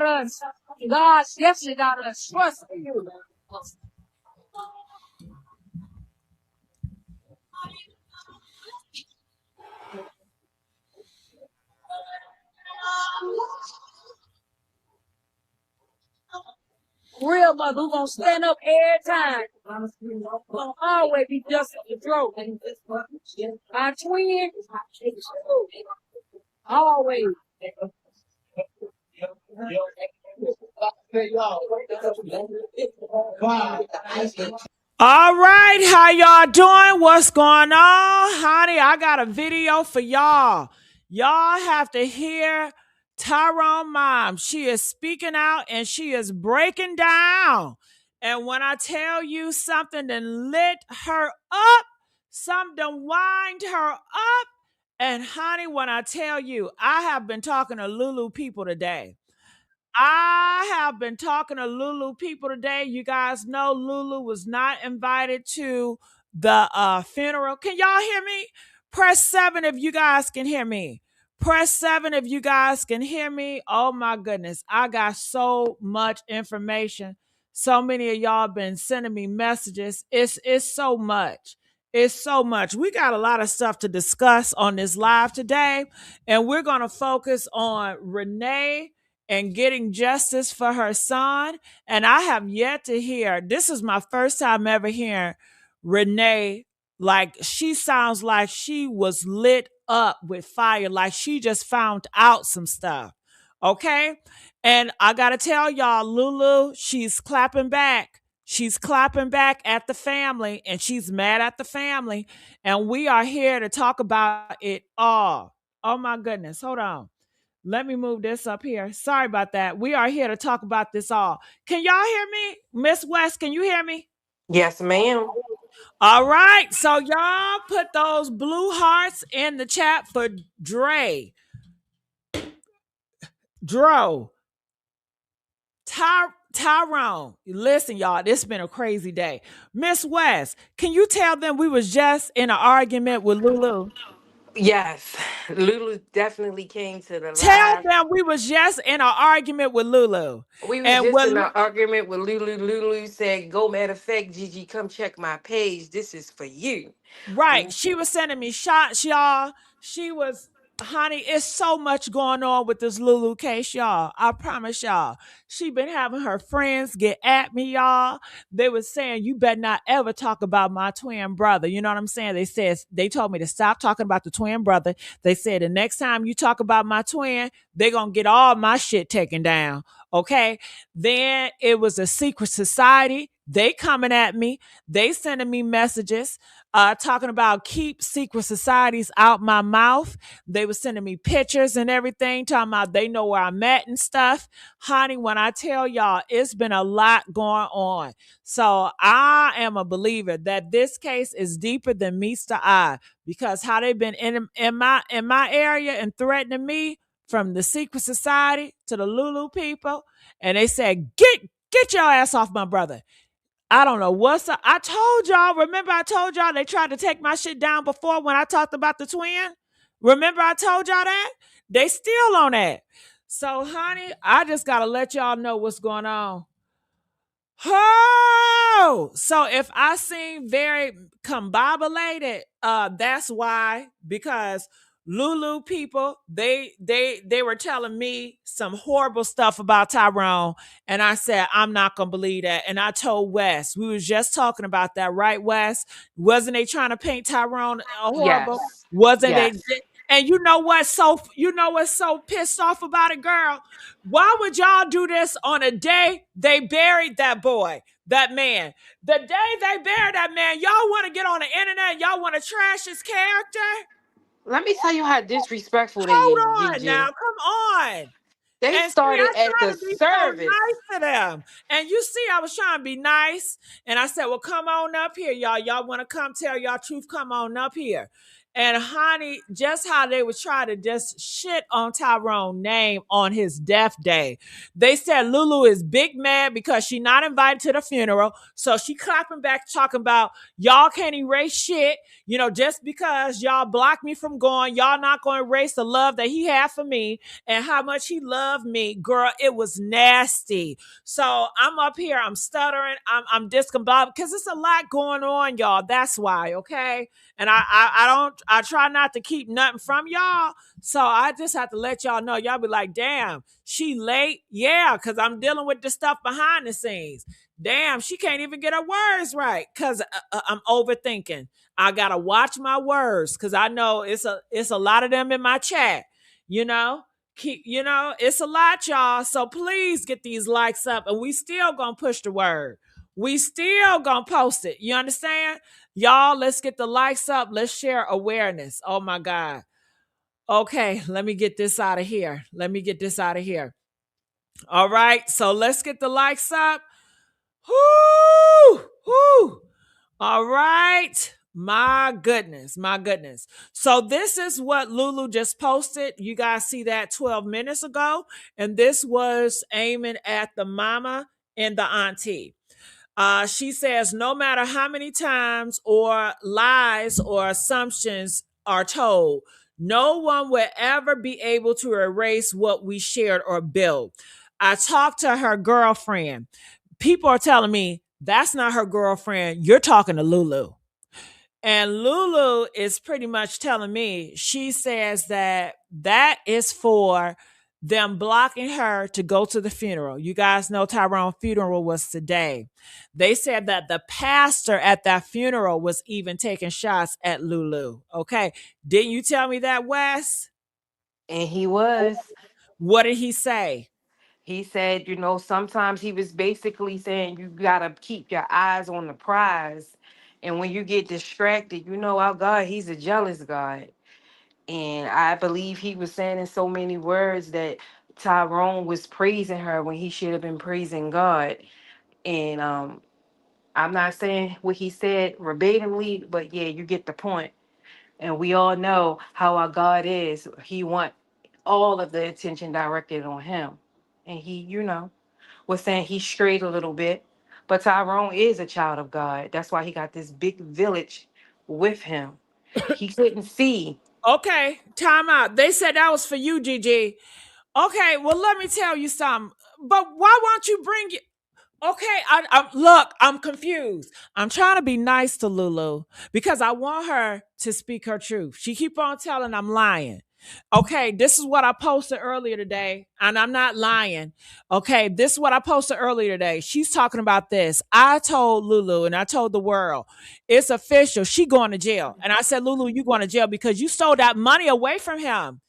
us. God definitely got us trust in you. Real mother, who gonna stand up every time. Gonna always be just the throat. Our twin, always. All right, how y'all doing? What's going on? Honey, I got a video for y'all. Y'all have to hear Tyrone mom. She is speaking out and she is breaking down. And when I tell you something that lit her up, something wind her up. And honey, when I tell you, I have been talking to Lulu people today. I have been talking to Lulu people today. You guys know Lulu was not invited to the funeral. Can y'all hear me? Press 7 if you guys can hear me. Press 7 if you guys can hear me. Oh my goodness. I got so much information. So many of y'all been sending me messages. It's so much. It's so much. We got a lot of stuff to discuss on this live today, and we're going to focus on Renee and getting justice for her son. And I have yet to hear, this is my first time ever hearing Renee, like she sounds like she was lit up with fire, like she just found out some stuff. Okay. And I got to tell y'all, Lulu, she's clapping back. She's clapping back at the family and she's mad at the family. And we are here to talk about it all. Oh my goodness. Hold on. Let me move this up here. Sorry about that. We are here to talk about this all. Can y'all hear me? Miss West, can you hear me? Yes, ma'am. All right. So y'all put those blue hearts in the chat for Dre. Dro. Tyrone. Listen, y'all, this has been a crazy day. Miss West, can you tell them we was just in an argument with Lulu? Yes, Lulu definitely came to the Tell live. them we was just in an argument with Lulu. We was And just what in an argument with Lulu. Lulu said, "Go, matter of fact, Gigi, come check my page. This is for you." right. She was sending me shots, y'all. She was, honey, it's so much going on with this Lulu case, y'all. I promise y'all. She been having her friends get at me, y'all. They was saying, you better not ever talk about my twin brother. You know what I'm saying? They told me to stop talking about the twin brother. They said the next time you talk about my twin, they gonna get all my shit taken down. Okay. Then it was a secret society. They coming at me. They sending me messages talking about keep secret societies out my mouth. They were sending me pictures and everything, talking about they know where I'm at and stuff. Honey, when I tell y'all, it's been a lot going on. So I am a believer that this case is deeper than meets the eye because how they've been in my area and threatening me from the secret society to the Lulu people, and they said, get your ass off my brother. I don't know what's up. I told y'all, remember I told y'all they tried to take my shit down before when I talked about the twin? Remember I told y'all that? They still on that. So, honey, I just gotta let y'all know what's going on. Oh, so if I seem very combobulated, that's why, because Lulu people, they were telling me some horrible stuff about Tyrone, and I said I'm not gonna believe that. And I told Wes, we was just talking about that, right, Wes? Wasn't they trying to paint Tyrone horrible? Yes, Wasn't they? yes. And you know what? So you know what's so pissed off about it, girl? Why would y'all do this on a day they buried that boy, that man? The day they buried that man, y'all want to get on the internet, y'all want to trash his character? Let me tell you how disrespectful they Hold is, on now, Gigi. come on. They And see, I started at try the to be so service. nice to them. And you see, I was trying to be nice. And I said, well, come on up here, y'all. Y'all want to come tell y'all truth? Come on up here. And honey, just how they would try to just shit on Tyrone's name on his death day. They said Lulu is big mad because she not invited to the funeral. So she clapping back, talking about y'all can't erase shit. You know, just because y'all blocked me from going, y'all not going to erase the love that he had for me and how much he loved me. Girl, it was nasty. So I'm up here, I'm stuttering, I'm discombobulated because it's a lot going on, y'all. That's why, okay? And I try not to keep nothing from y'all. So I just have to let y'all know. Y'all be like, damn, she late? Yeah, because I'm dealing with the stuff behind the scenes. Damn, she can't even get her words right because I'm overthinking. I gotta watch my words because I know it's a lot of them in my chat. You know, it's a lot, y'all. So please get these likes up, and we still gonna push the word. We still gonna post it. You understand? Y'all, let's get the likes up. Let's share awareness. Oh my God. Okay, let me get this out of here. Let me get this out of here. All right, so let's get the likes up. Whoo! Whoo! All right. My goodness, my goodness. So this is what Lulu just posted. You guys see that 12 minutes ago. And this was aiming at the mama and the auntie. She says, no matter how many times or lies or assumptions are told, no one will ever be able to erase what we shared or built. I talked to her girlfriend. People are telling me that's not her girlfriend. You're talking to Lulu. And Lulu is pretty much telling me, she says that that is for them blocking her to go to the funeral. You guys know Tyrone's funeral was today. They said that the pastor at that funeral was even taking shots at Lulu. Okay. Didn't you tell me that, Wes? And he was. What did he say? He said, you know, sometimes he was basically saying you gotta keep your eyes on the prize. And when you get distracted, you know our God, he's a jealous God. And I believe he was saying in so many words that Tyrone was praising her when he should have been praising God. And I'm not saying what he said verbatimly, but yeah, you get the point. And we all know how our God is. He want all of the attention directed on him. And he, you know, was saying he strayed a little bit. But Tyrone is a child of God. That's why he got this big village with him. He couldn't see. Okay, time out. They said that was for you, Gigi. Okay, well, let me tell you something. But why won't you bring it? Okay, look, I'm confused. I'm trying to be nice to Lulu because I want her to speak her truth. She keep on telling I'm lying. Okay, this is what I posted earlier today, and I'm not lying. Okay, this is what I posted earlier today. She's talking about this. I told Lulu and I told the world, it's official. She going to jail. And I said, Lulu, you going to jail because you stole that money away from him.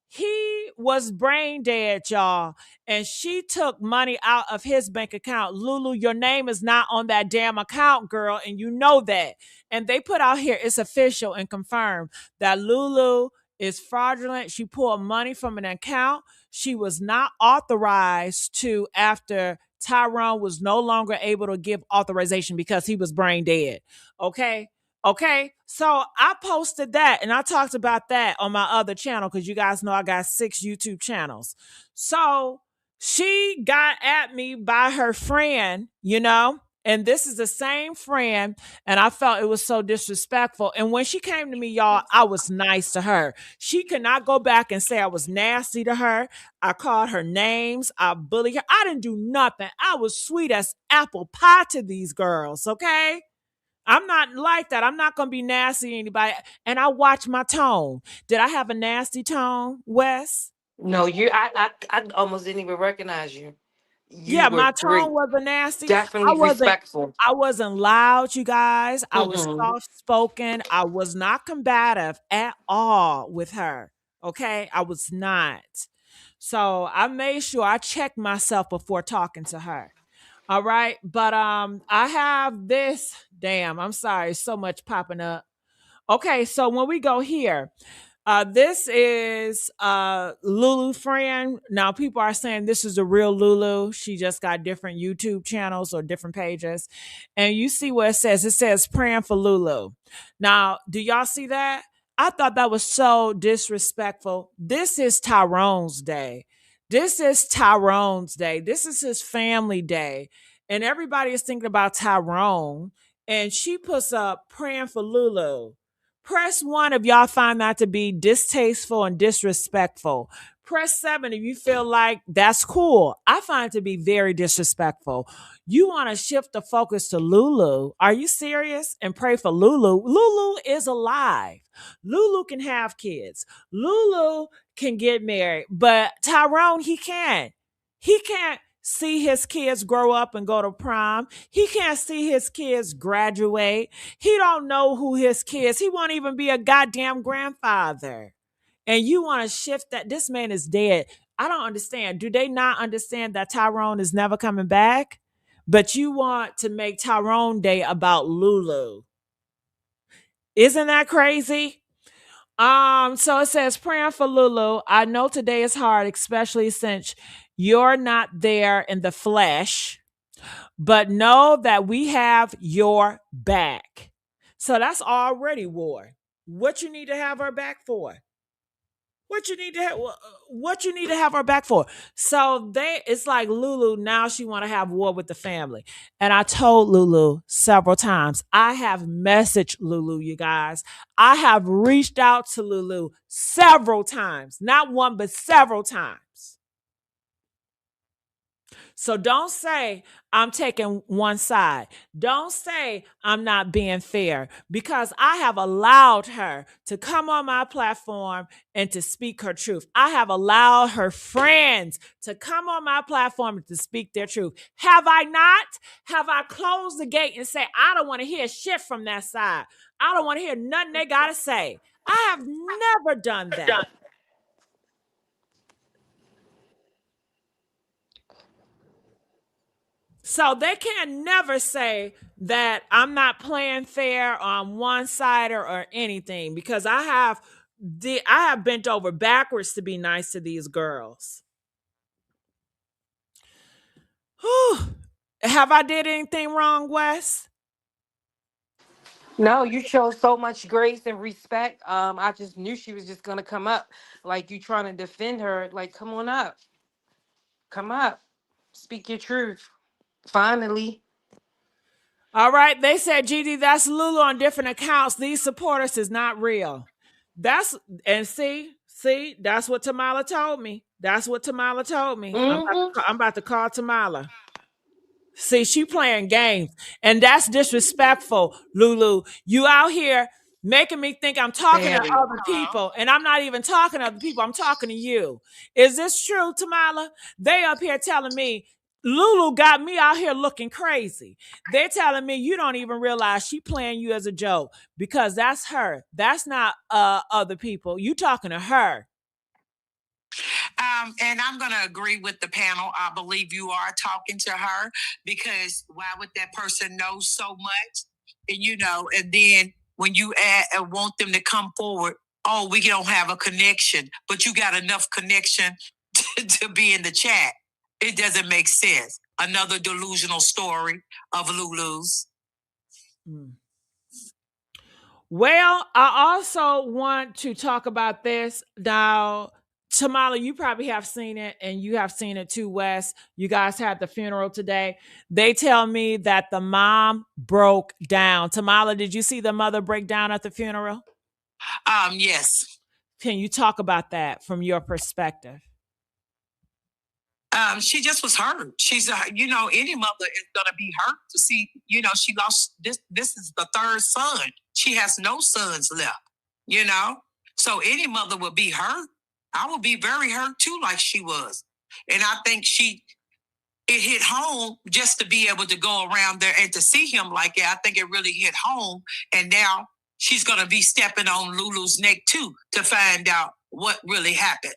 He was brain dead, y'all, and she took money out of his bank account. Lulu, your name is not on that damn account, girl, and you know that. And they put out here, it's official and confirmed that Lulu is fraudulent. She pulled money from an account she was not authorized to after Tyrone was no longer able to give authorization because he was brain dead. Okay. Okay, so I posted that and I talked about that on my other channel because you guys know I got 6 YouTube channels. So she got at me by her friend, and this is the same friend, and I felt it was so disrespectful. And when she came to me, y'all, I was nice to her. She could not go back and say I was nasty to her. I called her names. I bullied her. I didn't do nothing. I was sweet as apple pie to these girls, okay? I'm not like that. I'm not going to be nasty to anybody. And I watch my tone. Did I have a nasty tone, Wes? No, I almost didn't even recognize you. You Yeah, were my tone great. wasn't nasty. I Definitely wasn't respectful. I wasn't loud, you guys. I was Mm-mm. soft spoken. I was not combative at all with her. Okay? I was not. So I made sure I checked myself before talking to her. All right. But I have this. Damn, I'm sorry. So much popping up. Okay, so when we go here, this is Lulu friend. Now people are saying this is a real Lulu. She just got different YouTube channels or different pages. And you see what it says. It says praying for Lulu. Now, do y'all see that? I thought that was so disrespectful. This is Tyrone's day. This is Tyrone's day. This is his family day. And everybody is thinking about Tyrone. And she puts up praying for Lulu. Press one if y'all find that to be distasteful and disrespectful. Press seven if you feel like that's cool. I find it to be very disrespectful. You want to shift the focus to Lulu. Are you serious? And pray for Lulu. Lulu is alive. Lulu can have kids. Lulu can get married, but Tyrone, he can't. He can't see his kids grow up and go to prom. He can't see his kids graduate. He don't know who his kids. He won't even be a goddamn grandfather. And you want to shift that this man is dead. I don't understand. Do they not understand that Tyrone is never coming back? But you want to make Tyrone Day about Lulu. Isn't that crazy? So it says praying for Lulu. I know today is hard, especially since you're not there in the flesh, but know that we have your back. So that's already war. What you need to have her back for? What you need to have her back for. So it's like Lulu now she want to have war with the family. And I told Lulu several times. I have messaged Lulu, you guys. I have reached out to Lulu several times. Not one but several times. So don't say I'm taking one side. Don't say I'm not being fair because I have allowed her to come on my platform and to speak her truth. I have allowed her friends to come on my platform and to speak their truth. Have I not? Have I closed the gate and say, I don't want to hear shit from that side? I don't want to hear nothing they got to say. I have never done that. So they can never say that I'm not playing fair on one side or anything because I have bent over backwards to be nice to these girls. Whew. Have I did anything wrong, Wes? No, you show so much grace and respect. I just knew she was just gonna come up, like you trying to defend her. Like, come on up, come up, speak your truth. Finally, All right, they said, GD, that's Lulu on different accounts. These supporters is not real. That's and see, that's what Tamala told me. That's what Tamala told me. hmm I'm about to call Tamala. See, she playing games, and that's disrespectful, Lulu. You out here making me think I'm talking to very. other people, and I'm not even talking to other people. I'm talking to you. Is this true, Tamala? They up here telling me Lulu got me out here looking crazy. They're telling me you don't even realize she playing you as a joke because that's her. That's not other people. You talking to her. And I'm going to agree with the panel. I believe you are talking to her because why would that person know so much? And and then when you want them to come forward, oh, we don't have a connection, but you got enough connection to be in the chat. It doesn't make sense. Another delusional story of Lulu's. Mm. Well, I also want to talk about this. Now, Tamala, you probably have seen it, and you have seen it too, Wes. You guys had the funeral today. They tell me that the mom broke down. Tamala, did you see the mother break down at the funeral? Yes. Can you talk about that from your perspective? She just was hurt. She's, any mother is gonna be hurt to see, she lost this. This is the third son. She has no sons left. You know, so any mother would be hurt. I would be very hurt too, like she was. And I think it hit home just to be able to go around there and to see him like that. I think it really hit home. And now she's gonna be stepping on Lulu's neck too to find out what really happened.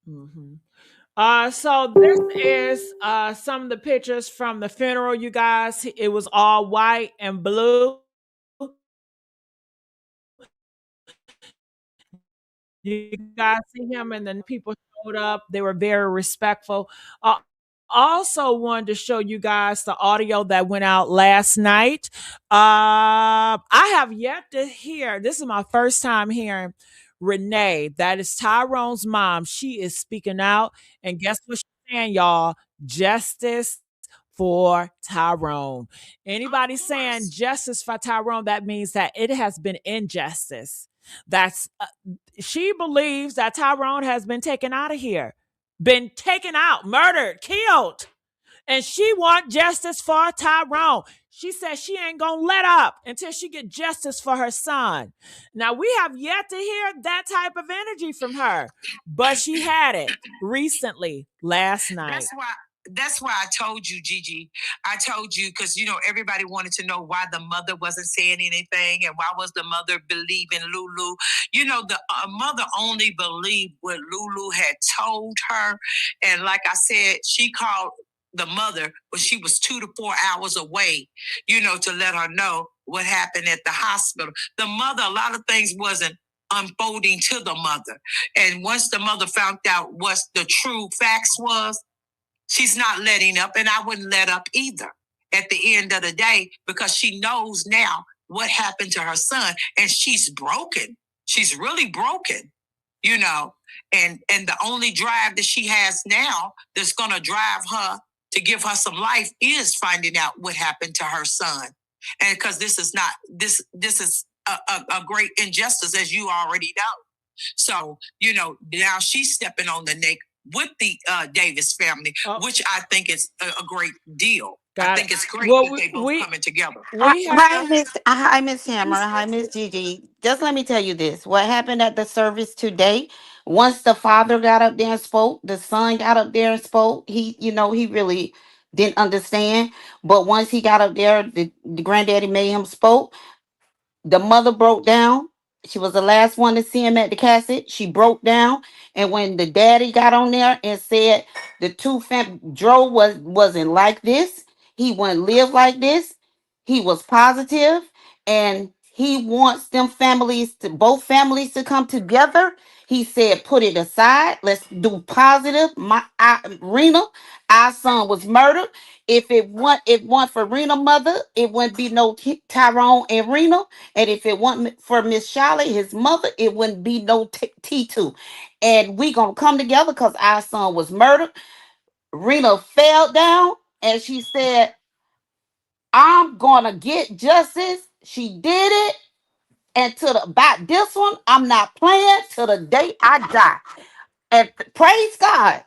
Mm-hmm. So this is some of the pictures from the funeral, you guys. It was all white and blue. You guys see him, and then people showed up. They were very respectful. also wanted to show you guys the audio that went out last night. I have yet to hear, this is my first time hearing Renee, that is Tyrone's mom. She is speaking out. And guess what she's saying, y'all? Justice for Tyrone. Anybody saying justice for Tyrone, that means that it has been injustice. That's she believes that Tyrone has been taken out of here, been taken out, murdered, killed. And she want justice for Tyrone. She says she ain't gonna let up until she get justice for her son. Now we have yet to hear that type of energy from her, but she had it recently last night. That's why I told you, Gigi. I told you because everybody wanted to know why the mother wasn't saying anything and why was the mother believing Lulu. The mother only believed what Lulu had told her, and like I said, she called the mother when she was 2 to 4 hours away. To let her know what happened at the hospital. The mother, a lot of things wasn't unfolding to the mother, and once the mother found out what the true facts was, she's not letting up, and I wouldn't let up either at the end of the day because she knows now what happened to her son, and she's broken. She's really broken, you know. And the only drive that she has now that's gonna drive her to give her some life is finding out what happened to her son. And because this is not this is a great injustice, as you already know. So, now she's stepping on the neck with the Davis family, which I think is a great deal. I think it's great that they both coming together. We Hi, have Miss Hammer. Hi, Miss Gigi. Just let me tell you this. What happened at the service today? Once the father got up there and spoke, the son got up there and spoke. He really didn't understand. But once he got up there, the granddaddy made him spoke. The mother broke down. She was the last one to see him at the casket. She broke down, and when the daddy got on there and said the Dro wasn't like this, he wouldn't live like this. He was positive, and he wants them families to both families to come together. He said, "Put it aside. Let's do positive." Rena, our son was murdered. If it weren't for Rena mother, it wouldn't be no Tyrone and Rena. And if it wasn't for Miss Charlotte, his mother, it wouldn't be no T2. And we gonna come together because our son was murdered. Rena fell down and she said, "I'm gonna get justice." She did it. And about this one, I'm not playing till the day I die. And praise God,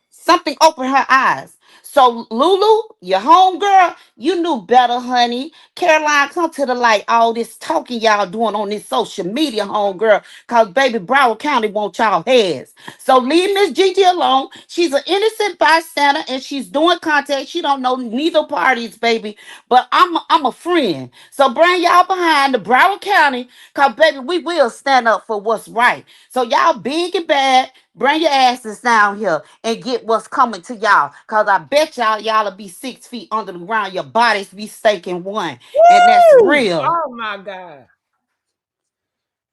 something opened her eyes. So Lulu, your home girl, you knew better, honey. Caroline, come to the light. All this talking y'all doing on this social media, home girl, cause baby Broward County want y'all heads. So leave Miss Gigi alone. She's an innocent bystander and she's doing contact. She don't know neither parties, baby. But I'm a friend. So bring y'all behind the Broward County, cause baby, we will stand up for what's right. So y'all big and bad. Bring your asses down here and get what's coming to y'all. Cause I bet y'all'll be 6 feet under the ground. Your bodies be sinking one. And that's woo! real. Oh my God.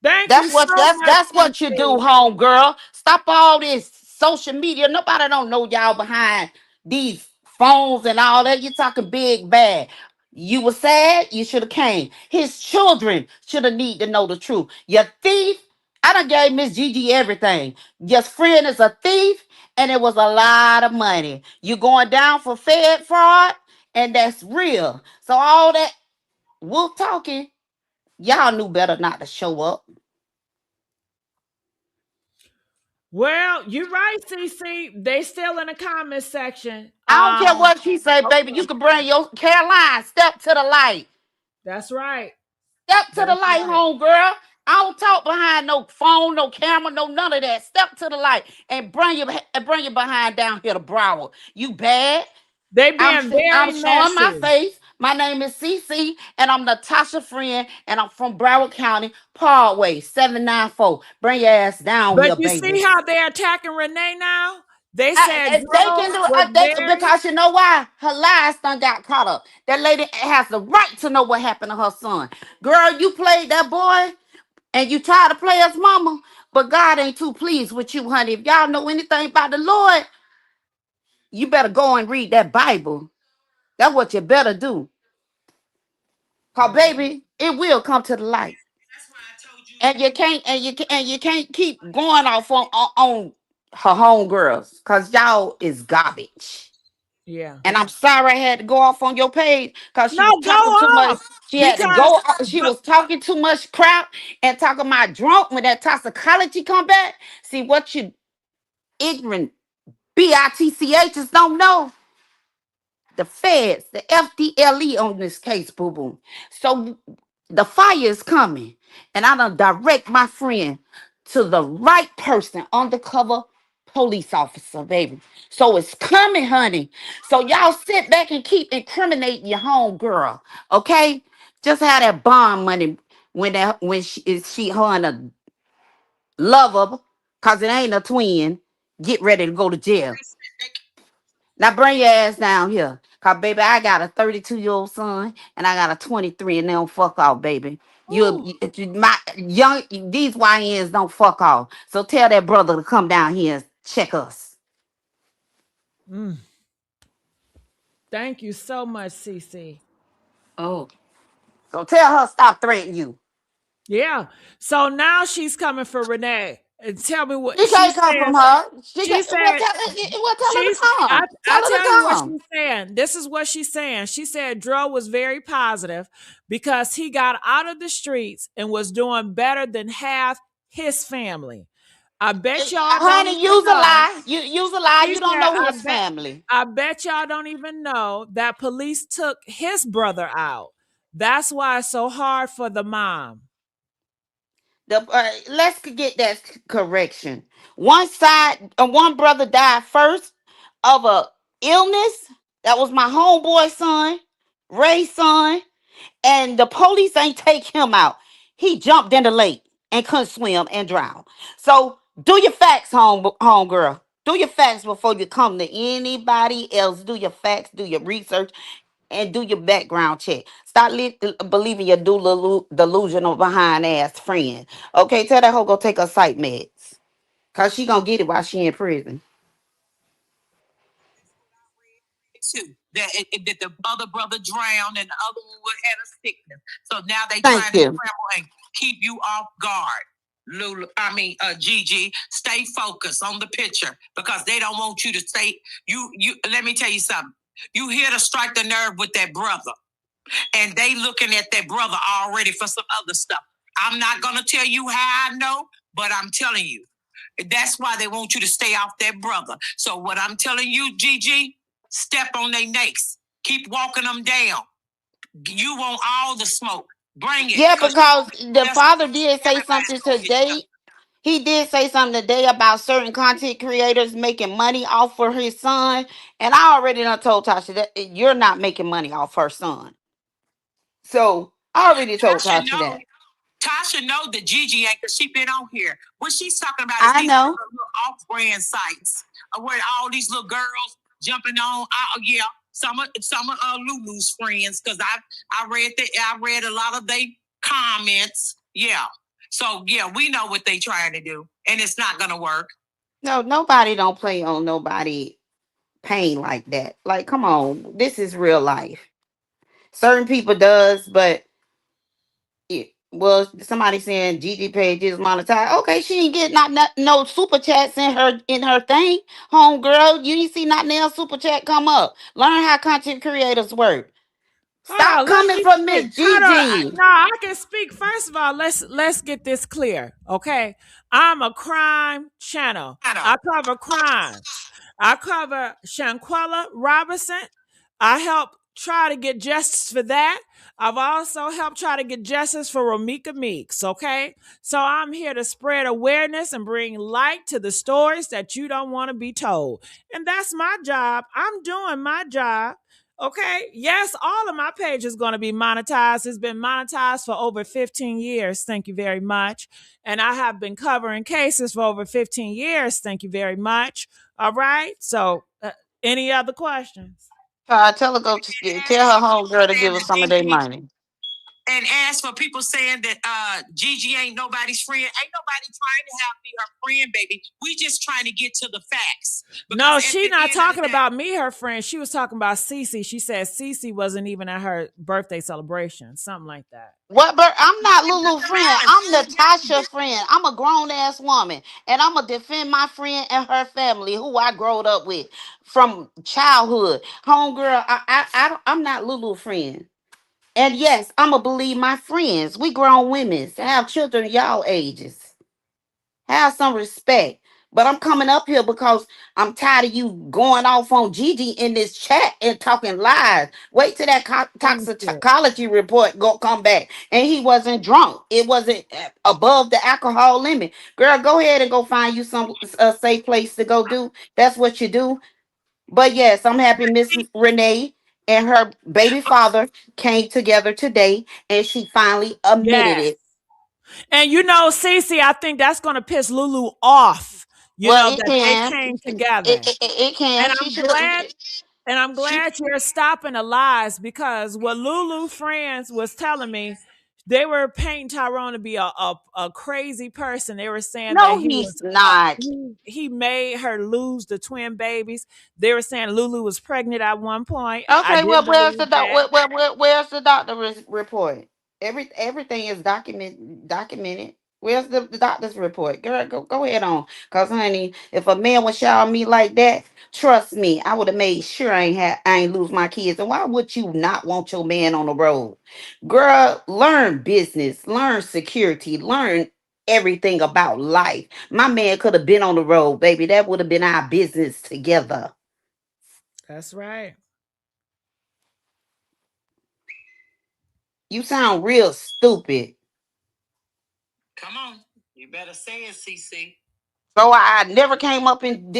Thank you That's so what that's much, that's what you do, CC. home girl. Stop all this social media. Nobody don't know y'all behind these phones and all that. You're talking big bad. You were sad, you should have came. His children should have need to know the truth. You thief. I done gave Miss Gigi everything. Your friend is a thief, and it was a lot of money. You going down for Fed fraud, and that's real. So all that wolf talking, y'all knew better not to show up. Well, you're right, CC. They still in the comment section. I don't care what she say, baby. You can bring your Caroline. Step to the light. That's right. Step to the That's light, right. home girl. I don't talk behind no phone, no camera, no none of that. Step to the light and bring your behind down here to Broward. You bad? They I'm being sh- I'm very showing my messy. face. My name is CC, and I'm Natasha friend, and I'm from Broward County, Parkway 794. Bring your ass down But here, you baby. see how they're attacking Renee now? They said They Dro can do was very. because you know why? Her lies done got caught up. That lady has the right to know what happened to her son. Girl, you played that boy and you tried to play his mama, but God ain't too pleased with you, honey. If y'all know anything about the Lord, You better go and read that Bible. That's what you better do. Cause baby, it will come to the light. That's why I told you. And you can't keep going off on her homegirls. Cause y'all is garbage. Yeah. And I'm sorry I had to go off on your page because she No, was go talking too much. off She had to because go. She was talking too much crap and talking about drunk when that toxicology come back. See what you ignorant bitchs don't know. The feds, the FDLE on this case, boo boo. So the fire is coming, and I done direct my friend to the right person, undercover police officer, baby. So it's coming, honey. So y'all sit back and keep incriminating your home girl, okay? Just have that bond money when she her and a lover, cause it ain't a twin. Get ready to go to jail. Now bring your ass down here. Cause baby, I got a 32-year-old son and I got a 23 and they don't fuck off, baby. ooh, My young these YNs don't fuck off. So tell that brother to come down here and check us. mm, thank you so much, CC. Oh. So tell her stop threatening you. Yeah. So now she's coming for Renee. And tell me what She she can't come from said. her. She She can said tell her to come. I Tell her to tell you what come. she's saying. This is what she's saying. She said Dro was very positive because he got out of the streets and was doing better than half his family. I bet y'all don't Honey, even use a know. lie. You use a lie. She You don't said, know his family. I bet y'all don't even know that police took his brother out. That's why it's so hard for the mom. Let's get that correction. One brother died first of a illness. That was my homeboy son, Ray's son, and the police ain't take him out. He jumped in the lake and couldn't swim and drown. So do your facts, home girl. Do your facts before you come to anybody else. Do your facts. Do your research and do your background check. Stop believing your delusional behind ass friend. Okay, tell that hoe go take her psych meds. Cause she gonna get it while she in prison. Too. That the other brother drowned and the other one had a sickness. So now they Thank trying to you. scramble and keep you off guard. Lulu, Gigi, stay focused on the picture because they don't want you to stay. You. Let me tell you something. You here to strike the nerve with that brother, and they looking at that brother already for some other stuff. I'm not gonna tell you how I know, but I'm telling you. That's why they want you to stay off that brother. So what I'm telling you, Gigi, step on their necks. Keep walking them down. You want all the smoke. Bring it. Yeah, Cause because the that's father did say everybody's something gonna get shot. today. He did say something today about certain content creators making money off for his son. And I already done told Tasha that you're not making money off her son. So I already told Tasha Tasha know. that. Tasha know that Gigi ain't because she been on here. What she's talking about is I these know. little off-brand sites where all these little girls jumping on. Yeah, some of Lulu's friends because I read a lot of they comments. Yeah, so yeah, we know what they trying to do, and it's not gonna work. No, nobody don't play on nobody pain like that. Like, come on, this is real life. Certain people does, but well, somebody saying Gigi page is monetized. Okay, she ain't get no super chats in her thing, homegirl. You didn't see not now super chat come up. Learn how content creators work. Hold Stop on, let coming me from speak. Miss Hold on. Gigi. No, I can speak. First of all, let's get this clear. Okay. I'm a crime channel. I know. I cover crimes. I cover Shanquella Robinson. I help try to get justice for that. I've also helped try to get justice for Ramika Meeks. Okay. So I'm here to spread awareness and bring light to the stories that you don't want to be told. And that's my job. I'm doing my job. Okay. Yes, all of my page is going to be monetized. It's been monetized for over 15 years. Thank you very much. And I have been covering cases for over 15 years. Thank you very much. All right. So, any other questions? Tell her go to tell her homegirl to give us some of their money. And as for people saying that Gigi ain't nobody's friend, ain't nobody trying to have me her friend, baby. We just trying to get to the facts. No, Because at she the not end of the talking day, about me, her friend. She was talking about Cece. She said Cece wasn't even at her birthday celebration, something like that. What? But I'm not it Lulu doesn't friend. matter. I'm Natasha friend. I'm a grown ass woman, and I'm gonna defend my friend and her family, who I growed up with from childhood. Homegirl, I'm not Lulu friend. And yes, I'm gonna believe my friends. We grown women have children y'all ages. Have some respect. But I'm coming up here because I'm tired of you going off on Gigi in this chat and talking lies. Wait till that Thank you. toxicology report go come back. And he wasn't drunk. It wasn't above the alcohol limit. Girl, go ahead and go find you some safe place to go do. That's what you do. But yes, I'm happy Miss Renee and her baby father came together today and she finally admitted Yes. it. And you know, Cece, I think that's gonna piss Lulu off, Well, it that they can. came together. It And can. She I'm should have. glad And I'm She glad you're stopping the lies because what Lulu friends was telling me, they were painting Tyrone to be a crazy person. They were saying that no, he's not. he made her lose the twin babies. They were saying Lulu was pregnant at one point. I Okay, well, didn't believe that. where's the doctor report? Everything is documented. Where's the doctor's report? Girl, go ahead on. Cause honey, if a man would shower me like that, trust me, I would have made sure I ain't lose my kids. And why would you not want your man on the road? Girl, learn business, learn security, learn everything about life. My man could have been on the road, baby. That would have been our business together. That's right. You sound real stupid. Come on. You better say it, CC. So I never came up in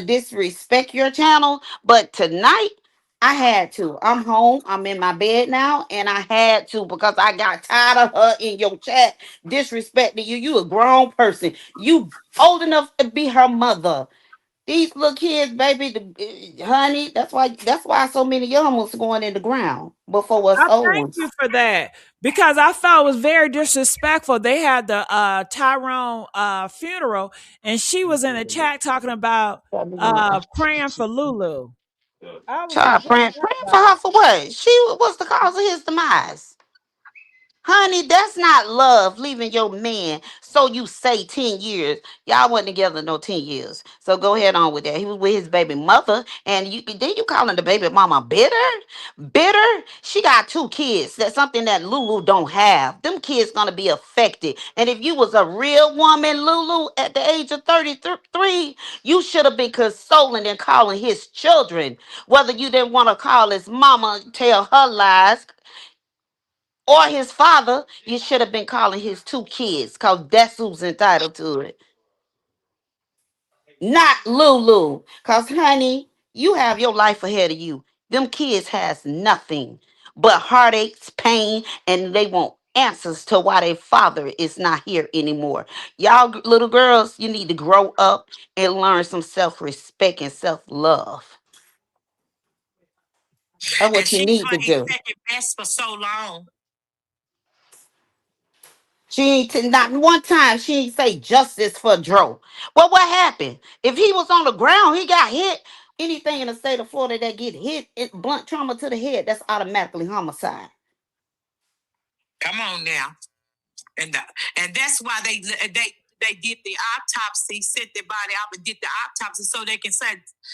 disrespect your channel, but tonight I had to. I'm home. I'm in my bed now, and I had to because I got tired of her in your chat disrespecting you. You a grown person. You old enough to be her mother. These little kids, baby, honey. That's why so many young ones going in the ground before us I old thank ones. you for that because I felt it was very disrespectful. They had the Tyrone funeral, and she was in the chat talking about praying for Lulu. I was like, Child, what's praying, that praying for about? her for what? She was the cause of his demise. Honey, that's not love, leaving your man. So you say 10 years. Y'all wasn't together no 10 years. So go ahead on with that. He was with his baby mother. And you calling the baby mama bitter? Bitter? She got two kids. That's something that Lulu don't have. Them kids gonna be affected. And if you was a real woman, Lulu, at the age of 33, you should have been consoling and calling his children. Whether you didn't want to call his mama, tell her lies, or his father, you should have been calling his two kids because that's who's entitled to it. Not Lulu. Because, honey, you have your life ahead of you. Them kids has nothing but heartaches, pain, and they want answers to why their father is not here anymore. Y'all little girls, you need to grow up and learn some self-respect and self-love. That's And what you she need to played do. second best for so long. She ain't not one time she ain't say justice for Dro. Well, what happened? If he was on the ground, he got hit. Anything in the state of Florida that get hit, blunt trauma to the head, that's automatically homicide. Come on now. And and that's why they did the autopsy, sent their body out and did the autopsy so they can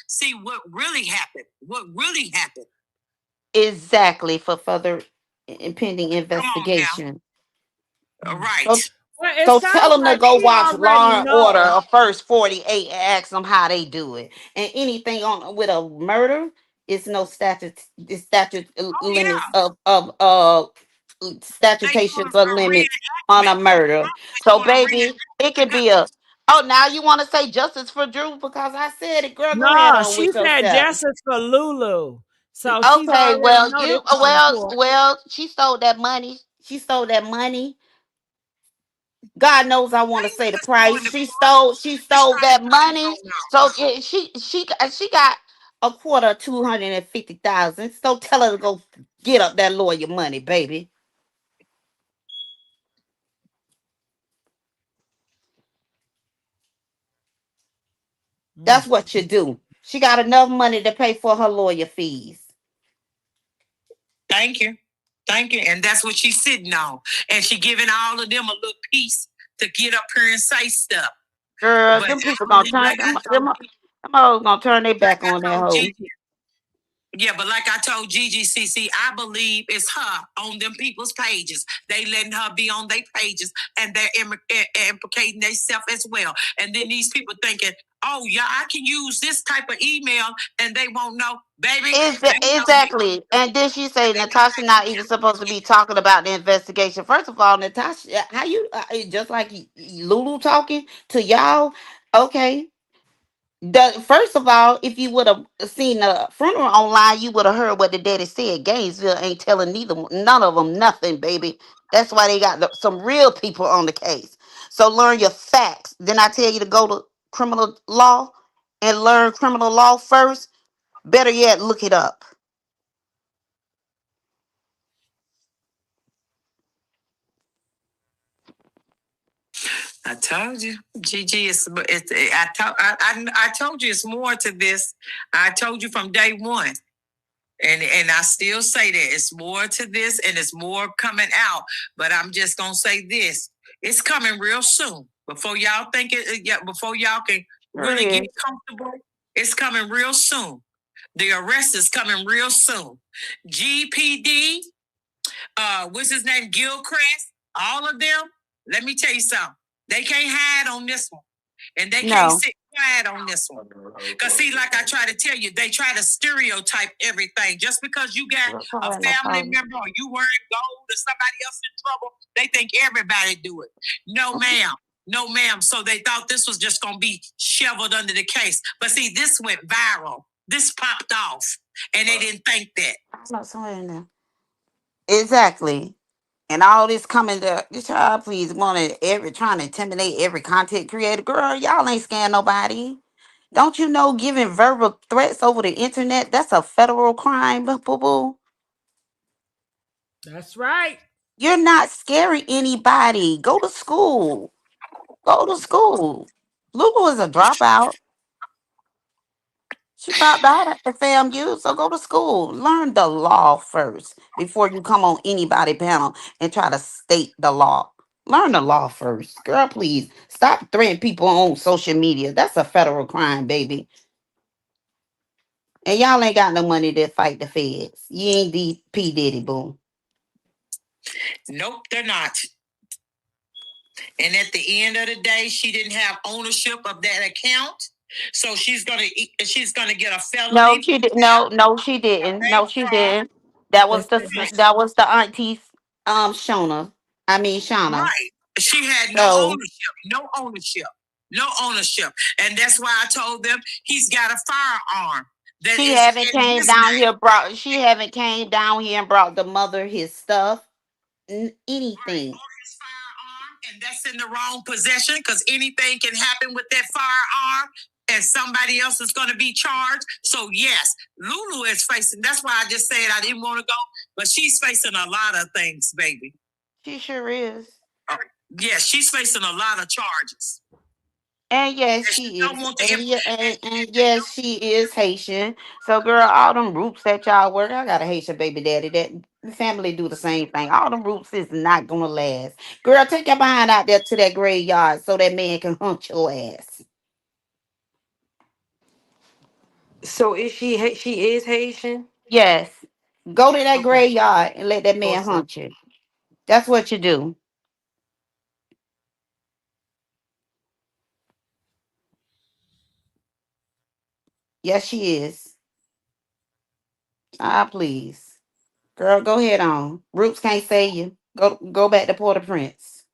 see what really happened. What really happened. Exactly, for further impending Come on now. investigation. All right. So, Well, it so tell sounds them to like go she watch already Law and Order, know. a first 48, and ask them how they do it. And anything on with a murder is no statute Oh limits yeah. of They statutations doing or a limits on a reenactment. murder. They So doing a baby, it could reenactment. be a oh, now you want to say justice for Drew because I said it, girl. Go ahead No, on she with said yourself. justice for Lulu. So she's Okay, already well know you this going to court. she stole that money. She stole that money. God knows I want to Ain't say the nothing going price. to She court. stole. She Just stole trying to that cut it money. on now. So she got. a quarter of 250,000. So tell her to go get up that lawyer money, baby. Mm. That's what you do. She got enough money to pay for her lawyer fees. Thank you. Thank you. And that's what she's sitting on. And she giving all of them a little piece to get up here and say stuff. Girl, But them people I gonna believe, turn them hoes gonna turn their back like on I that told hoe. Gigi, yeah, but like I told Gigi CC, I believe it's her on them people's pages. They letting her be on their pages and they're implicating themselves as well. And then these people thinking, oh yeah, I can use this type of email and they won't know. Baby, they know you. Exactly. And then she say Natasha not even supposed to be talking about the investigation. First of all, Natasha, how you just like Lulu talking to y'all? Okay. First of all, if you would have seen the funeral online, you would have heard what the daddy said. Gainesville ain't telling none of them nothing, baby. That's why they got some real people on the case. So learn your facts. Then I tell you to go to criminal law and learn criminal law first. Better yet, look it up. I told you, Gigi. I told you it's more to this. I told you from day one. And I still say that it's more to this and it's more coming out. But I'm just gonna say this: it's coming real soon. Before y'all think it, yeah, before y'all can Sure really get is. comfortable, it's coming real soon. The arrest is coming real soon. GPD, what's his name, Gilchrist, all of them. Let me tell you something. They can't hide on this one. And they can't No. sit quiet on this one. Because, see, like I try to tell you, they try to stereotype everything. Just because you got a family member or you wearing gold or somebody else in trouble, they think everybody do it. No, ma'am. No, ma'am. So they thought this was just going to be shoveled under the case. But see, this went viral. This popped off. And they didn't think that. Not somewhere in there. Exactly. And all this coming to this child, please, wanted every trying to intimidate every content creator. Girl, y'all ain't scaring nobody. Don't you know giving verbal threats over the internet, that's a federal crime, boo boo? That's right. You're not scaring anybody. Go to school. Go to school. Lulu is a dropout. She dropped out at the FAMU, so go to school. Learn the law first before you come on anybody panel and try to state the law. Learn the law first. Girl, please. Stop threatening people on social media. That's a federal crime, baby. And y'all ain't got no money to fight the feds. You ain't P. Diddy, boo. Nope, they're not. And at the end of the day, she didn't have ownership of that account. So she's gonna get a No, felony. she did. No, she didn't. No, Bank she fraud. didn't. That They was the said that that was the auntie, Shona. I mean Shauna. Right. She had no So ownership. No ownership. No ownership. And that's why I told them he's got a firearm that she is haven't in came his down name. here. Brought she haven't came down here and brought the mother his stuff, Right. anything. Or his firearm, and that's in the wrong possession because anything can happen with that firearm and somebody else is going to be charged. So, yes, Lulu is facing, that's why I just said I didn't want to go, but she's facing a lot of things, baby. She sure is. Yes, she's facing a lot of charges. And yes, And she she don't is. want And, to, yeah, and and yes, she is Haitian. So, girl, all them roots that y'all work, I got a Haitian baby daddy. That the family do the same thing. All them roots is not gonna last. Girl, take your behind out there to that graveyard so that man can hunt your ass. So is she is Haitian? Yes, go to that Okay. graveyard and let that man Awesome. hunt you. That's what you do. Yes, she is. Ah, please, girl, go ahead on. Roots can't save you. Go back to Port-au-Prince.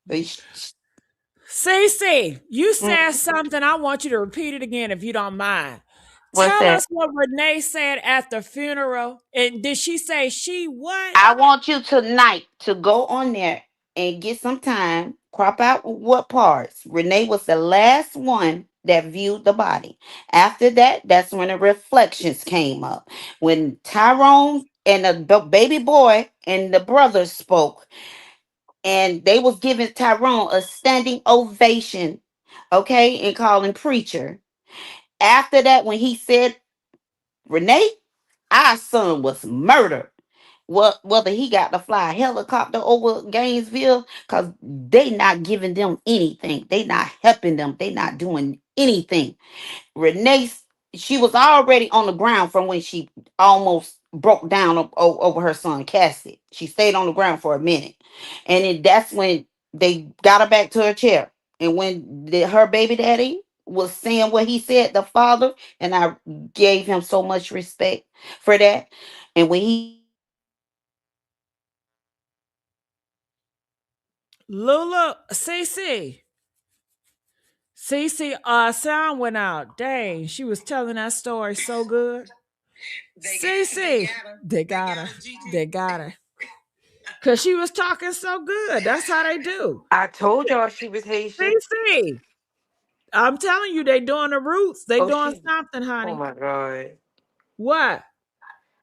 But Cece, you said mm, something. I want you to repeat it again if you don't mind. what's Tell that? us what Renee said at the funeral. And did she say she what? I want you tonight to go on there and get some time. Crop out what parts. Renee was the last one that viewed the body. After that, that's when the reflections came up. When Tyrone and the baby boy and the brothers spoke, and they was giving Tyrone a standing ovation, okay, and calling preacher. After that, when he said, Renee, our son was murdered. Whether he got to fly a helicopter over Gainesville, because they not giving them anything. They not helping them. They not doing anything. Renee, she was already on the ground from when she almost broke down over her son Cassie. She stayed on the ground for a minute, and then that's when they got her back to her chair. And when her baby daddy was saying what he said, the father, and I gave him so much respect for that. And when he said that, Lula, CC, CC, sound went out. Dang, she was telling that story so good. CC, they got her. They got her. Cause she was talking so good. That's how they do. I told y'all she was Haitian. CC, I'm telling you, they doing the roots. They Oh, doing she. something, Oh honey. my God. What?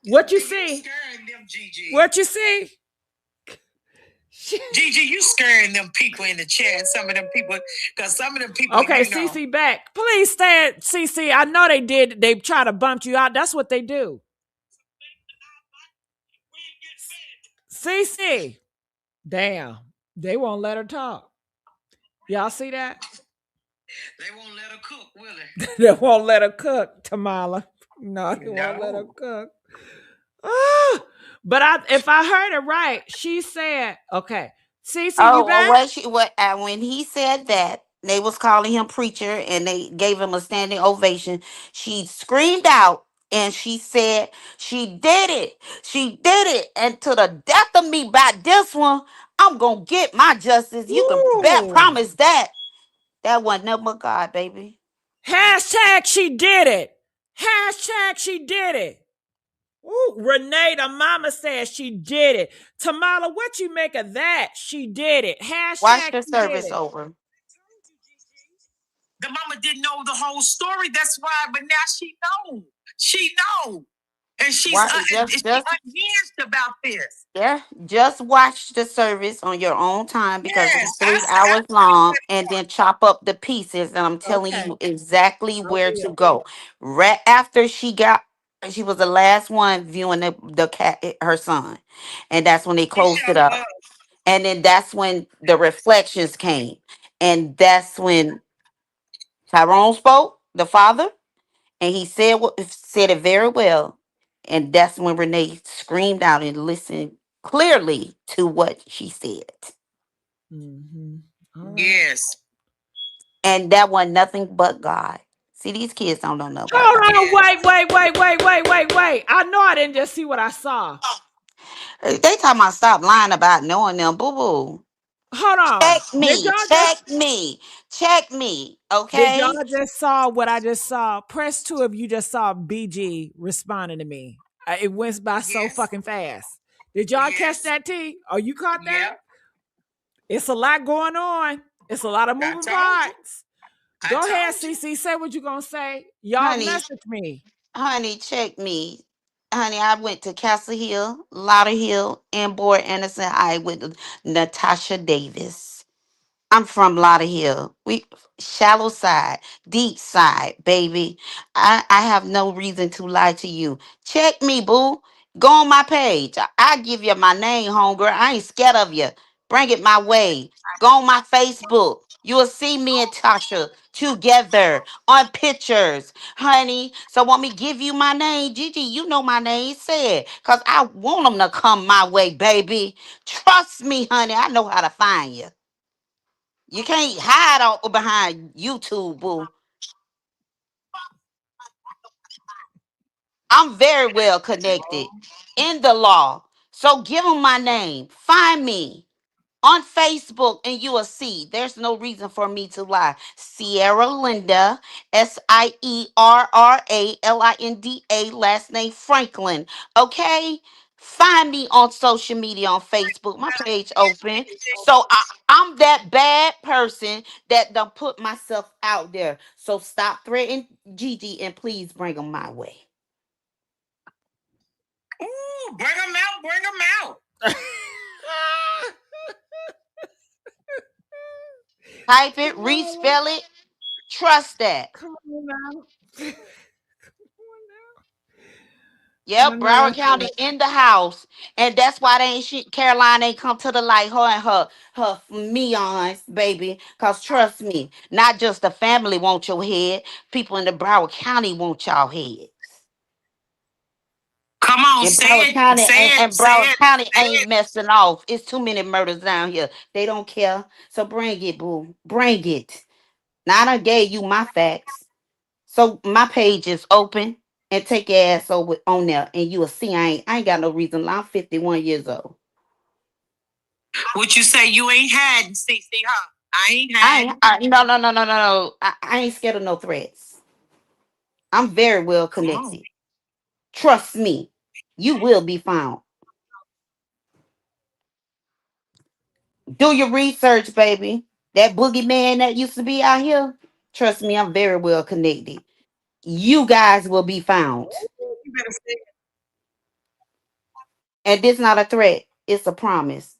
What you see? Scaring them, Gigi. What you see? Gigi, you scaring them people in the chat. Some of them people, because some of them people, Okay, CC back. Please stand, CC. I know they did. They try to bump you out. That's what they do. CC. Damn. They won't let her talk. Y'all see that? they won't let her cook, will They won't let her cook, Tamala. No, they they? won't let her No. cook. Ah, but if I heard it right, she said, okay, CC, you oh, back? what she what when he said that they was calling him preacher and they gave him a standing ovation, she screamed out and she said she did it. She did it. And to the death of me by this one, I'm gonna get my justice. You can bet Ooh. promise that. That wasn't nothing but God, baby. Hashtag she did it. Hashtag she did it. Ooh, Renee, the mama says she did it. Tamala, what you make of that? She did it. Watch Hashtag the she did service it. over. The mama didn't know the whole story. That's why, but now she know. She know. And Why she unhinged about this. yeah, just watch the service on your own time because Yes, it's 3 hours long, and then chop up the pieces. And I'm telling Okay, you exactly I where to will. go. Right after she was the last one viewing the cat, her son, and that's when they she closed it sure up. was. And then that's when the reflections came, and that's when Tyrone spoke, the father, and he said it very well. And that's when Renee screamed out and listened clearly to what she said. Mm-hmm. All right. Yes. And that was nothing but God. See, these kids don't know nothing about God. Hold on, Yes. wait. I know I didn't just see what I saw. They talking about stop lying about knowing them. Boo boo. Hold on. Check me. Check me. Check me. Did y'all Okay? just saw what I just saw? Press two if you just saw BG responding to me. It went by so Yes. fucking fast. Did y'all catch Yes. that, T? Oh, you caught that? Yep. It's a lot going on. It's a lot of I moving told you. parts. I Go ahead, told you. CC. Say what you gonna say. Y'all Honey, message me. honey, check me. Honey, I went to Castle Hill, Lauderhill, and Boyd Anderson High with Natasha Davis. I'm from Lauderhill. We shallow side, deep side, baby. I have no reason to lie to you. Check me, boo. Go on my page. I give you my name, homegirl. I ain't scared of you. Bring it my way. Go on my Facebook. You will see me and Tasha together on pictures, honey. So want me give you my name, Gigi? You know my name. Say it, cause I want them to come my way, baby. Trust me, honey. I know how to find you. You can't hide out behind YouTube, boo. I'm very well connected in the law. So give them my name. Find me on Facebook and you will see there's no reason for me to lie. Sierra Linda, SIERRALINDA, last name Franklin. Okay? Find me on social media on Facebook. My page open. So I'm that bad person that done put myself out there. So stop threatening Gigi and please bring them my way. Ooh, bring them out, bring them out. Type it, respell it. Trust that. Come on now. Yep, I know Broward that's County right. in the house, and that's why they ain't shit. Caroline ain't come to the light. Her and her meons, baby. Cause trust me, not just the family want your head. People in the Broward County want y'all heads. Come on, And say Broward it, County say and, it, and say Broward it, County say ain't it. messing off. It's too many murders down here. They don't care. So bring it, boo. Bring it. Now I done gave you my facts. So my page is open and take your ass over on there and you will see I ain't got no reason. I'm 51 years old. What you say you ain't had, CC, huh? I ain't I had. ain't no. I ain't scared of no threats. I'm very well Come on. connected. Trust me. You will be found. Do your research, baby. That boogeyman that used to be out here. Trust me, I'm very well connected. You guys will be found. You better say it. And this not a threat. It's a promise.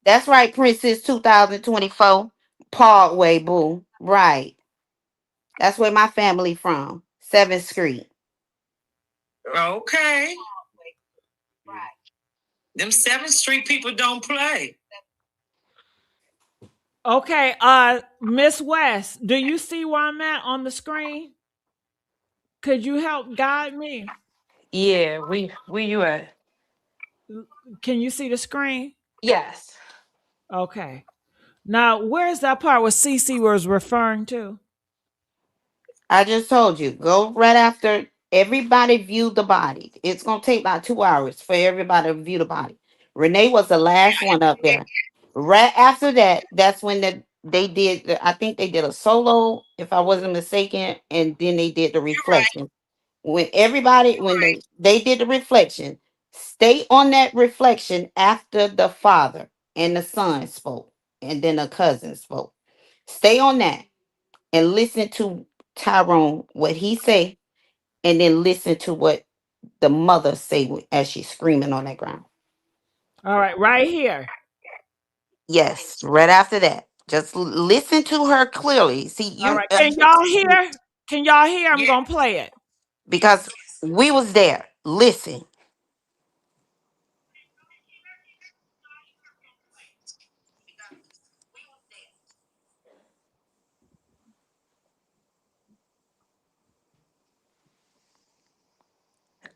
That's right, Princess 2024. Parkway, boo. Right. That's where my family from. 7th Street. Okay. Them 7th Street people don't play. Okay, Miss West, do you see where I'm at on the screen? Could you help guide me? Yeah, we you at? Can you see the screen? Yes. Okay. Now, where's that part where CC was referring to? I just told you, go right after everybody view the body. It's gonna take about 2 hours for everybody to view the body. Renee was the last one up there. Right after that, that's when they did. I think they did a solo, if I wasn't mistaken, and then they did the You're right. reflection. When everybody, when they did the reflection, stay on that reflection after the father and the son spoke, and then the cousin spoke. Stay on that and listen to Tyrone what he say, and then listen to what the mother say as she's screaming on that ground. All right, right here. Yes, right after that, just listen to her clearly. See All you right. Can y'all hear? Can y'all hear? I'm Yeah. gonna play it. because we was there. Listen.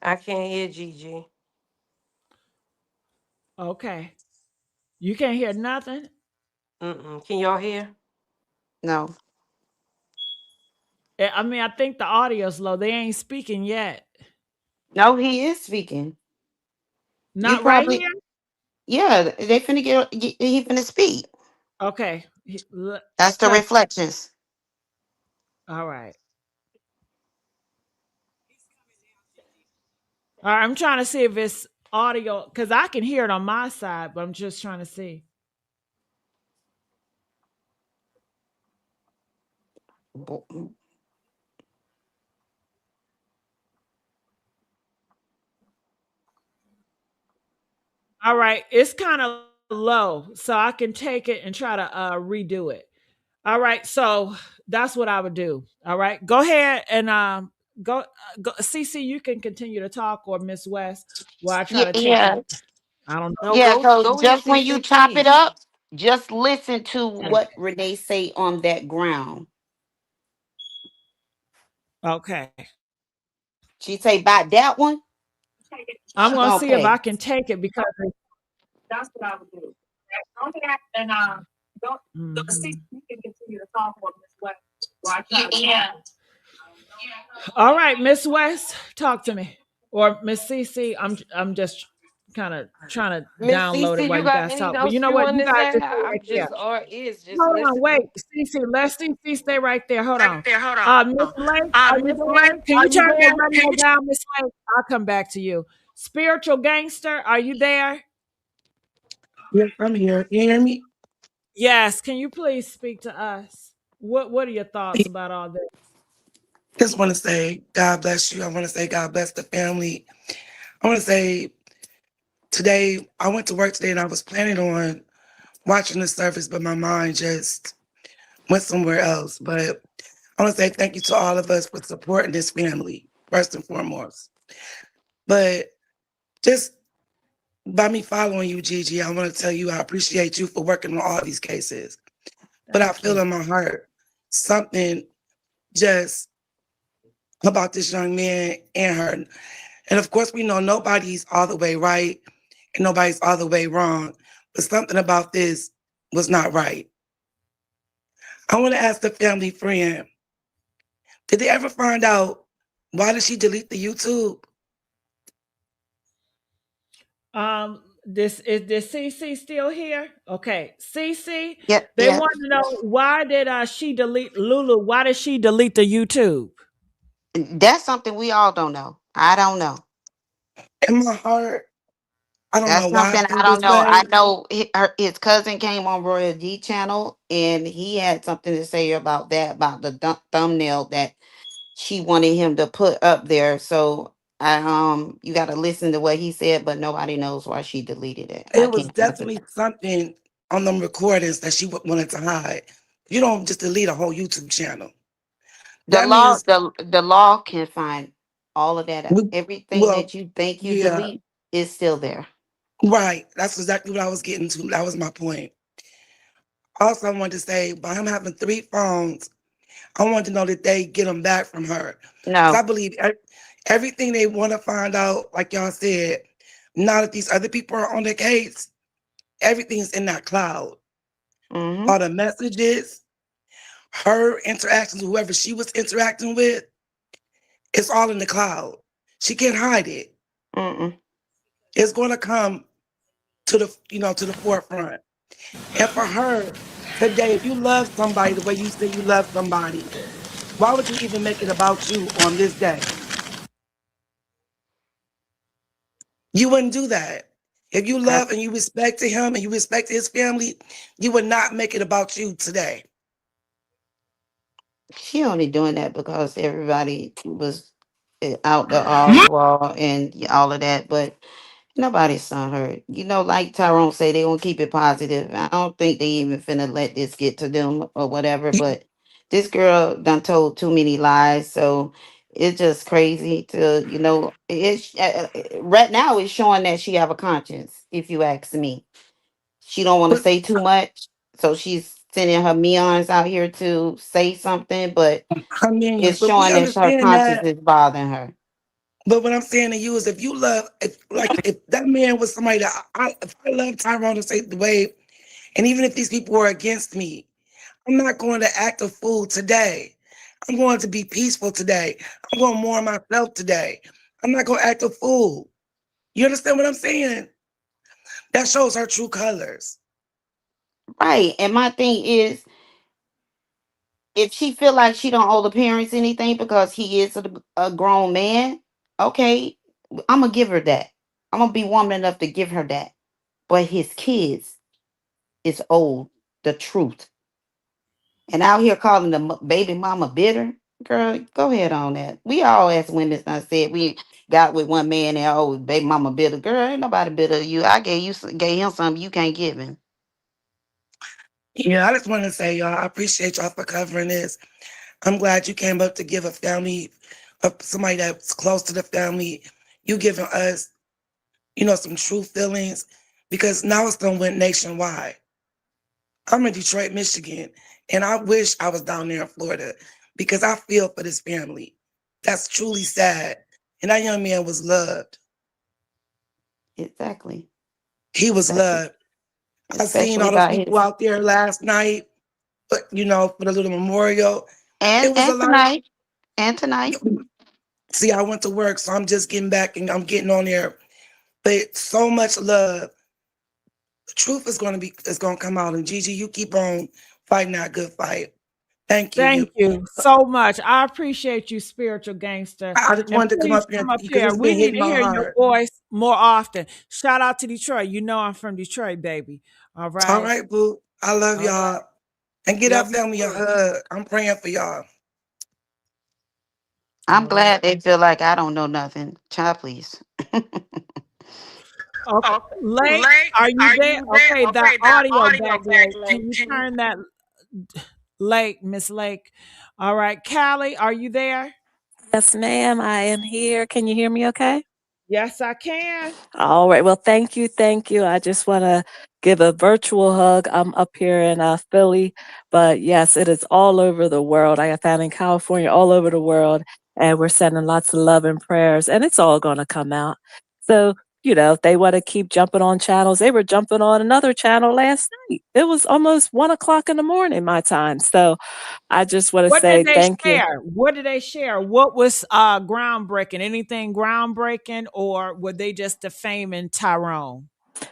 I can't hear Gigi. Okay. You can't hear nothing? Mm-mm. Can y'all hear? No, I mean, I think the audio's low. They ain't speaking yet. no, he is speaking. You Not right probably here? yeah. They finna he finna speak. Okay. That's the Touch. reflections. All right. All right. I'm trying to see if it's audio because I can hear it on my side, but I'm just trying to see. All right. It's kind of low, so I can take it and try to redo it. All right. So that's what I would do. All right. Go ahead and go. CC, you can continue to talk, or Miss West, while I try Yeah, to take it. yeah, I don't No, yeah. go So go ahead, just when you CC, chop it please. up, just listen to what Renee say on that ground. know. Okay. She say about that one, I'm she gonna gonna see if I pay. can take it because That's what I would do. Don't act and don't see Mhm. you can continue to talk about this way. Why yeah. All right, Miss West, talk to me. Or Miss CC, I'm just kind of trying to Miss download it CC, while you you got guys anything talk. But you else know you what? want You to guys say? just stay I'm right there. just or is just Hold on, wait. listening. CC, let's CC stay right there. Hold Right on. there, hold on. Miss Lake, are you Miss there? Lake, Can are you you turn there? your radio down, Miss Lake? I'll come back to you. Spiritual gangster, are you there? Yes, I'm here. You hear me? Yes. Can you please speak to us? What are your thoughts about all this? Just want to say God bless you. I want to say God bless the family. I want to say today, I went to work today and I was planning on watching the service, but my mind just went somewhere else. But I want to say thank you to all of us for supporting this family, first and foremost. But just by me following you, Gigi, I want to tell you I appreciate you for working on all these cases. But I Thank feel you. in my heart something just about this young man and her. And of course, we know nobody's all the way right and nobody's all the way wrong, but something about this was not right. I want to ask the family friend, did they ever find out why did she delete the YouTube? This CC still here? Okay, CC. Yep, They yep. want to know why did she delete Lulu? Why did she delete the YouTube? That's something we all don't know. I don't know. In my heart, I don't know That's why I something I feel don't this know. I way. know his cousin came on Royal G channel and he had something to say about that, about the thumbnail that she wanted him to put up there. So I you got to listen to what he said, but nobody knows why she deleted it. I It was can't answer definitely that. something on them recordings that she wanted to hide. You don't just delete a whole YouTube channel. The That law, means, the law can find all of that. Everything well, that you think you yeah, delete is still there. right. That's exactly what I was getting to. That was my point. Also, I wanted to say, by him having 3 phones, I wanted to know that they get them back from her. Because I No. believe everything they want to find out, like y'all said, now that these other people are on the case, everything's in that cloud. Mm-hmm. All the messages, her interactions, whoever she was interacting with, it's all in the cloud. She can't hide it. Mm-mm. It's going to come to the forefront. And for her today, if you love somebody the way you say you love somebody, why would you even make it about you on this day? You wouldn't do that. If you I, love and you respect him and you respect his family, you would not make it about you today. she only doing that because everybody was out the Oswald and all of that, but nobody's son hurt. You know, like Tyrone say, they gonna keep it positive. I don't think they even finna let this get to them or whatever. But this girl done told too many lies, so it's just crazy to It's right now it's showing that she have a conscience. If you ask me, she don't want to But say too much, so she's sending her meons out here to say something, but I mean, it's but we showing that her understand conscience that. is bothering her. But what I'm saying to you is, if you love, if that man was somebody that if I love Tyrone to say the way, and even if these people were against me, I'm not going to act a fool today. I'm going to be peaceful today. I'm going to mourn myself today. I'm not going to act a fool. You understand what I'm saying? That shows her true colors. Right. And my thing is, if she feel like she don't owe the parents anything because he is a grown man, okay, I'm gonna give her that. I'm gonna be woman enough to give her that. But his kids is old the truth, and out here calling the baby mama bitter. Girl, go ahead on that. We all as women I said we got with one man and oh baby mama bitter. Girl, ain't nobody bitter of you. I gave him something you can't give him. Yeah, I just want to say, y'all, I appreciate y'all for covering this. I'm glad you came up to give a family, somebody that's close to the family, you giving us, some true feelings, because now it's done went nationwide. I'm in Detroit, Michigan, and I wish I was down there in Florida because I feel for this family. That's truly sad. And that young man was loved. Exactly. He was Exactly. loved. I seen Especially all those by people his out there last night, but for the little memorial. and It was a and lot of. tonight. And tonight. See, I went to work, so I'm just getting back and I'm getting on there. But so much love. The truth is going to come out. And Gigi, you keep on fighting that good fight. Thank you. Thank you so much. I appreciate you, spiritual gangster. I just And wanted to come please up here come up because here. it's We been need hitting to my hear your heart. voice more often. Shout out to Detroit. You know I'm from Detroit, baby. All All right. right, boo. I love All right. y'all. And get Love that you family a too. hug. I'm praying for y'all. I'm All right. glad they feel like I don't know nothing. Child, please. Okay. Oh, Lake, Lake, are you are there? you there? Okay, that Okay, that audio audio back, Lake. background. Can you turn that Lake, Miss Lake? All right. Callie, are you there? Yes, ma'am. I am here. Can you hear me okay? Yes, I can. All right. Well, thank you. Thank you. I just want to give a virtual hug. I'm up here in Philly, but yes, it is all over the world. I got family in California, all over the world, and we're sending lots of love and prayers, and it's all going to come out. So, if they want to keep jumping on channels, they were jumping on another channel last night. It was almost 1 o'clock in the morning, my time. So I just want to What did say they thank you. share? What did they share? What was groundbreaking? Anything groundbreaking, or were they just defaming Tyrone?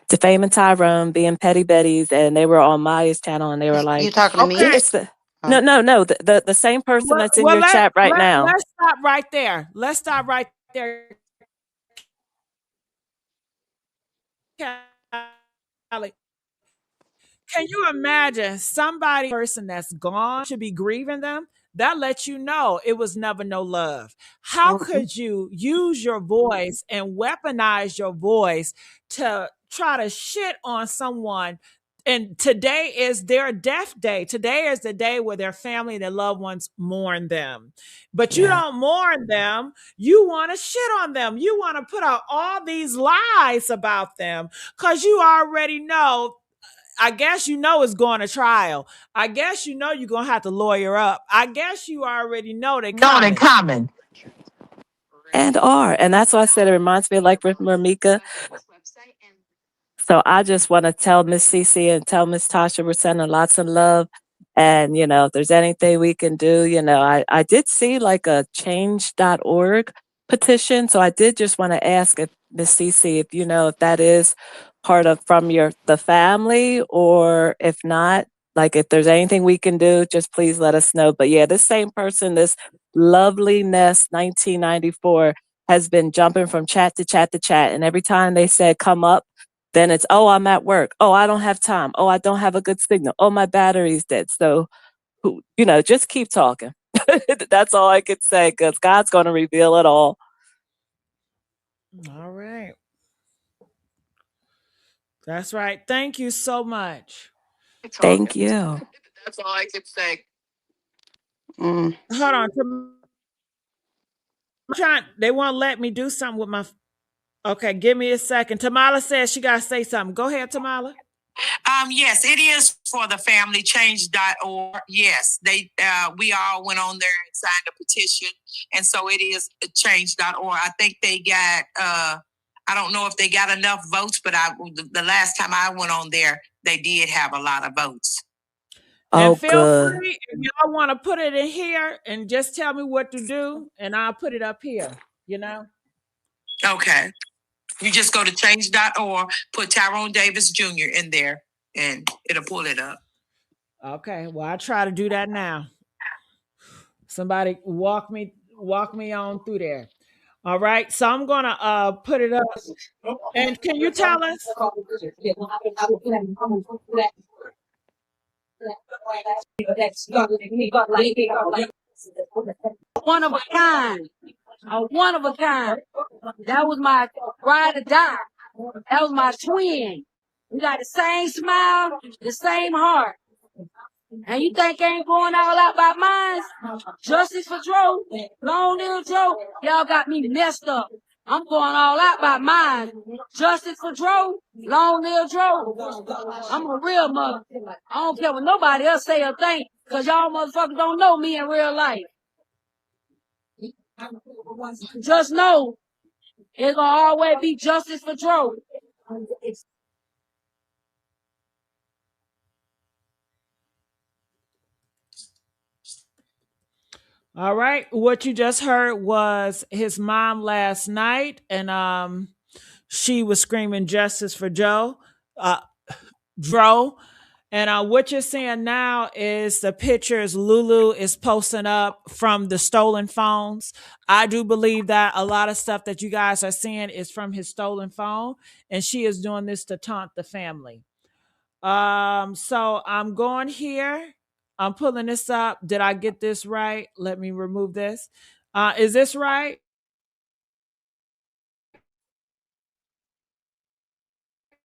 Defaming Tyrone, being petty Betties, and they were on Maya's channel, and they were You like, talking to Okay. me? "It's the no, Oh. no, no, the same person Well, that's in well your let, chat right let now." let's stop right there. Let's stop right there, Callie. Can you imagine somebody person that's gone should be grieving them? That lets you know it was never no love. How Mm-mm. could you use your voice and weaponize your voice to try to shit on someone? And today is their death day. Today is the day where their family and their loved ones mourn them. But you Yeah. don't mourn them. You want to shit on them. You want to put out all these lies about them because you already know. I guess you know it's going to trial. I guess you know you're gonna have to lawyer up. I guess you already know they No, they coming. coming. And that's why I said it reminds me of like with Marmika. So I just want to tell Miss Cece and tell Miss Tasha we're sending lots of love. And, if there's anything we can do, I did see like a change.org petition. So I did just want to ask if Miss Cece, if if that is part of from the family, or if not, like if there's anything we can do, just please let us know. But yeah, this same person, this loveliness 1994 has been jumping from chat to chat to chat. And every time they said come up, then it's, oh, I'm at work. Oh, I don't have time. Oh, I don't have a good signal. Oh, my battery's dead. So, just keep talking. That's all I could say because God's going to reveal it all. All right. That's right. Thank you so much. Thank you. That's all I could say. Mm. Hold on. They won't let me do something with my. Okay, give me a second. Tamala says she got to say something. Go ahead, Tamala. Yes, it is for the family change.org. Yes, we all went on there and signed a petition. And so it is change.org. I think they got, I don't know if they got enough votes, but the last time I went on there, they did have a lot of votes. And Oh, feel good. free if y'all want to put it in here and just tell me what to do, and I'll put it up here. Okay. You just go to change.org, put Tyrone Davis Jr. in there, and it'll pull it up. Okay. Well, I try to do that now. Somebody walk me on through there. All right. So I'm gonna put it up. And can you tell us? One of a kind. A one of a kind. That was my ride or die. That was my twin. We got the same smile, the same heart. And you think I ain't going all out by mine? Justice for Joe, long little Joe, y'all got me messed up. I'm going all out by mine. Justice for Joe, long little Joe. I'm a real mother. I don't care what nobody else say or think, cause y'all motherfuckers don't know me in real life. Just know it's gonna always be justice for Joe. All right. What you just heard was his mom last night, and she was screaming justice for Joe. Dro. And what you're seeing now is the pictures Lulu is posting up from the stolen phones. I do believe that a lot of stuff that you guys are seeing is from his stolen phone, and she is doing this to taunt the family. So I'm going here. I'm pulling this up. Did I get this right? Let me remove this. Is this right?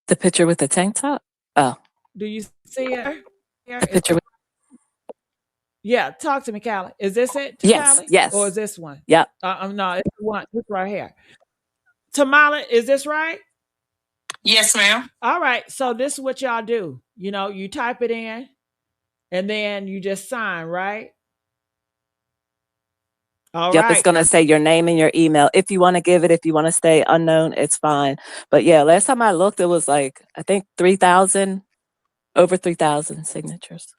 The picture with the tank top? Oh, Do you see it? the picture with Yeah, talk to me, Callie. Is this it, yes, Callie? Or is yes. this one? Yep. No, it's the one. This right here. Tamala, is this right? Yes, ma'am. All right. So this is what y'all do. You know, you type it in and then you just sign, right? All Yep, it's right. gonna say your name and your email. If you want to give it, if you want to stay unknown, it's fine. But yeah, last time I looked, it was like I think 3,000, over 3,000 signatures.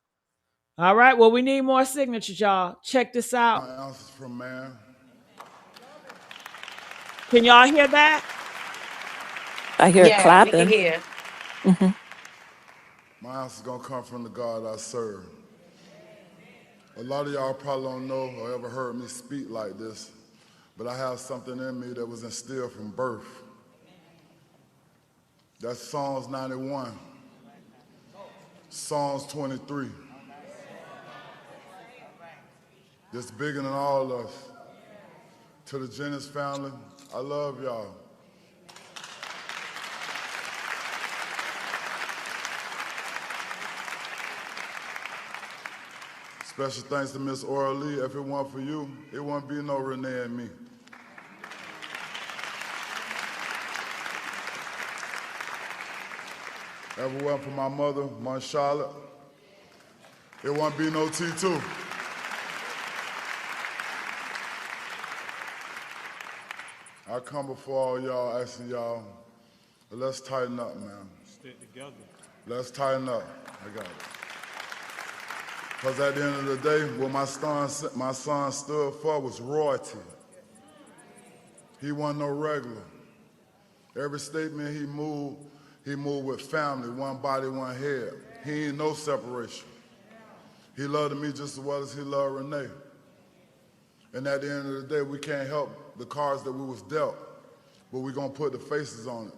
All right. Well, we need more signatures, y'all. Check this out. My answers from man. Can y'all hear that? I hear it Yeah, we can clapping. hear. Hmm. My answer's gonna come from the God I serve. A lot of y'all probably don't know or ever heard me speak like this, but I have something in me that was instilled from birth. That's Psalms 91, Psalms 23. It's bigger than all of us. To the Jennings family, I love y'all. Special thanks to Miss Ora Lee. If it weren't for you, it wouldn't be no Renee and me. If it weren't for my mother, my Charlotte, it wouldn't be no T2. I come before all y'all asking y'all, let's tighten up, man. Stick together. Let's tighten up. I got it. Because at the end of the day, what my son stood for was royalty. He wasn't no regular. Every statement he moved with family, one body, one head. He ain't no separation. He loved me just as well as he loved Renee. And at the end of the day, we can't help the cards that we was dealt, but we're gonna put the faces on it.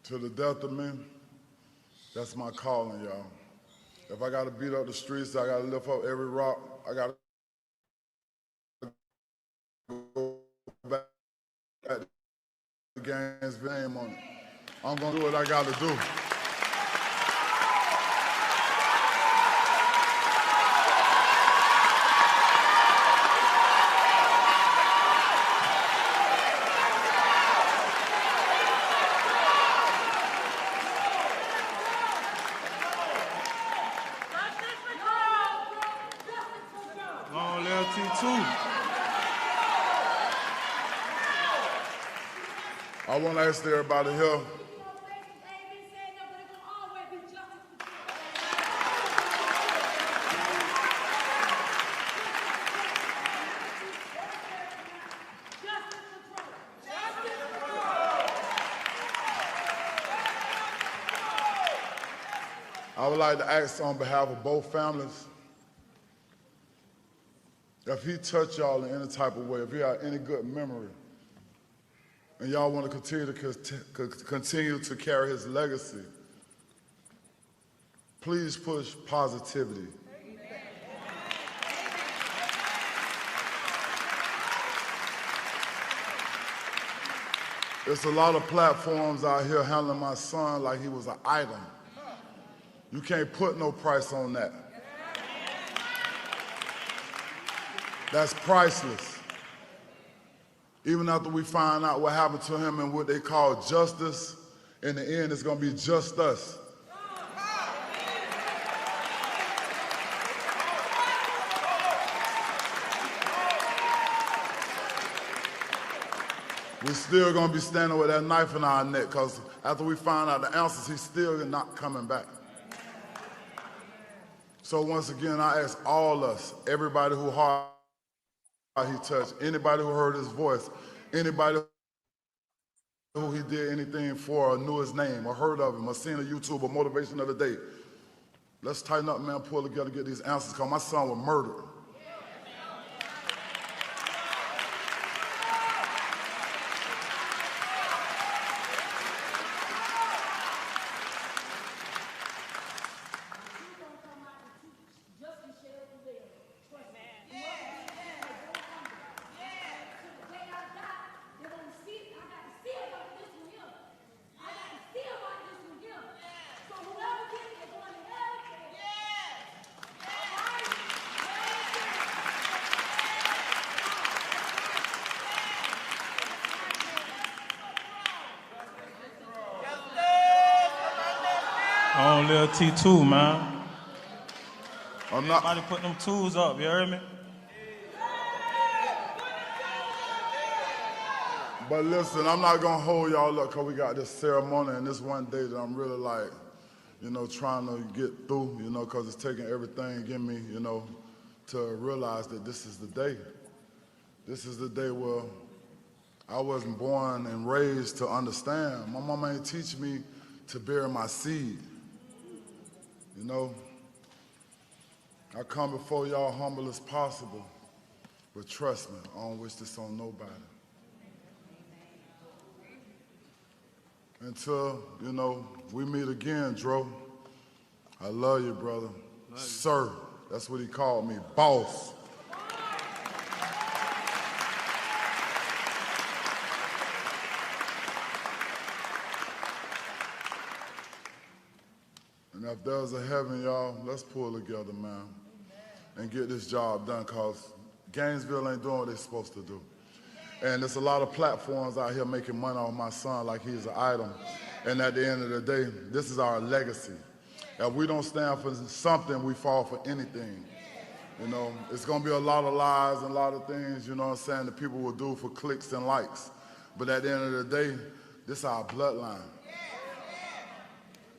To the death of me, that's my calling, y'all. If I gotta beat up the streets, I gotta lift up every rock, I gotta go back to the game's name on it. I'm gonna do what I gotta do. Long live T2. I want to ask everybody here, I would like to ask on behalf of both families, if he touched y'all in any type of way, if he had any good memory, and y'all want to continue to carry his legacy, please push positivity. There's a lot of platforms out here handling my son like he was an item. You can't put no price on that. That's priceless. Even after we find out what happened to him and what they call justice, in the end, it's gonna be just us. We're still gonna be standing with that knife in our neck, because after we find out the answers, he's still not coming back. So once again, I ask all us, everybody who hard he touched, anybody who heard his voice, anybody who he did anything for or knew his name or heard of him or seen a YouTube or motivation of the day. Let's tighten up, man, pull together, get these answers, because my son was murdered. On Lil T2, man. I'm not. Somebody put them tools up, you heard me? But listen, I'm not gonna hold y'all up because we got this ceremony and this one day that I'm really like, trying to get through, because it's taking everything in me, to realize that this is the day. This is the day where I wasn't born and raised to understand. My mama ain't teach me to bury my seed. I come before y'all humble as possible, but trust me, I don't wish this on nobody. Until, we meet again, Dro. I love you, brother. Sir, that's what he called me, boss. And if there's a heaven, y'all, let's pull together, man, and get this job done, because Gainesville ain't doing what they're supposed to do. And there's a lot of platforms out here making money off my son like he's an item. And at the end of the day, this is our legacy. If we don't stand for something, we fall for anything. It's gonna be a lot of lies and a lot of things, that people will do for clicks and likes. But at the end of the day, this is our bloodline.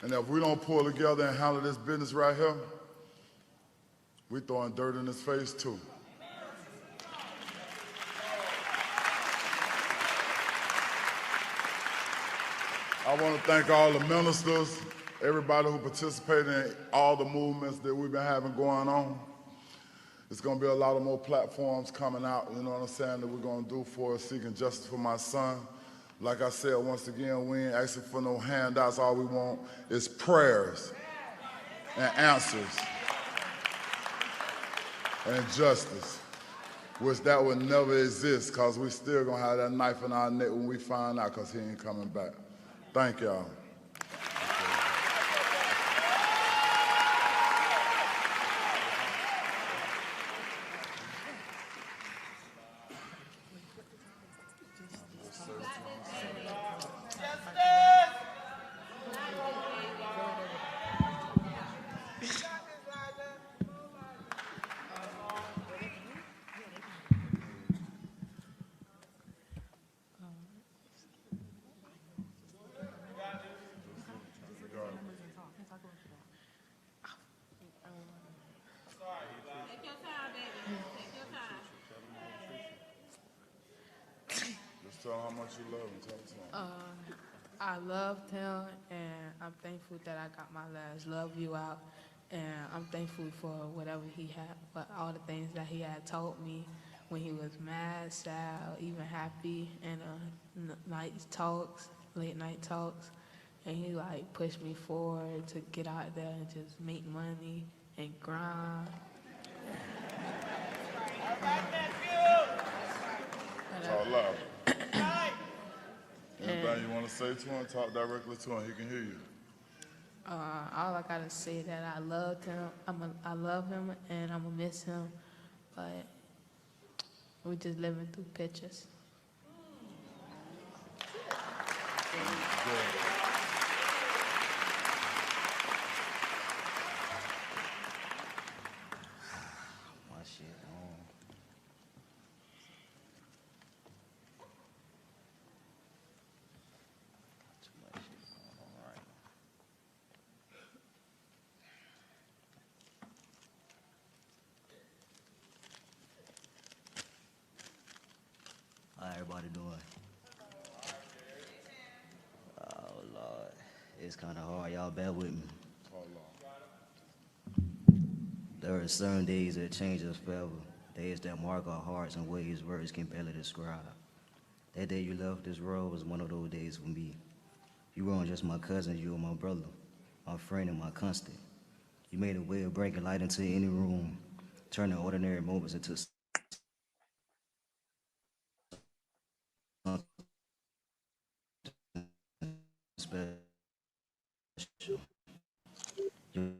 And if we don't pull together and handle this business right here, we throwing dirt in his face too. I want to thank all the ministers, everybody who participated in all the movements that we've been having going on. It's going to be a lot of more platforms coming out, that we're going to do for seeking justice for my son. Like I said, once again, we ain't asking for no handouts. All we want is prayers and answers and justice, which that would never exist, because we still going to have that knife in our neck when we find out, because he ain't coming back. Thank y'all. Just tell him how much you love him. Tell him something. I loved him, and I'm thankful that I got my last love you out, and I'm thankful for whatever he had, but all the things that he had told me when he was mad, sad, or even happy, and late night talks, and he pushed me forward to get out there and just make money and grind. Talk loud. Anything you want to say to him, talk directly to him. He can hear you. All I gotta say that I loved him. I love him, and I'm gonna miss him. But we're just living through pictures. It's kind of hard. Y'all bear with me. There are certain days that change us forever. Days that mark our hearts in ways words can barely describe. That day you left this world was one of those days for me. You weren't just my cousin, you were my brother, my friend, and my constant. You made a way of bringing light into any room, turning ordinary moments into something special. Your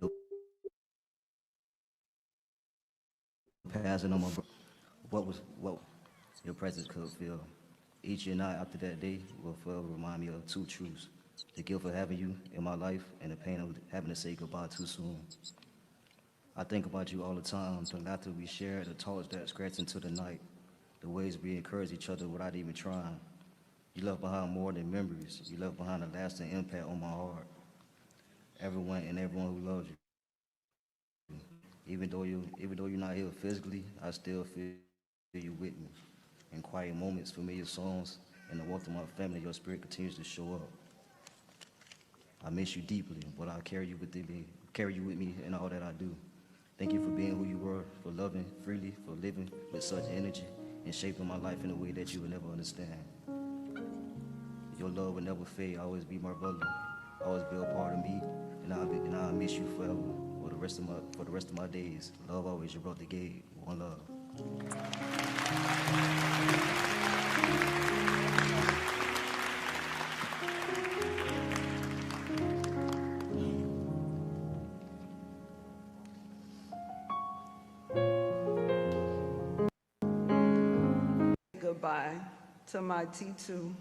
passing on my brother. What your presence could feel. Each and night after that day will forever remind me of two truths. The guilt of having you in my life and the pain of having to say goodbye too soon. I think about you all the time, the laughter we share, the talks that scratch into the night, the ways we encourage each other without even trying. You left behind more than memories. You left behind a lasting impact on my heart. Everyone who loves you. Even though you're not here physically, I still feel you with me. In quiet moments, familiar songs, and the warmth of my family, your spirit continues to show up. I miss you deeply, but I carry you with me in all that I do. Thank you for being who you were, for loving freely, for living with such energy, and shaping my life in a way that you will never understand. Your love will never fade. Always be my brother. Always be a part of me, and I'll miss you forever for the rest of my days. Love always, your brother Gabe. One love. Goodbye to my T2.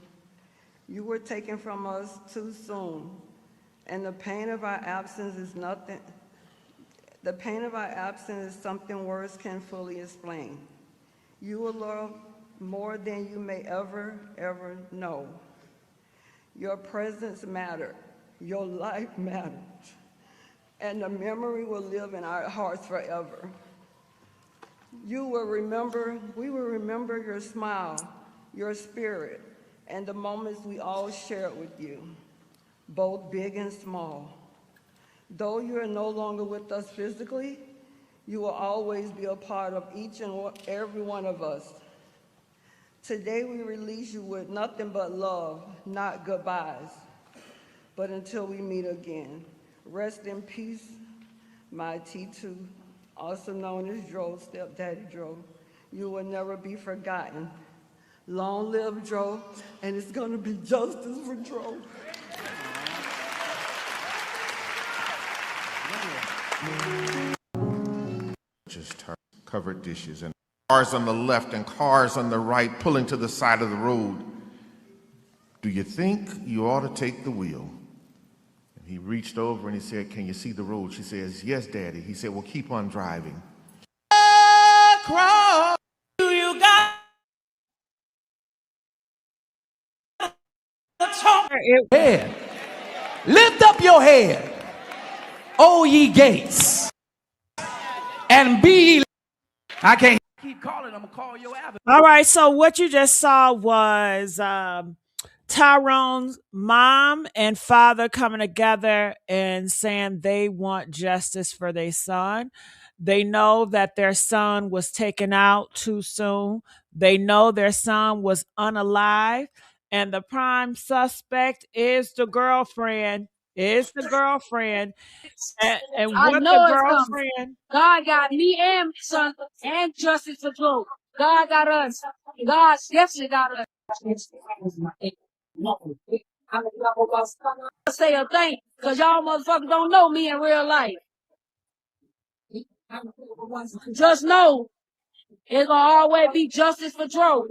You were taken from us too soon, and the pain of our absence is nothing. The pain of our absence is something words can fully explain. You will love more than you may ever know. Your presence mattered. Your life mattered. And the memory will live in our hearts forever. We will remember your smile, your spirit, and the moments we all shared with you, both big and small. Though you are no longer with us physically, you will always be a part of each and every one of us. Today we release you with nothing but love, not goodbyes. But until we meet again, rest in peace, my T2, also known as Dro, Stepdaddy Dro. You will never be forgotten. Long live Dro, and it's gonna be justice for Dro. Just covered dishes and cars on the left and cars on the right pulling to the side of the road. Do you think you ought to take the wheel? And he reached over and he said, can you see the road? She says, yes, Daddy. He said, well, keep on driving. Cross, you got Head. Lift up your head, O ye gates, and be ye. I can't keep calling. I'm gonna call your avenue. All right, so what you just saw was Tyrone's mom and father coming together and saying they want justice for their son. They know that their son was taken out too soon. They know their son was unalive. And the prime suspect is the girlfriend. And I what the know it's coming. girlfriend. God got me and my son and justice for Joe. God got us. God definitely got us. Say a thing, because y'all motherfuckers don't know me in real life. Just know it's gonna always be justice for Joe.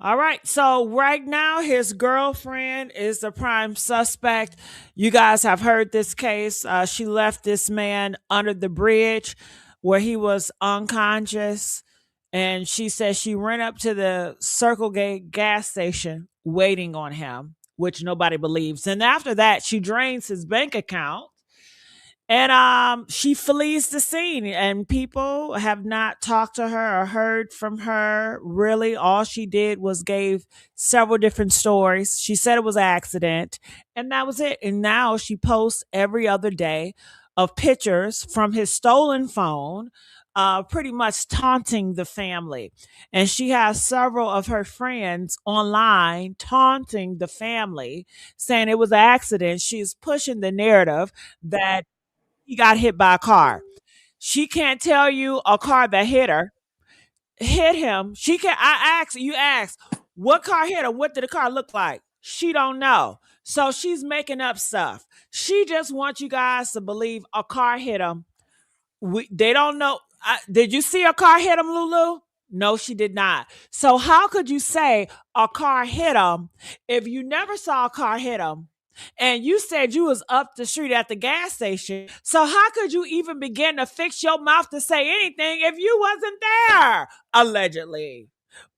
All right. So right now, his girlfriend is the prime suspect. You guys have heard this case. She left this man under the bridge where he was unconscious. And she says she ran up to the Circle K gas station waiting on him, which nobody believes. And after that, she drains his bank account. And she flees the scene, and people have not talked to her or heard from her. Really, all she did was gave several different stories. She said it was an accident, and that was it. And now she posts every other day of pictures from his stolen phone, pretty much taunting the family. And she has several of her friends online taunting the family, saying it was an accident. She's pushing the narrative that he got hit by a car. She can't tell you a car that hit him. She can I asked you asked what car hit her? What did the car look like? She don't know. So she's making up stuff. She just wants you guys to believe a car hit him. They don't know. Did you see a car hit him, Lulu? No, she did not. So how could you say a car hit him if you never saw a car hit him? And you said you was up the street at the gas station. So how could you even begin to fix your mouth to say anything if you wasn't there? Allegedly.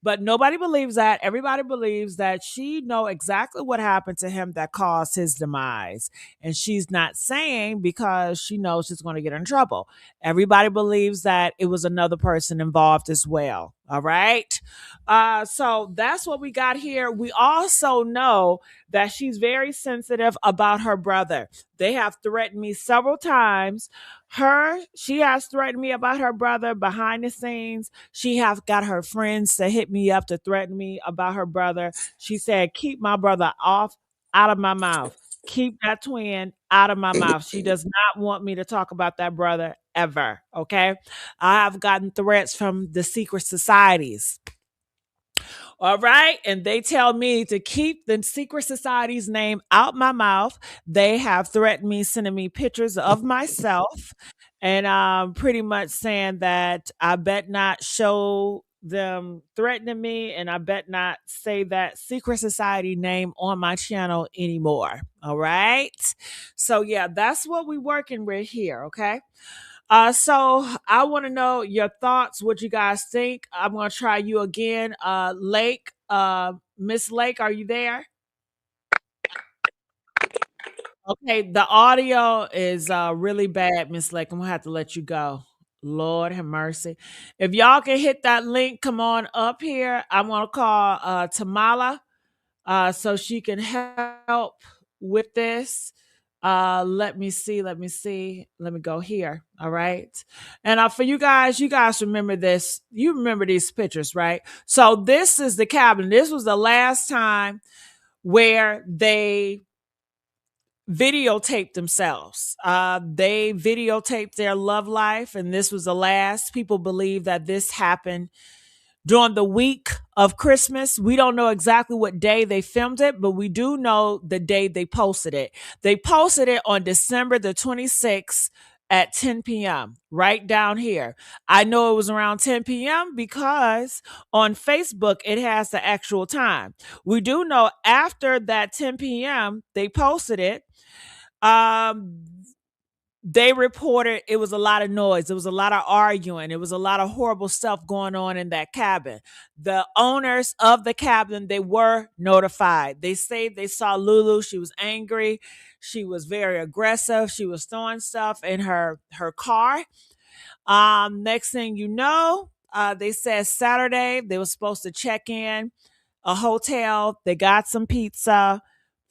But nobody believes that. Everybody believes that she know exactly what happened to him that caused his demise. And she's not saying because she knows she's going to get in trouble. Everybody believes that it was another person involved as well. All right. So that's what we got here. We also know that she's very sensitive about her brother. They have threatened me several times. She has threatened me about her brother behind the scenes. She have got her friends to hit me up to threaten me about her brother. She said, keep my brother out of my mouth. Keep that twin out of my mouth. She does not want me to talk about that brother ever. Okay. I have gotten threats from the secret societies. All right. And they tell me to keep the secret society's name out my mouth. They have threatened me, sending me pictures of myself, and pretty much saying that I bet not show them threatening me, and I bet not say that secret society name on my channel anymore. All right. So yeah, that's what we're working with here. Okay. So I want to know your thoughts, what you guys think. I'm gonna try you again. Lake, Miss Lake, are you there? Okay, the audio is really bad, Miss Lake. I'm gonna have to let you go. Lord have mercy. If y'all can hit that link, come on up here. I'm gonna call Tamala so she can help with this. Let me see. Let me go here. All right. And for you guys remember this. You remember these pictures, right? So this is the cabin. This was the last time where they videotaped themselves. They videotaped their love life, and this was the last. People believe that this happened during the week of Christmas. We don't know exactly what day they filmed it, but we do know the day they posted it. They posted it on December the 26th at 10 p.m. right down here. I know it was around 10 p.m. because on Facebook it has the actual time. We do know after that 10 p.m. they posted it. Um, they reported it was a lot of noise. It was a lot of arguing. It was a lot of horrible stuff going on in that cabin. The owners of the cabin, they were notified. They say they saw Lulu. She was angry. She was very aggressive. She was throwing stuff in her car. Next thing you know, they said Saturday they were supposed to check in a hotel. They got some pizza.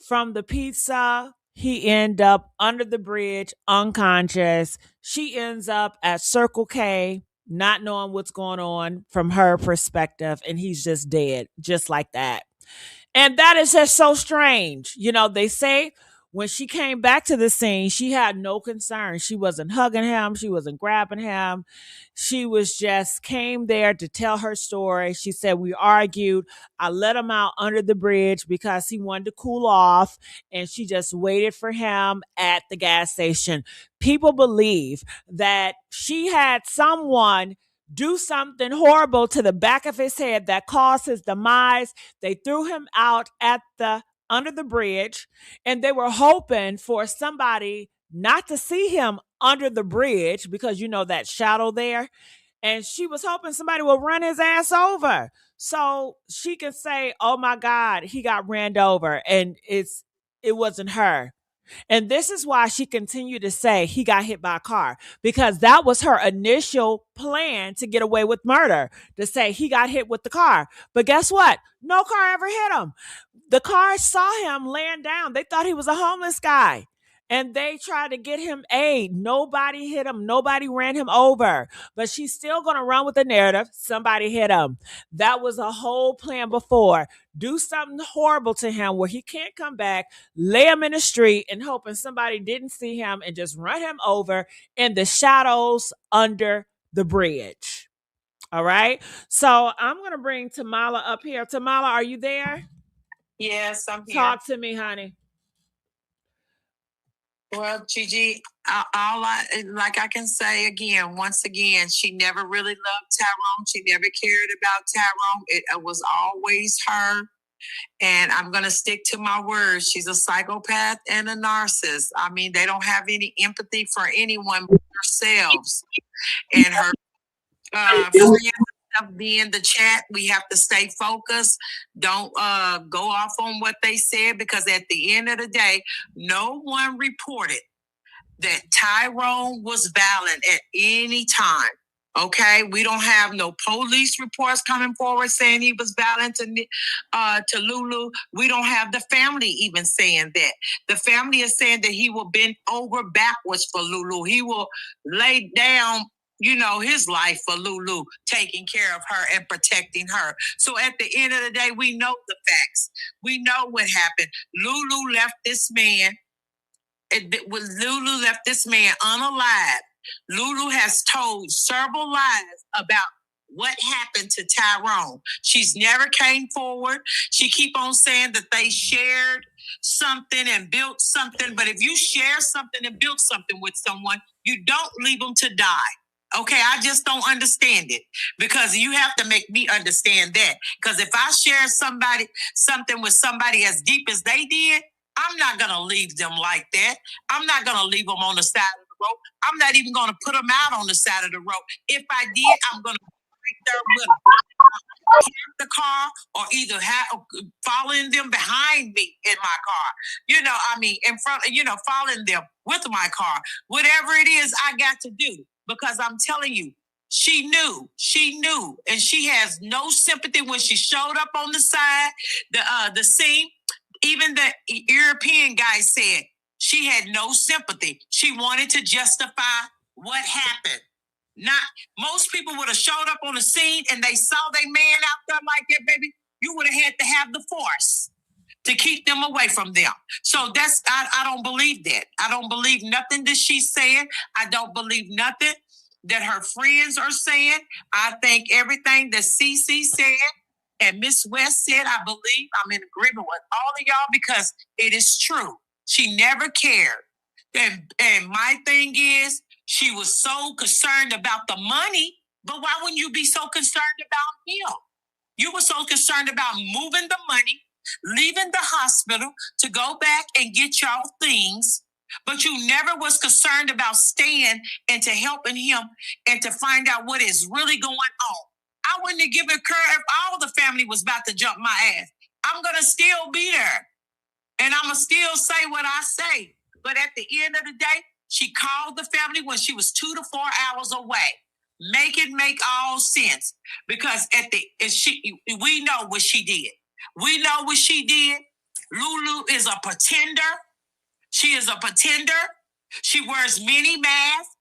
From the pizza, he end up under the bridge, unconscious. She ends up at Circle K, not knowing what's going on from her perspective, and he's just dead, just like that. And that is just so strange. You know, they say when she came back to the scene, she had no concern. She wasn't hugging him. She wasn't grabbing him. She was just came there to tell her story. She said, we argued. I let him out under the bridge because he wanted to cool off. And she just waited for him at the gas station. People believe that she had someone do something horrible to the back of his head that caused his demise. They threw him out at the under the bridge, and they were hoping for somebody not to see him under the bridge because you know that shadow there. And she was hoping somebody would run his ass over so she could say, "Oh my God, he got ran over," and it wasn't her. And this is why she continued to say he got hit by a car, because that was her initial plan to get away with murder, to say he got hit with the car. But guess what? No car ever hit him. The car saw him laying down. They thought he was a homeless guy. And they tried to get him aid. Nobody hit him. Nobody ran him over. But she's still going to run with the narrative. Somebody hit him. That was a whole plan before. Do something horrible to him where he can't come back, lay him in the street and hoping somebody didn't see him and just run him over in the shadows under the bridge. All right. So I'm going to bring Tamala up here. Tamala, are you there? Yes, I'm here. Talk to me, honey. Well, Gigi, like I can say again, once again, she never really loved Tyrone. She never cared about Tyrone. It was always her. And I'm going to stick to my words. She's a psychopath and a narcissist. I mean, they don't have any empathy for anyone but themselves. And her friends be in the chat. We have to stay focused. Don't go off on what they said, because at the end of the day, no one reported that Tyrone was violent at any time. Okay, we don't have no police reports coming forward saying he was violent to Lulu. We don't have the family even saying that. The family is saying that he will bend over backwards for Lulu. He will lay down, his life for Lulu, taking care of her and protecting her. So at the end of the day, we know the facts. We know what happened. Lulu left this man unalive. Lulu has told several lies about what happened to Tyrone. She's never came forward. She keep on saying that they shared something and built something. But if you share something and built something with someone, you don't leave them to die. Okay, I just don't understand it, because you have to make me understand that. Because if I share something with somebody as deep as they did, I'm not going to leave them like that. I'm not going to leave them on the side of the road. I'm not even going to put them out on the side of the road. If I did, I'm going to be right there with them. The car, or either following them behind me in my car, in front, following them with my car, whatever it is I got to do, because I'm telling you, she knew, and she has no sympathy when she showed up on the side, the scene. Even the European guy said she had no sympathy. She wanted to justify what happened. Not most people would have showed up on the scene and they saw their man out there like that, baby. You would have had to have the force to keep them away from them. So I don't believe that. I don't believe nothing that she's saying. I don't believe nothing that her friends are saying. I think everything that CC said and Miss West said, I believe I'm in agreement with all of y'all, because it is true. She never cared. And my thing is, she was so concerned about the money, but why wouldn't you be so concerned about him? You were so concerned about moving the money, leaving the hospital to go back and get y'all things, but you never was concerned about staying and to helping him and to find out what is really going on. I wouldn't have given her if all the family was about to jump my ass. I'm going to still be there. And I'm going to still say what I say. But at the end of the day, she called the family when she was 2 to 4 hours away. Make it make all sense. Because we know what she did. We know what she did. Lulu is a pretender. She is a pretender. She wears many masks.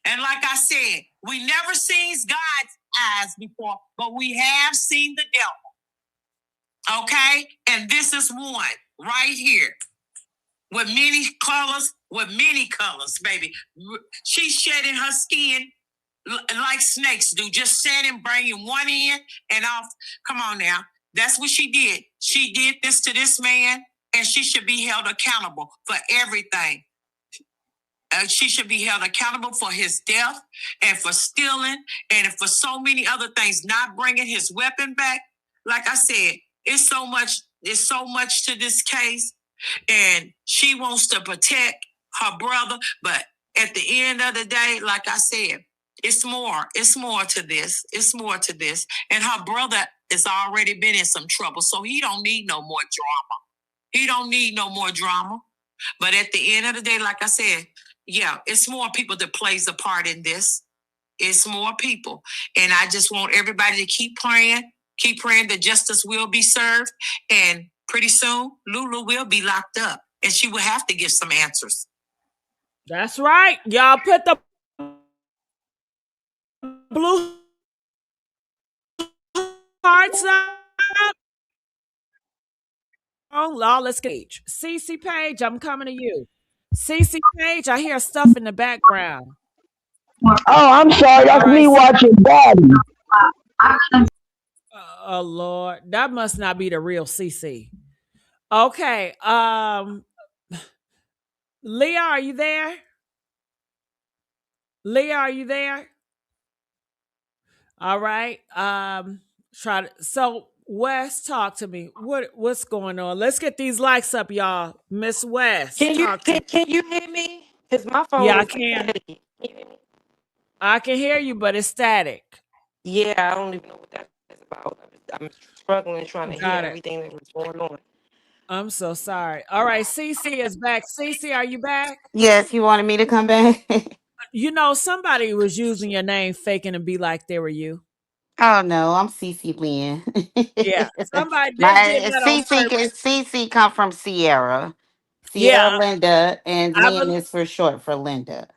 And like I said, we never seen God's eyes before, but we have seen the devil. Okay? And this is one right here with many colors, baby. She's shedding her skin like snakes do, just shedding, bringing one in and off. Come on now. That's what she did. She did this to this man, and she should be held accountable for everything. She should be held accountable for his death and for stealing and for so many other things, not bringing his weapon back. Like I said, it's so much to this case, and she wants to protect her brother. But at the end of the day, like I said, it's more to this. It's more to this. And her brother has already been in some trouble, so he don't need no more drama. He don't need no more drama. But at the end of the day, like I said, yeah, it's more people that plays a part in this. It's more people. And I just want everybody to keep praying that justice will be served. And pretty soon, Lulu will be locked up and she will have to give some answers. That's right. Y'all put the blue hearts up. On Lawless Cage. CC Page, I'm coming to you. CC Page, I hear stuff in the background. Oh, I'm sorry. All That's right. me watching Daddy. Oh Lord, that must not be the real CC. Okay. Leah, are you there? Leah, are you there? All right. Try to. So Wes, talk to me. What's going on? Let's get these likes up, y'all. Miss West, Can you talk to me. can you hear me? Because my Yeah, phone I is can. static. Can you hear me? I can hear you, but it's static. Yeah, I don't even know what that is about. I'm struggling trying to hear Got it. everything that was going on. I'm so sorry. All right, CC is back. CC, are you back? Yes, you wanted me to come back? You know, somebody was using your name, faking to be like they were you. Oh no, I'm Cece Lynn. Yeah, somebody they did My that on purpose. CC come from Sierra. Sierra Yeah, Linda, and I Lynn believe. is for short for Linda.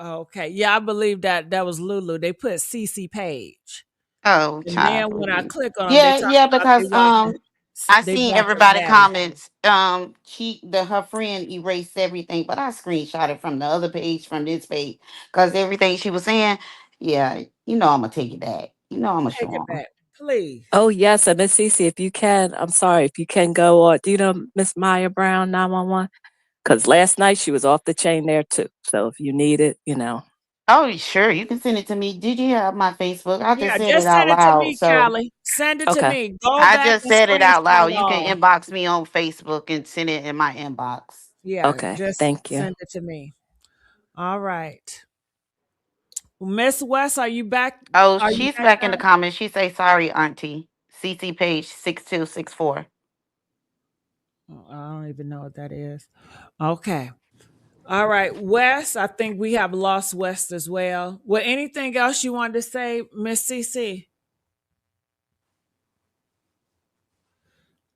Okay, yeah, I believe that was Lulu. They put CC Page, Oh, and then child, when I please. click on them, they Yeah, talk yeah, about they because want to. I They seen want your everybody daddy. comments. Her friend erased everything, but I screenshot it from the other page, from this page, because everything she was saying, yeah, I'm gonna take it back. I'm gonna Take show it them. back, please. Oh yes, and Miss Cece, if you can, I'm sorry, if you can go on. Do you know Miss Maya Brown 911? Because last night she was off the chain there too. So if you need it, Oh, sure, you can send it to me. Did you have my Facebook? I just Yeah, said it just out send it to loud, me, so Callie. Send it to Okay. me. Go I back just and said it out screenshot loud. it You can all. inbox me on Facebook and send it in my inbox. Yeah, Okay. just Thank you. send it to me. All right. Miss West, are you back? Oh, Are you she's back back in the now? comments. She say sorry, Auntie. CC page 6264. Oh, I don't even know what that is. Okay. All right. West, I think we have lost West as well. Well, anything else you wanted to say, Miss CC?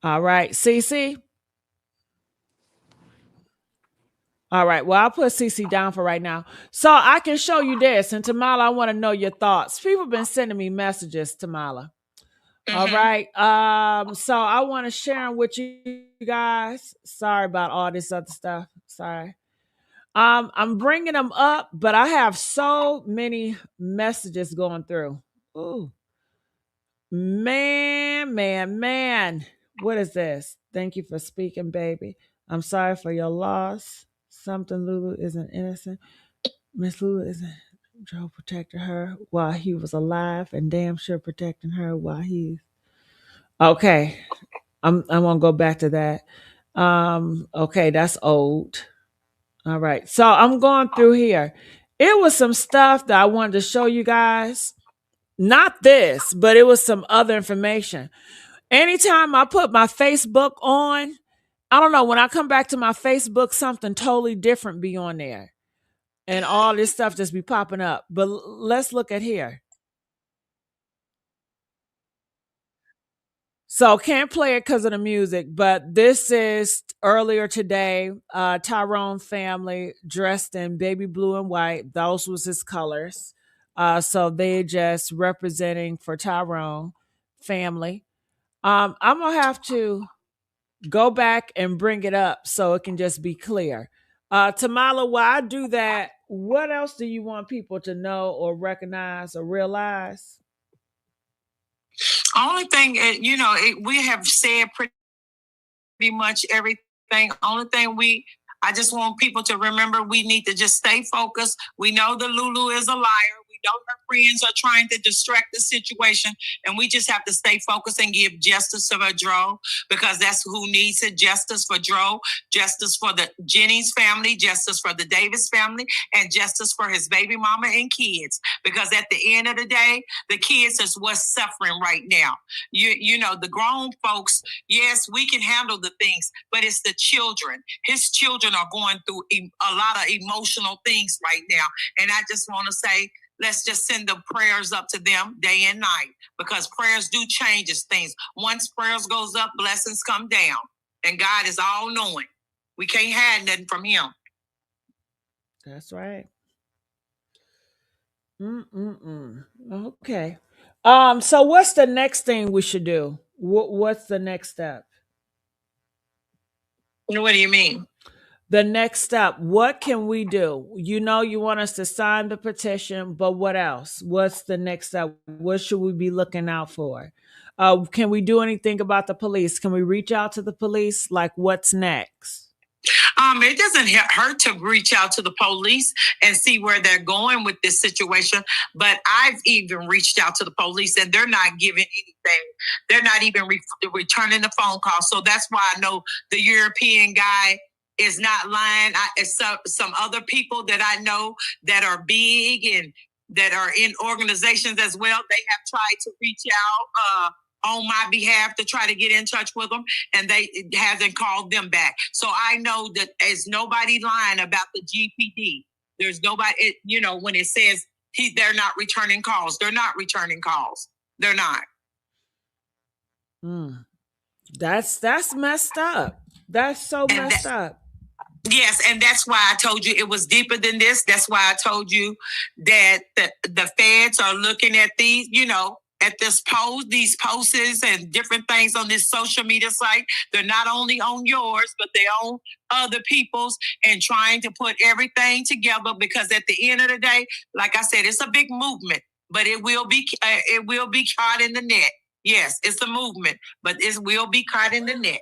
All right. CC? All right. Well, I'll put CC down for right now. So I can show you this. And Tamala, I want to know your thoughts. People have been sending me messages, Tamala. All right. So I want to share them with you guys. Sorry about all this other stuff. Sorry. I'm bringing them up, but I have so many messages going through. Ooh, man. What is this? Thank you for speaking, baby. I'm sorry for your loss. Something Lulu isn't innocent. Miss Lulu isn't. Joe protected her while he was alive, and damn sure protecting her while he's okay. I won't go back to that. Okay, that's old. All right. So I'm going through here. It was some stuff that I wanted to show you guys. Not this, but it was some other information. Anytime I put my Facebook on, I don't know, when I come back to my Facebook, something totally different be on there. And all this stuff just be popping up. But let's look at here. So can't play it because of the music, but this is earlier today. Tyrone family dressed in baby blue and white. Those was his colors. So they just representing for Tyrone family. I'm gonna have to go back and bring it up so it can just be clear. Tamala, while I do that, what else do you want people to know or recognize or realize? Only thing, we have said pretty much everything. Only thing I just want people to remember, we need to just stay focused. We know the Lulu is a liar. know her friends are trying to distract the situation, and we just have to stay focused and give justice to Dro, because that's who needs it. Justice for Dro, justice for the Jennings family, justice for the Davis family, and justice for his baby mama and kids. Because at the end of the day, the kids is what's suffering right now. You know, the grown folks, yes, we can handle the things, but it's the children. His children are going through a lot of emotional things right now. And I just want to say, let's just send the prayers up to them day and night, because prayers do changes things. Once prayers goes up, blessings come down. And God is all knowing. We can't hide nothing from him. That's right. Okay. So what's the next thing we should do? What's the next step? What do you mean? The next step. What can we do? You know, you want us to sign the petition, but what else? What's the next step? What should we be looking out for? Can we do anything about the police? Can we reach out to the police? Like, what's next? It doesn't hurt to reach out to the police and see where they're going with this situation. But I've even reached out to the police, and they're not giving anything. They're not even returning the phone call. So that's why I know the European guy is not lying. Some other people that I know that are big and that are in organizations as well, they have tried to reach out on my behalf to try to get in touch with them, and they haven't called them back. So I know that there's nobody lying about the GPD. There's nobody, you know, when it says they're not returning calls, they're not returning calls. They're not. That's messed up. That's so messed up. Yes, and that's why I told you it was deeper than this. That's why I told you that the feds are looking at these, you know, at these posts and different things on this social media site. They're not only on yours, but they're on other people's, and trying to put everything together, because at the end of the day, like I said, it's a big movement, but it will be caught in the net. Yes, it's a movement, but it will be caught in the net.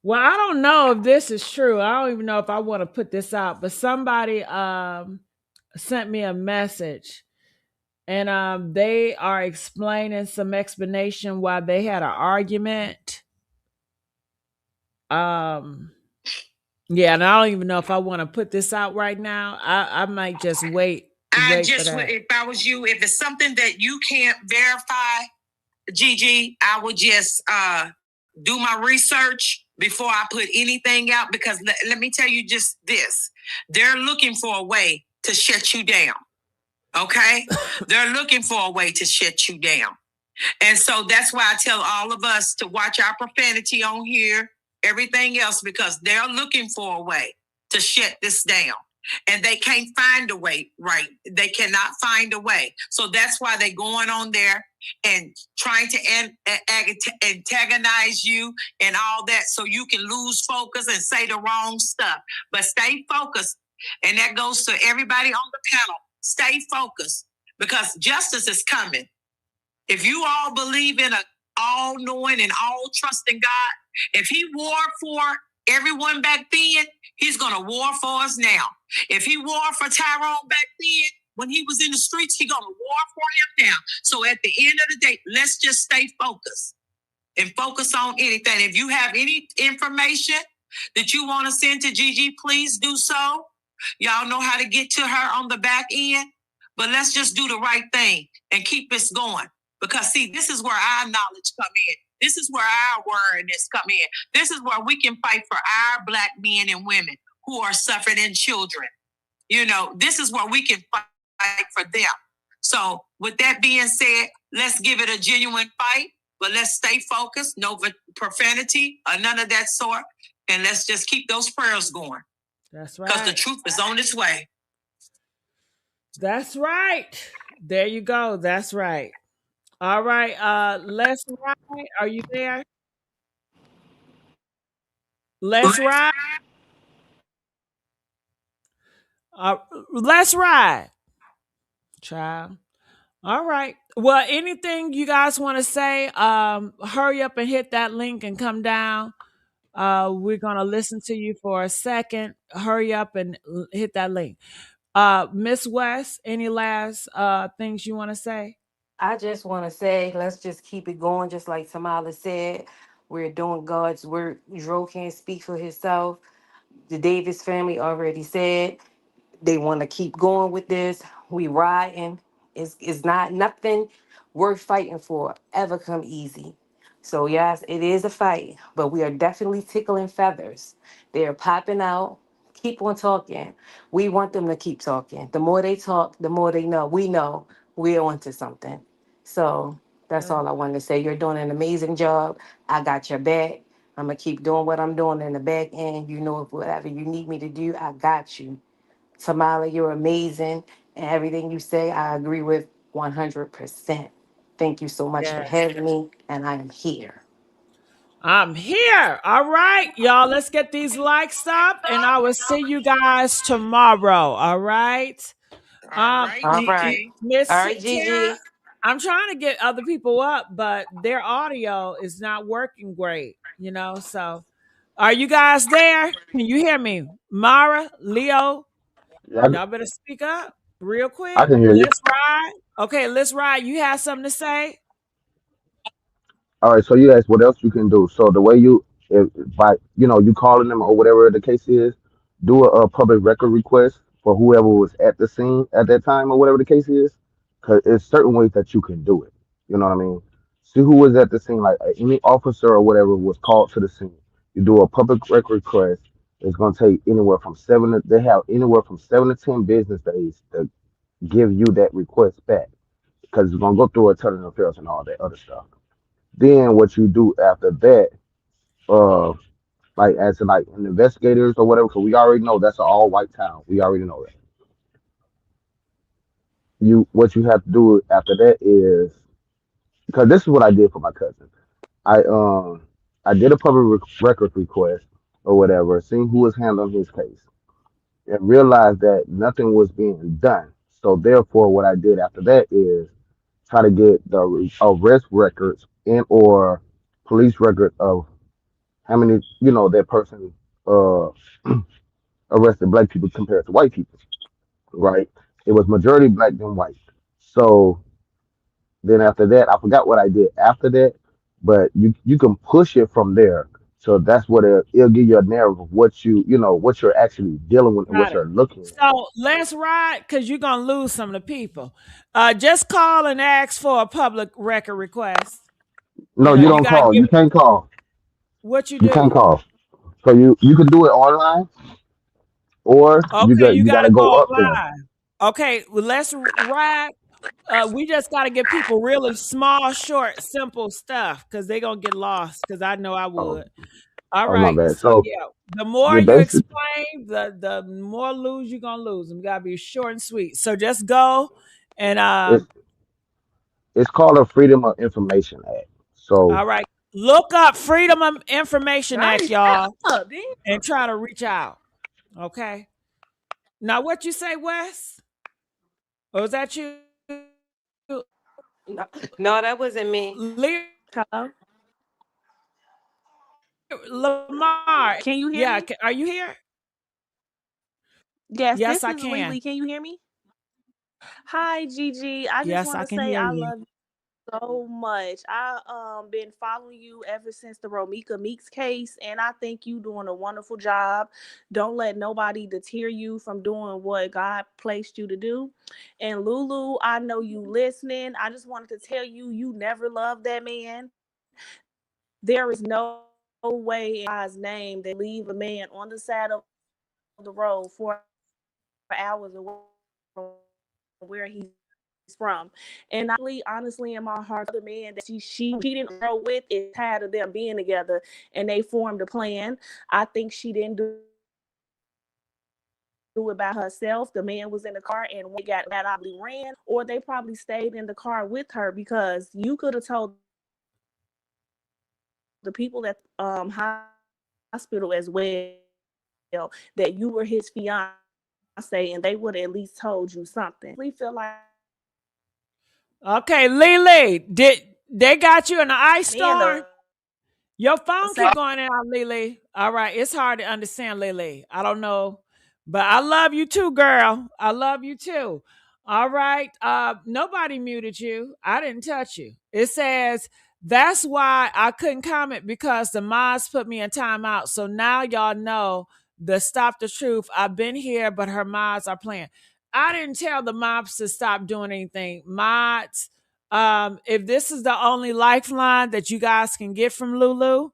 Well, I don't know if this is true. I don't even know if I want to put this out, but somebody sent me a message, and they are explaining some explanation why they had an argument. Yeah, and I don't even know if I want to put this out right now. I might just wait. If I was you, if it's something that you can't verify, Gigi, I would just do my research before I put anything out, because let me tell you just this. They're looking for a way to shut you down. Okay? They're looking for a way to shut you down. And so that's why I tell all of us to watch our profanity on here, everything else, because they're looking for a way to shut this down. And they can't find a way, right? They cannot find a way. So that's why they're going on there and trying to antagonize you and all that, so you can lose focus and say the wrong stuff. But stay focused. And that goes to everybody on the panel. Stay focused, because justice is coming. If you all believe in an all-knowing and all-trusting God, if he war for everyone back then, he's going to war for us now. If he war for Tyrone back then, when he was in the streets, he's going to war for him now. So at the end of the day, let's just stay focused and focus on anything. If you have any information that you want to send to Gigi, please do so. Y'all know how to get to her on the back end, but let's just do the right thing and keep this going. Because see, this is where our knowledge come in. This is where our awareness come in. This is where we can fight for our Black men and women who are suffering, and children. You know, this is where we can fight for them. So with that being said, let's give it a genuine fight, but let's stay focused, no profanity or none of that sort. And let's just keep those prayers going. That's right. Because the truth is on its way. That's right. There you go. That's right. All right. Let's ride. Are you there? Let's ride. Let's ride. Child. All right. Well, anything you guys want to say? Hurry up and hit that link and come down. We're gonna listen to you for a second. Hurry up and hit that link. Miss West, any last things you want to say? I just want to say, let's just keep it going, just like Tamala said. We're doing God's work. Dro can't speak for himself. The Davis family already said they want to keep going with this. We riding. It's not nothing worth fighting for ever come easy. So yes, it is a fight, but we are definitely tickling feathers. They are popping out. Keep on talking. We want them to keep talking. The more they talk, the more they know. We know we're onto something. So that's all I wanted to say. You're doing an amazing job. I got your back. I'm gonna keep doing what I'm doing in the back end. You know, if whatever you need me to do, I got you. Tamala, you're amazing. And everything you say, I agree with 100%. Thank you so much for Yes. having me, and I am here. I'm here. All right, y'all. Let's get these likes up, and I will see you guys tomorrow. All right. All right. Miss All right, Tiara, Gigi. I'm trying to get other people up, but their audio is not working great. So are you guys there? Can you hear me? Mara, Leo, Yeah, y'all better speak up real I quick. can hear you. Let's ride. Okay, let's ride. You have something to say? All right, so you asked what else you can do. So the way if, by you calling them or whatever the case is, do a public record request for whoever was at the scene at that time or whatever the case is, because there's certain ways that you can do it. You know what I mean? See who was at the scene, like any officer or whatever was called to the scene. You do a public record request. It's gonna take anywhere from they have anywhere from 7 to 10 business days to give you that request back because it's gonna go through attorney affairs and all that other stuff. Then what you do after that, uh, like as in like investigators or whatever, because we already know that's an all white town. We already know that. What you have to do after that is because this is what I did for my cousin. I um I did a public record request or whatever, seeing who was handling his case, and realized that nothing was being done. So therefore, what I did after that is try to get the arrest records and or police record of how many that person uh arrested black people compared to white people, right? It was majority black than white. So then after that, I forgot what I did after that, but you can push it from there. So that's what it'll give you a narrative of what you're actually dealing with and what Got it. you're looking at. So let's ride because you're gonna lose some of the people. Just call and ask for a public record request. No, you You don't gotta call. give You can't call. what you You can't do. call. So you can do it online, or Okay, you you got gotta to go go up there. online. Okay, well, let's ride. We just gotta give people really small, short, simple stuff because they gonna get lost. Because I know I Oh, would. All oh my right. bad. So So yeah, the more the you basic explain, the more lose you're gonna lose. Them gotta be short and sweet. So just go and it's it's called a Freedom of Information Act. So all right. Look up Freedom of Information Act, Nice. y'all, Up, damn. and try to reach out. Okay. Now, what you say, Wes? Or was that you, No, no, that wasn't me. Hello. Lamar? Can you hear Yeah. me? Are you here? Yes, Yes, this I is can. Lily. Can you hear me? Hi, Gigi. I just Yes, want I to can say hear I you. love you so much. I been following you ever since the Romika Meeks case, and I think you doing a wonderful job. Don't let nobody deter you from doing what God placed you to do. And Lulu, I know you listening. I just wanted to tell you, you never loved that man. There is no way in God's name that leave a man on the side of the road for hours away from where he's from. And honestly, in my heart, the man that she didn't grow with is tired of them being together, and they formed a plan. I think she didn't do it by herself. The man was in the car, and when they got that, probably ran, or they probably stayed in the car with her because you could have told the people at hospital as well that you were his fiance, and they would have at least told you something. We feel like Okay, Lily, did they got you in the ice man, storm? Your phone keep going out, Lily. All right, it's hard to understand, Lily. I don't know, but I love you too, girl. I love you too. All right. Nobody muted you. I didn't touch you. It says that's why I couldn't comment because the mods put me in timeout. So now y'all know the stop the truth. I've been here, but her mods are playing. I didn't tell the mobs to stop doing anything. Mods, if this is the only lifeline that you guys can get from Lulu,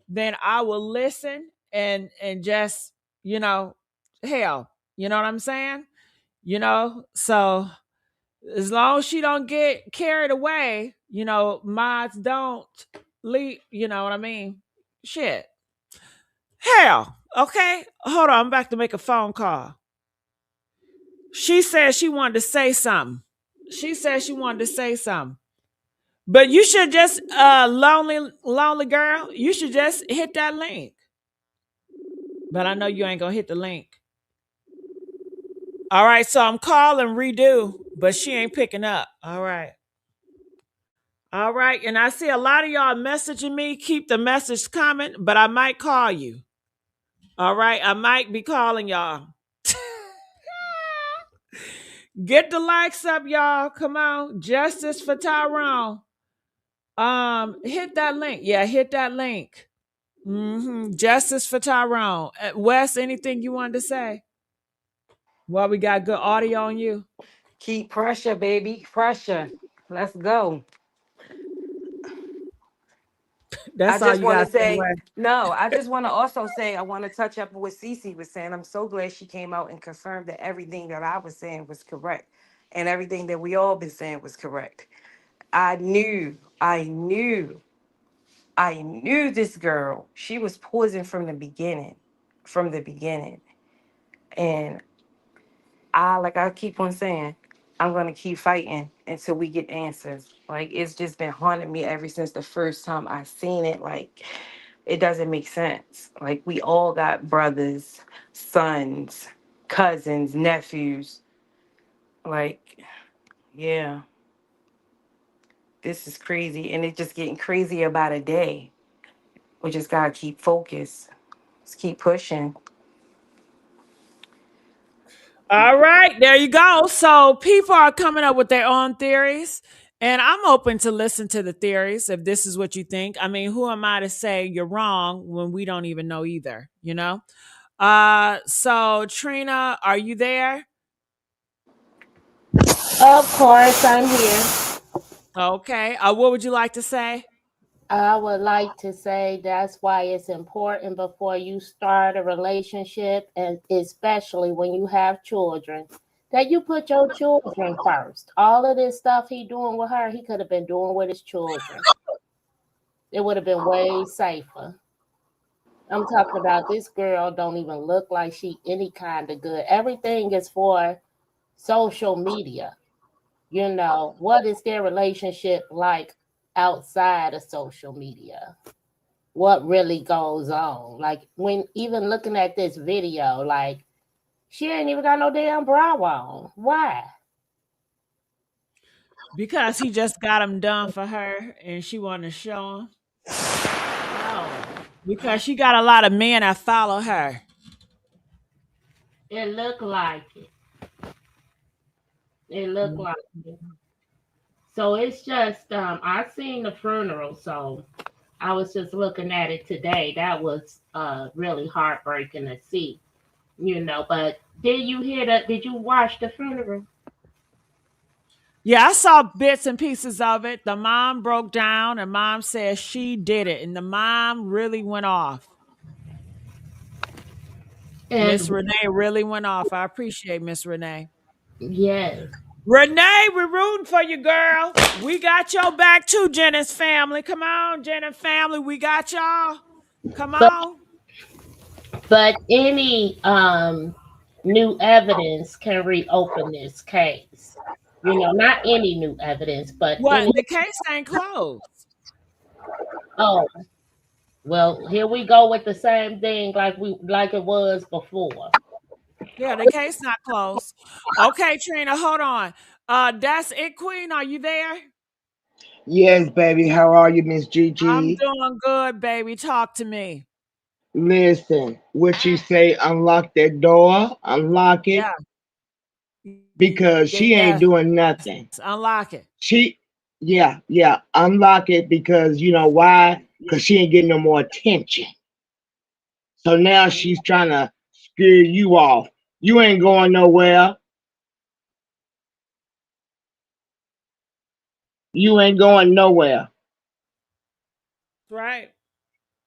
then I will listen and just, you know, hell, you know what I'm saying? So as long as she don't get carried away, mods don't leave, you know what I mean? Shit. Hell, okay. Hold on, I'm back to make a phone call. She said she wanted to say something. She said she wanted to say something. But you should just lonely girl, you should just hit that link. But I know you ain't gonna hit the link. All right, so I'm calling redo, but she ain't picking up. All right. All right. And I see a lot of y'all messaging me. Keep the message coming, but I might call you. All right. I might be calling y'all. Get the likes up, y'all. Come on. Justice for Tyrone. Hit that link. Yeah, hit that link. Justice for Tyrone. Wes, anything you wanted to say? Well, we got good audio on you. Keep pressure, baby. Pressure. Let's go. I That's all just you want to got to say, say, Wes. no, I just want to also say, I want to touch up what Cece was saying. I'm so glad she came out and confirmed that everything that I was saying was correct and everything that we all been saying was correct. I knew this girl. She was poisoned from the beginning. From the beginning. And like I keep on saying, I'm gonna keep fighting until we get answers. Like it's just been haunting me ever since the first time I seen it. Like it doesn't make sense. Like we all got brothers, sons, cousins, nephews. Like, yeah, this is crazy. And it's just getting crazier by the day. We just gotta keep focused. Just keep pushing. All right, there you go. So people are coming up with their own theories, and I'm open to listen to the theories if this is what you think. I mean, who am I to say you're wrong when we don't even know either, you know? So Trina, are you there? Of course, I'm here. Okay. What would you like to say? I would like to say that's why it's important before you start a relationship, and especially when you have children, that you put your children first. All of this stuff he doing with her, he could have been doing with his children. It would have been way safer. I'm talking about this girl don't even look like she any kind of good. Everything is for social media. What is their relationship like outside of social media? What really goes on? Like when even looking at this video, like she ain't even got no damn bra on. Why? Because he just got him done for her and she wanted to show him. No. Because she got a lot of men that follow her. It looked like it. It looked like it. So it's just I seen the funeral, so I was just looking at it today. That was really heartbreaking to see, but did you hear that? Did you watch the funeral? Yeah, I saw bits and pieces of it. The mom broke down and mom said she did it. And the mom really went off. Miss And Renee really went off. I appreciate Miss Renee. yes. Renee, we're rooting for you, girl. We got your back too, Jennings family. Come on, Jennings family. We got y'all. Come But on. any new evidence can reopen this case. Not any new evidence, but What? any. The case ain't closed. Oh, well, here we go with the same thing like it was before. Yeah, the case not closed. Okay, Trina, hold on. That's it, Queen. Are you there? Yes, baby. How are you, Miss I'm Gigi? doing good, baby. Talk to me. Listen, what you say, unlock that door, unlock it, Yeah. because she ain't Yes. doing nothing. Unlock it. She, yeah, unlock it because you know why? Yeah. Because she ain't getting no more attention. So now she's trying to scare you off. You ain't going nowhere. You ain't going nowhere Right.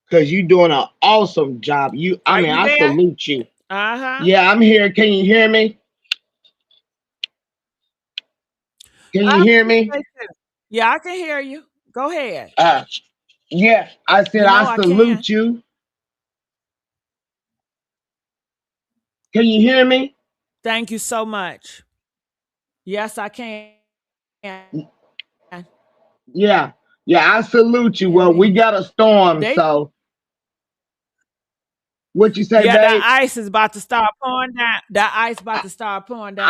because you doing an awesome job. I Are mean, you I there? salute you. Uh-huh. Yeah, I'm here. Can you hear me? Can I you hear me? appreciate you. Yeah, I can hear you. Go ahead. Uh, yeah, I said You I know I can. salute you. Can you hear me? Thank you so much. Yes, I can. Yeah, yeah, I salute you. Hear Well, we me. got a storm, They so what you say, Yeah, the babe? ice is about to start pouring down. The ice about to start pouring down.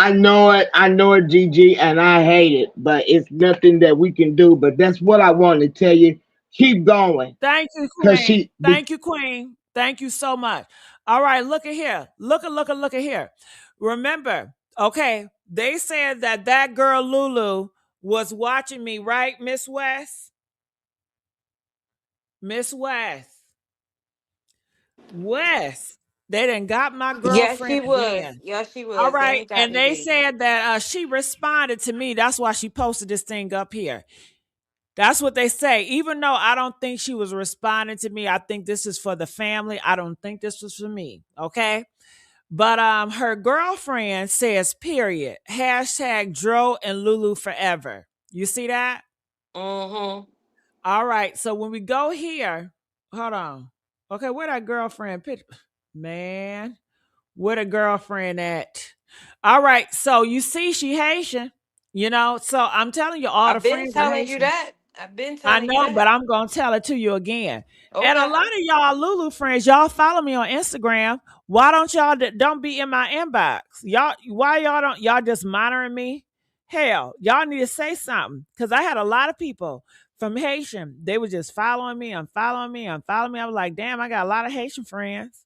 I know it, Gigi, and I hate it, but it's nothing that we can do. But that's what I wanted to tell you. Keep going, Thank you, cause Queen. she. Thank you, Queen. Thank you so much. All right, look at here. Look at here. Remember, okay, they said that that girl Lulu was watching me, right, Miss West? Miss West. West. They done got my Yes, girlfriend she was. again. Yes, she All was. They right. ain't got And me, they baby. said that she responded to me. That's why she posted this thing up here. That's what they say. Even though I don't think she was responding to me, I think this is for the family. I don't think this was for me. Okay. But her girlfriend says, period. Hashtag Dro and Lulu forever. You see that? Mm-hmm. All right. So when we go here, hold on. Okay, where that girlfriend picture? Man, where the girlfriend at? All right. So you see she Haitian, you know. So I'm telling you, all the I've been friends are telling you Haitian. that. I've been I telling you know, but that. I'm gonna tell it to you again. And a Okay. lot of y'all Lulu friends, y'all follow me on Instagram. Why don't y'all don't be in my inbox? Y'all, why y'all don't y'all just monitoring me? Hell, y'all need to say something because I had a lot of people from Haitian. They were just following me and following me and following me. I was like, damn, I got a lot of Haitian friends,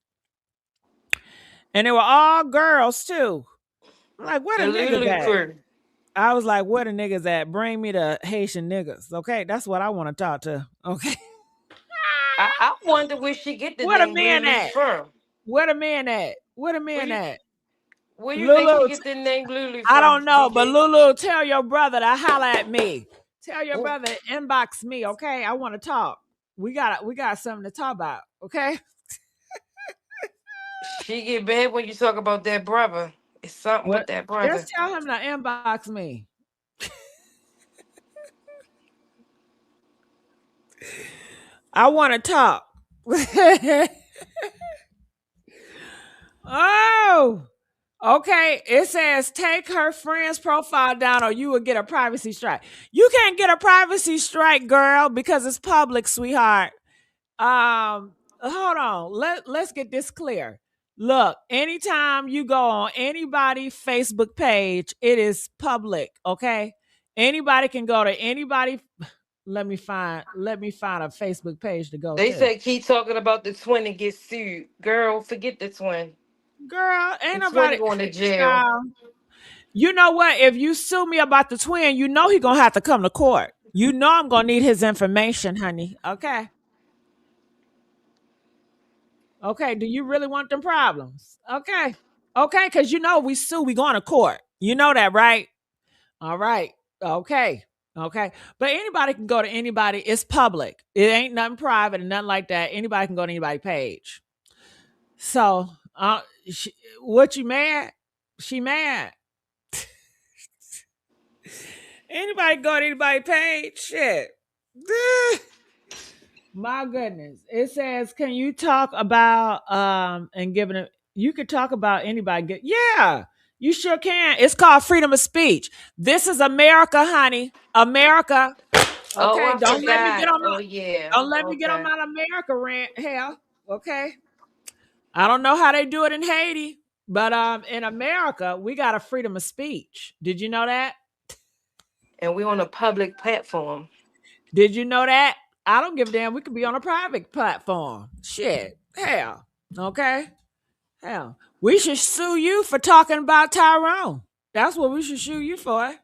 and they were all girls too. I'm like, where The the niggas Lulu at? crew. I was like, where the niggas at? Bring me the Haitian niggas. Okay, that's what I want to talk to. Okay. I wonder where she get the Where the name men Lulu at? from. Where the men at? Where the Where men you at? where you think she Lulu, get the name Lulu I from, don't know, but Gigi? Lulu, tell your brother to holler at me. Tell your Ooh, brother to inbox me, okay? I want to talk. We got something to talk about, okay? she get bad when you talk about that brother. It's something with What? that Just brother. tell him to inbox me. I want to talk. Oh, okay. It says take her friend's profile down or you will get a privacy strike. You can't get a privacy strike, girl, because it's public, sweetheart. Hold on. Let's get this clear. Look, anytime you go on anybody's Facebook page, it is public, okay? Anybody can go to anybody. Let me find a Facebook page to go They to. say keep talking about the twin and get sued. Girl, forget the twin. Girl, ain't The twin nobody going to jail. child. You know what? If you sue me about the twin, you know he gonna have to come to court. You know I'm gonna need his information, honey. Okay. Okay. Do you really want them problems? Okay. Okay, because you know we sue, we going to court. You know that, right? All right. Okay. Okay. But anybody can go to anybody. It's public. It ain't nothing private and nothing like that. Anybody can go to anybody's page. So what you mad? She mad. Anybody go to anybody's page? Shit. My goodness. It says, can you talk about and giving it you could talk about anybody. Yeah, you sure can. It's called freedom of speech. This is America, honey. America. Oh, Okay. I forgot. Oh yeah. Don't let me get on Okay. my America rant. Hell. Okay. I don't know how they do it in Haiti, but in America, we got a freedom of speech. Did you know that? And we on a public platform. Did you know that? I don't give a damn. We could be on a private platform. Shit. Hell. Okay. Hell. We should sue you for talking about Tyrone. That's what we should sue you for.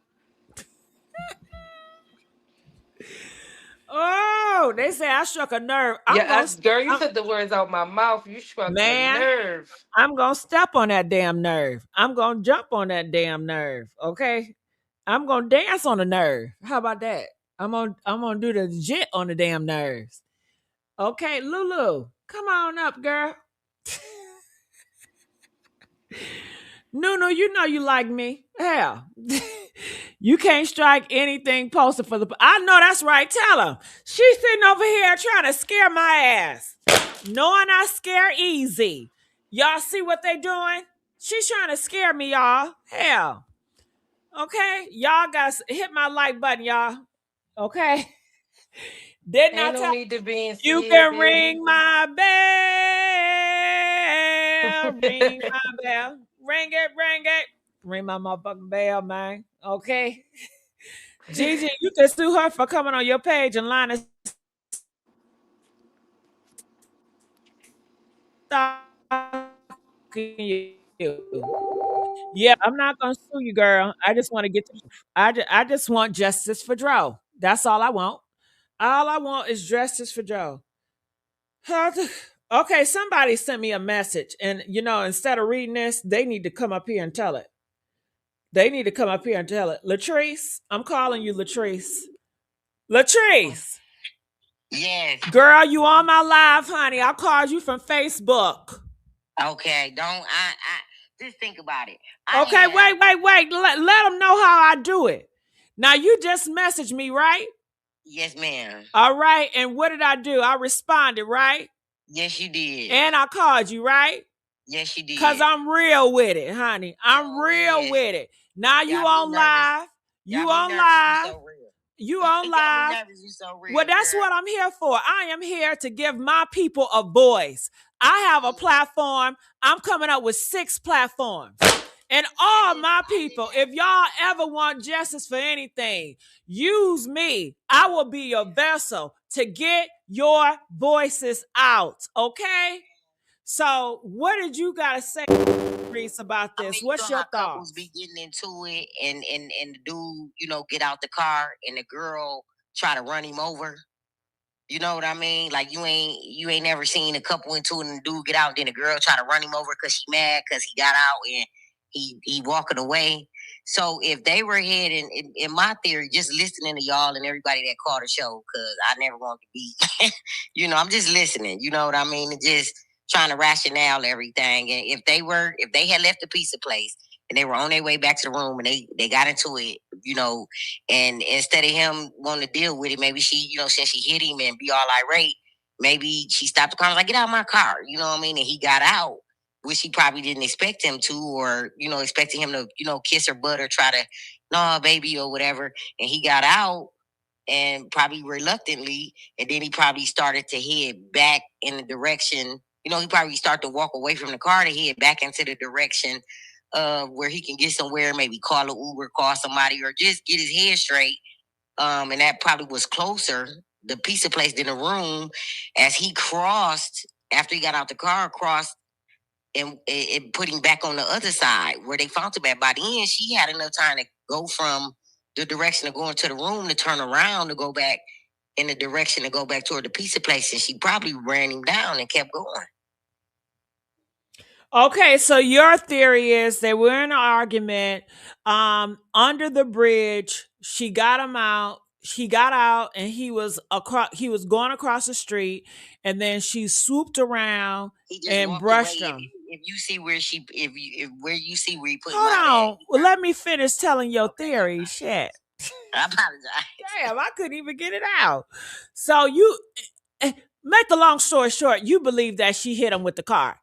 Oh, they say I struck a nerve. Girl, you took the words out my mouth. You struck a Man, nerve. I'm gonna step on that damn nerve. I'm gonna jump on that damn nerve. Okay. I'm gonna dance on the nerve. How about that? I'm gonna do the jit on the damn nerves. Okay, Lulu, come on up, girl. No, you know you like me. Hell, you can't strike anything posted for the. I know that's right. Tell her she's sitting over here trying to scare my ass, knowing I scare easy. Y'all see what they doing? She's trying to scare me, y'all. Hell, okay, y'all got to hit my like button, y'all. Okay, didn't I Ain't no tell need to being you scared, can baby. ring my bell, ring my bell, ring it, ring my motherfucking bell, man. Okay, Gigi, you can sue her for coming on your page and lying and stalking you. Yeah, I'm not gonna sue you, girl. I just want to get. I just want justice for Dro. That's all I want. All I want is justice for Joe. Okay, somebody sent me a message, and instead of reading this, they need to come up here and tell it. They need to come up here and tell it. Latrice, I'm calling you Latrice. Latrice, Yes. girl, you on my live, honey. I called you from Facebook. Okay. Don't I just think about it. Okay, wait. Let them know how I do it. Now you just messaged me, right? Yes, ma'am. All right, and what did I do? I responded, right? Yes, you did. And I called you, right? Yes, you did. Cause I'm real with it, honey. I'm real with it. Now you on live. You on live. You on live. Well, that's what I'm here for. I am here to give my people a voice. I have a platform. I'm coming up with 6 platforms. And all my people, if y'all ever want justice for anything, use me. I will be your vessel to get your voices out. Okay? So, what did you got to say, Reese, about this? What's your couples thoughts? be getting into it and the dude, get out the car and the girl try to run him over. You know what I mean? Like you ain't never seen a couple into it and the dude get out and then the girl try to run him over because she mad because he got out and he walking away. So if they were ahead in my theory, just listening to y'all and everybody that called the show, because I never want to be, I'm just listening. You know what I mean? And just trying to rationale everything. And if they had left the pizza place and they were on their way back to the room and they got into it, and instead of him wanting to deal with it, maybe she, since she hit him and be all irate, maybe she stopped the car and was like, get out of my car. You know what I mean? And he got out, which he probably didn't expect him to, or, expecting him to, kiss her butt or try to, no, baby, or whatever. And he got out and probably reluctantly, and then he probably started to head back in the direction, he probably started to walk away from the car to head back into the direction where he can get somewhere, maybe call an Uber, call somebody, or just get his head straight. And that probably was closer, the pizza place, than the room. As he crossed, after he got out the car, crossed and put him back on the other side where they found him at. By the end, she had enough time to go from the direction of going to the room to turn around to go back in the direction to go back toward the pizza place. And she probably ran him down and kept going. Okay, so your theory is they were in an argument under the bridge. She got him out. He got out, and he was going across the street, and then she swooped around and brushed him. If you see where where you see where he put. Hold on, well, let me finish telling your theory. Shit, I apologize. Damn, I couldn't even get it out. So you make the long story short, you believe that she hit him with the car.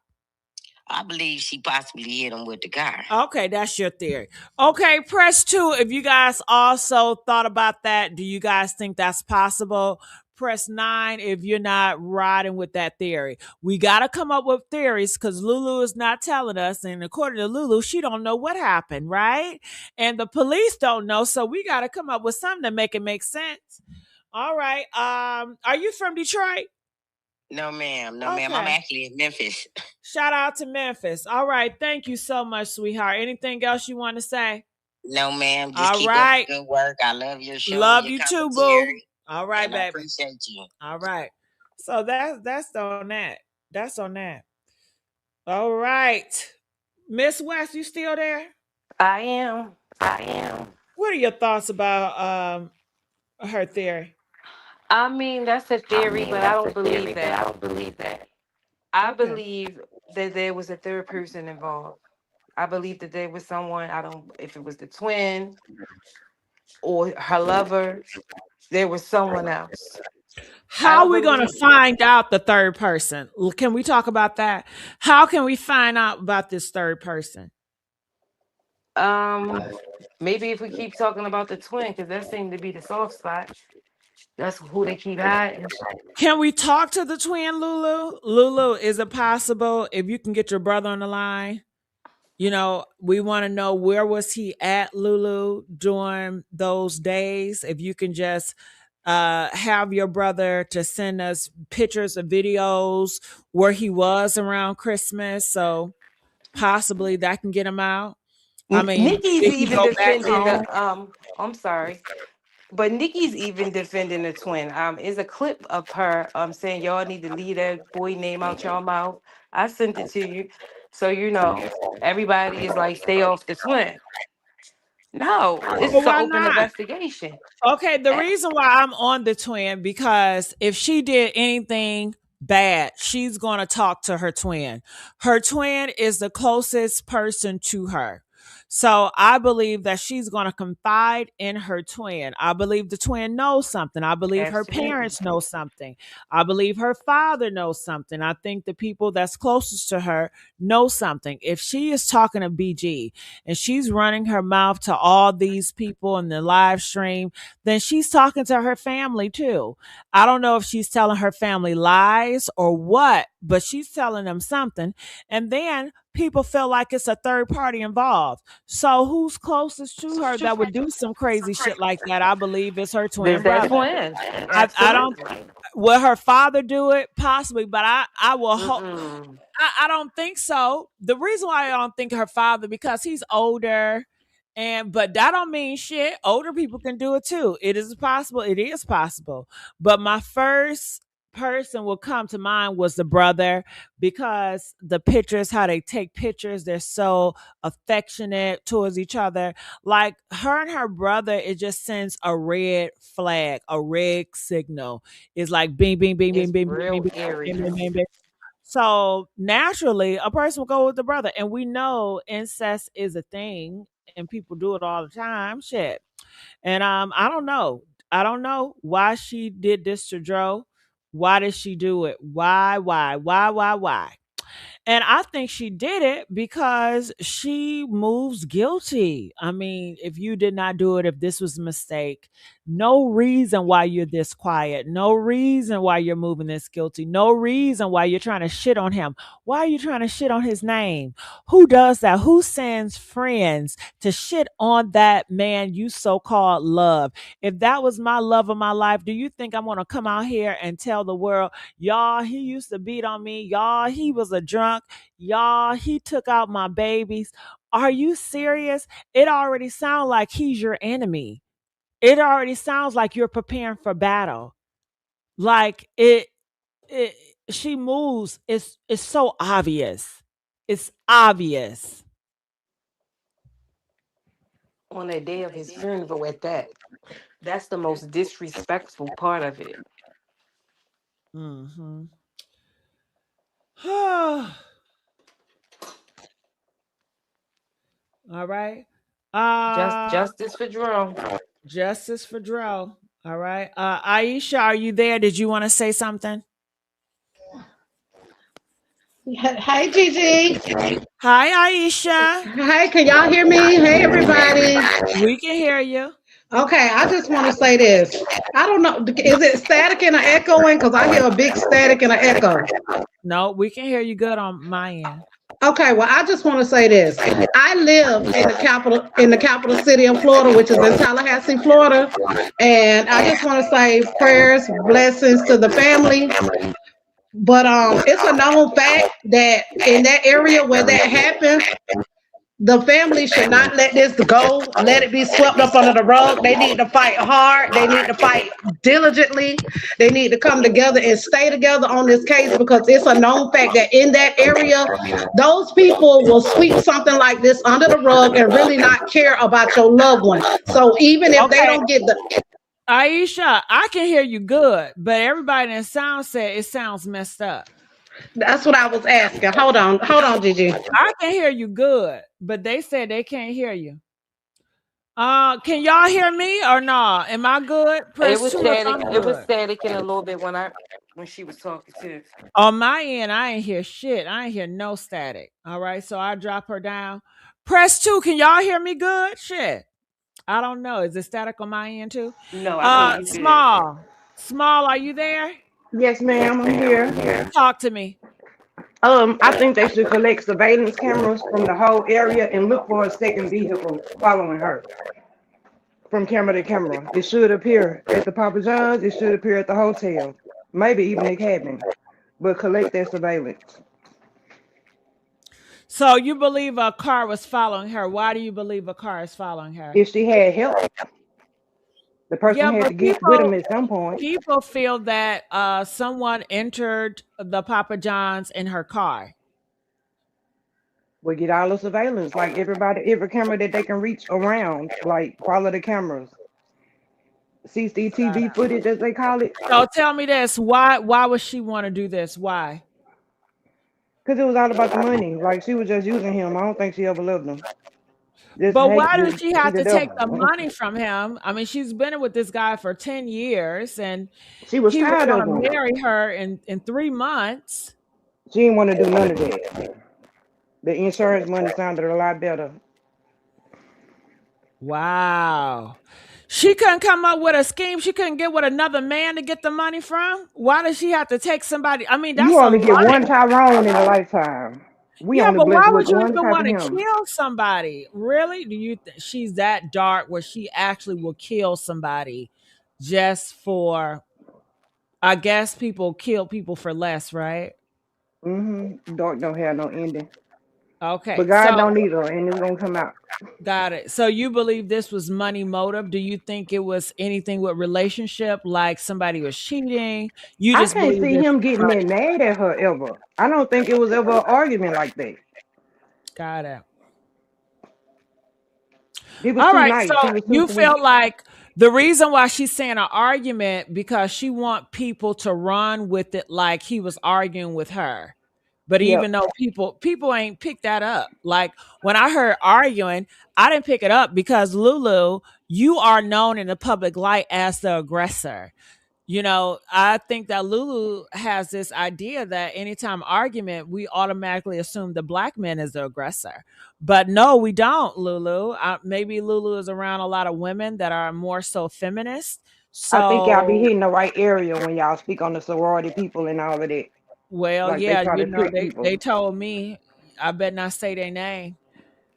I believe she possibly hit him with the car. Okay, that's your theory. Okay, press 2 if you guys also thought about that. Do you guys think that's possible? Press 9 if you're not riding with that theory. We got to come up with theories because Lulu is not telling us. And according to Lulu, she don't know what happened, right? And the police don't know. So we got to come up with something to make it make sense. All right. Are you from Detroit? No, ma'am. No, ma'am. I'm Okay. actually in Memphis. Shout out to Memphis. All right. Thank you so much, sweetheart. Anything else you want to say? No, ma'am. Just All keep up right. the good work. I love your show, Love your you too, boo. commentary, All right, and I baby. appreciate you. All right. So that's on that. That's on that. All right. Miss West, you still there? I am. I am. What are your thoughts about her theory? I mean, that's a theory, but I don't believe that. I Okay. believe that there was a third person involved. I believe that there was someone, I don't, if it was the twin or her lover, there was someone else. I How don't are we going to believe, find out the third person? Can we talk about that? How can we find out about this third person? um, maybe if we keep talking about the twin, because that seemed to be the soft spot. That's who they keep hiding. Can we talk to the twin, Lulu? Lulu, is it possible if you can get your brother on the line? You know, we want to know, where was he at, Lulu, during those days? If you can just have your brother to send us pictures or videos where he was around Christmas, so possibly that can get him out. I mean, Nikki's did he even go back defending home? the I'm sorry. But Nikki's even defending the twin. Is a clip of her saying y'all need to leave that boy name out your mouth. I sent it to you. So you know, everybody is like, stay off the twin. No, this Well, is an why open not? investigation. Okay, the Eh, reason why I'm on the twin, because if she did anything bad, she's going to talk to her twin. Her twin is the closest person to her. So I believe that she's going to confide in her twin. I believe the twin knows something. I believe her Absolutely. parents know something. I believe her father knows something. I think the people that's closest to her know something. If she is talking to BG and she's running her mouth to all these people in the live stream, then she's talking to her family too. I don't know if she's telling her family lies or what, but she's telling them something. And then people feel like it's a third party involved. So who's closest to her that would do some crazy shit like that? I believe it's her There's twin that brother. twin. I don't. Absolutely. Will her father do it? Possibly, but I will hope. Mm-mm. I don't think so. The reason why I don't think her father, because he's older, and but that don't mean shit. Older people can do it too. It is possible. It is possible. But my first person will come to mind was the brother, because the pictures, how they take pictures, they're so affectionate towards each other. Like her and her brother, it just sends a red flag, a red signal. It's like bing, bing, bing, bing, It's bing, bing, bing, real bing, eerie. bing, bing, bing, bing. So naturally, a person will go with the brother, and we know incest is a thing, and people do it all the time. Shit, and I don't know. I don't know why she did this to Dro. Why did she do it? Why? Why? And I think she did it because she moves guilty. I mean, if you did not do it, if this was a mistake, no reason why you're this quiet. No reason why you're moving this guilty. No reason why you're trying to shit on him. Why are you trying to shit on his name? Who does that? Who sends friends to shit on that man you so called love? If that was my love of my life, do you think I'm going to come out here and tell the world, y'all, he used to beat on me. Y'all, he was a drunk. Y'all, he took out my babies. Are you serious? It already sounds like he's your enemy. It already sounds like you're preparing for battle. Like it she moves. It's so obvious. It's obvious. On the day of his funeral at that. That's the most disrespectful part of it. Mm-hmm. All right. Uh Justice for Jerome. Justice for Dro. All right. Aisha, are you there? Did you want to say something? Hi, Gigi. Hi, Aisha. Hi, can y'all hear me? Hey, everybody. We can hear you. Okay, I just want to say this. I don't know. Is it static and an echoing? Because I hear a big static and an echo. No, we can hear you good on my end. Okay, well, I just want to say this. I live in the capital city of Florida, which is in Tallahassee, Florida, and I just want to say prayers, blessings to the family. But it's a known fact that in that area where that happened, the family should not let this go, let it be swept up under the rug. They need to fight hard. They need to fight diligently. They need to come together and stay together on this case because it's a known fact that in that area, those people will sweep something like this under the rug and really not care about your loved one. So even if they Okay, don't get the Aisha, I can hear you good, but everybody in sound said it sounds messed up. that's what I was asking. Hold on, Gigi. I can hear you good, but they said they can't hear you. Can y'all hear me or not? Am I good? It Press was 2 if static. I'm It was good. static in a little bit when she was talking to. On my end, I ain't hear shit. I ain't hear no static. All right, so I drop her down. Press 2. Can y'all hear me good? Shit. I don't know. Is it static on my end too? No, I can hear you good. Small, are you there? Yes, ma'am, I'm here. Talk to me. I think they should collect surveillance cameras from the whole area and look for a second vehicle following her from camera to camera. It should appear at the Papa John's. It should appear at the hotel, maybe even the cabin. But collect their surveillance. So you believe a car was following her. Why do you believe a car is following her? If she had help, the person Yeah, had but to get with them at some point. people feel that someone entered the Papa John's in her car. We get all the surveillance, like every camera that they can reach around, like follow the cameras, CCTV footage as they call it, So tell me this: why would she want to do this? Why? because it was all about the money. Like she was just using him. I don't think she ever loved him. Just But hate why does to she see have the to take the devil. money from him? I mean, she's been with this guy for 10 years and She was he was tired going of to him. marry her in 3 months. She didn't want to do none of that. The insurance money sounded a lot better. Wow. She couldn't come up with a scheme. She couldn't get with another man to get the money from. Why does she have to take somebody? I mean, You that's a only get one lot. Tyrone in a lifetime. We Yeah, only but blessed why with would you one even type want of to him. kill somebody? Really? Do you think she's that dark where she actually will kill somebody just for, I guess people kill people for less, right? Dark don't have no ending. Okay. But God So don't need her, and it's gonna come out. got it. So you believe this was money motive? Do you think it was anything with relationship, like somebody was cheating? You I just can't believe see this him was getting that money. mad at her ever. I don't think it was ever an argument like that. Got it. He was All too right. So nice. He was too you sweet. feel like the reason why she's saying an argument because she want people to run with it like he was arguing with her. But even Yep. though people ain't picked that up. Like when I heard arguing, I didn't pick it up because Lulu, you are known in the public light as the aggressor. I think that Lulu has this idea that anytime argument, we automatically assume the black man is the aggressor. But no, we don't, Lulu. Maybe Lulu is around a lot of women that are more so feminist. I think y'all be So, hitting the right area when y'all speak on the sorority people and all of that. well, Like they yeah, try to trick they people. told me I better not say their name.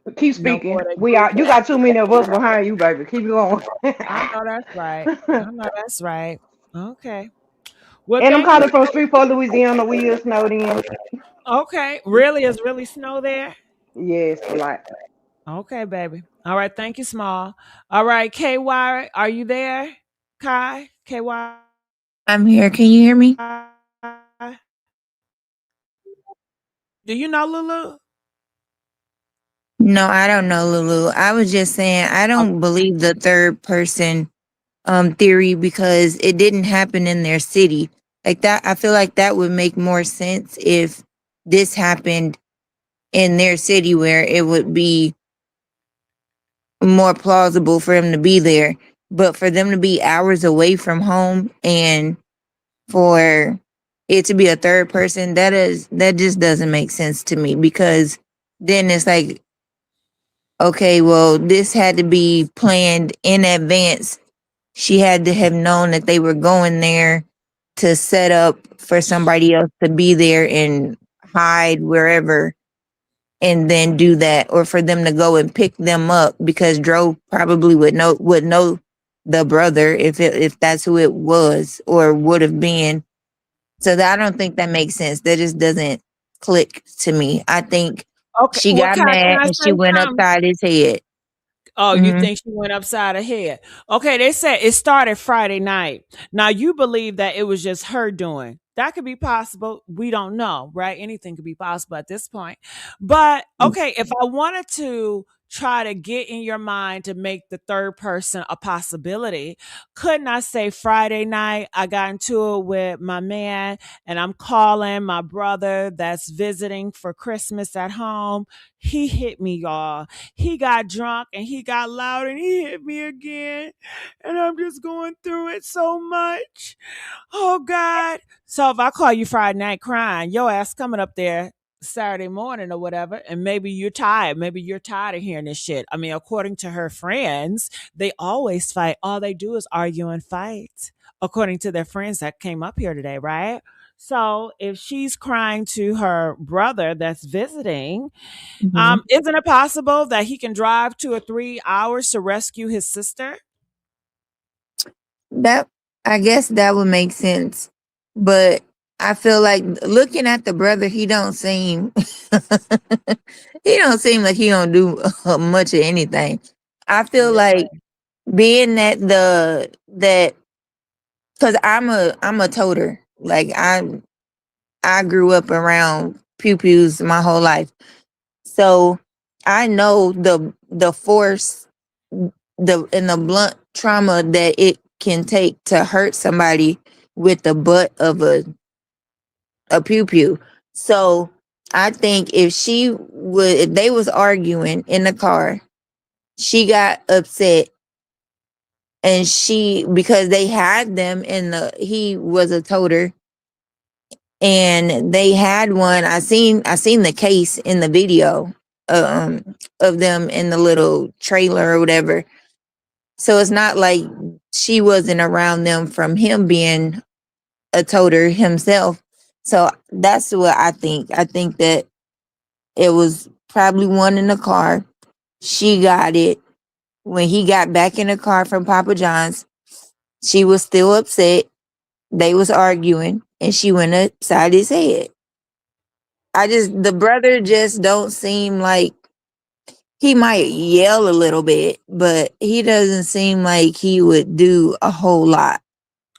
But keep No more speaking. they We group. are. You got too many of us behind you, baby. Keep going. I know that's right. I know that's right. Okay. Well, And I'm thank you. calling from Streetport, Louisiana. We is snowed in. Okay. Really? Is really snow there? Yes, a lot. Okay, baby. All right. Thank you, Small. All right. KY, are you there? Kai? KY? I'm here. Can you hear me? Do you know Lulu? No, I don't know, Lulu. I was just saying I Oh, don't believe the third person theory because it didn't happen in their city. Like that, I feel like that would make more sense if this happened in their city where it would be more plausible for them to be there. But for them to be hours away from home and for it to be a third person, that just doesn't make sense to me because then it's like, okay, well, this had to be planned in advance. She had to have known that they were going there to set up for somebody else to be there and hide wherever. and then do that, or for them to go and pick them up, because Dro probably would know the brother if that's who it was or would have been. So that I don't think that makes sense. That just doesn't click to me. I think Okay, she well, got can mad I and she say went something? upside his head. Oh, you Hmm. think she went upside her head? Okay, they said it started Friday night. Now you believe that it was just her doing. That could be possible. We don't know, right? Anything could be possible at this point. But okay, if I wanted to try to get in your mind to make the third person a possibility, couldn't I say Friday night I got into it with my man and I'm calling my brother that's visiting for Christmas at home? He hit me, y'all. He got drunk and he got loud and he hit me again. And I'm just going through it so much. Oh God. So if I call you Friday night crying, your ass coming up there Saturday morning or whatever, and maybe you're tired. Maybe you're tired of hearing this shit. I mean, according to her friends, they always fight. All they do is argue and fight. According to their friends that came up here today, right? So if she's crying to her brother that's visiting, Hmm. isn't it possible that he can drive 2 or 3 hours to rescue his sister? That, I guess that would make sense, but I feel like looking at the brother, he don't seem he don't seem like he don't do much of anything. I feel like Really? being that that because I'm a toter. Like I grew up around pew pews my whole life, so I know the force, the blunt trauma that it can take to hurt somebody with the butt of a pew pew. So I think if they was arguing in the car, she got upset, and because they had them in he was a toter, and they had one. I seen the case in the video, of them in the little trailer or whatever. So it's not like she wasn't around them from him being a toter himself. So that's what I think. I think that it was probably one in the car. She got it. When he got back in the car from Papa John's, she was still upset. They was arguing and she went upside his head. The brother just don't seem like, he might yell a little bit, but he doesn't seem like he would do a whole lot.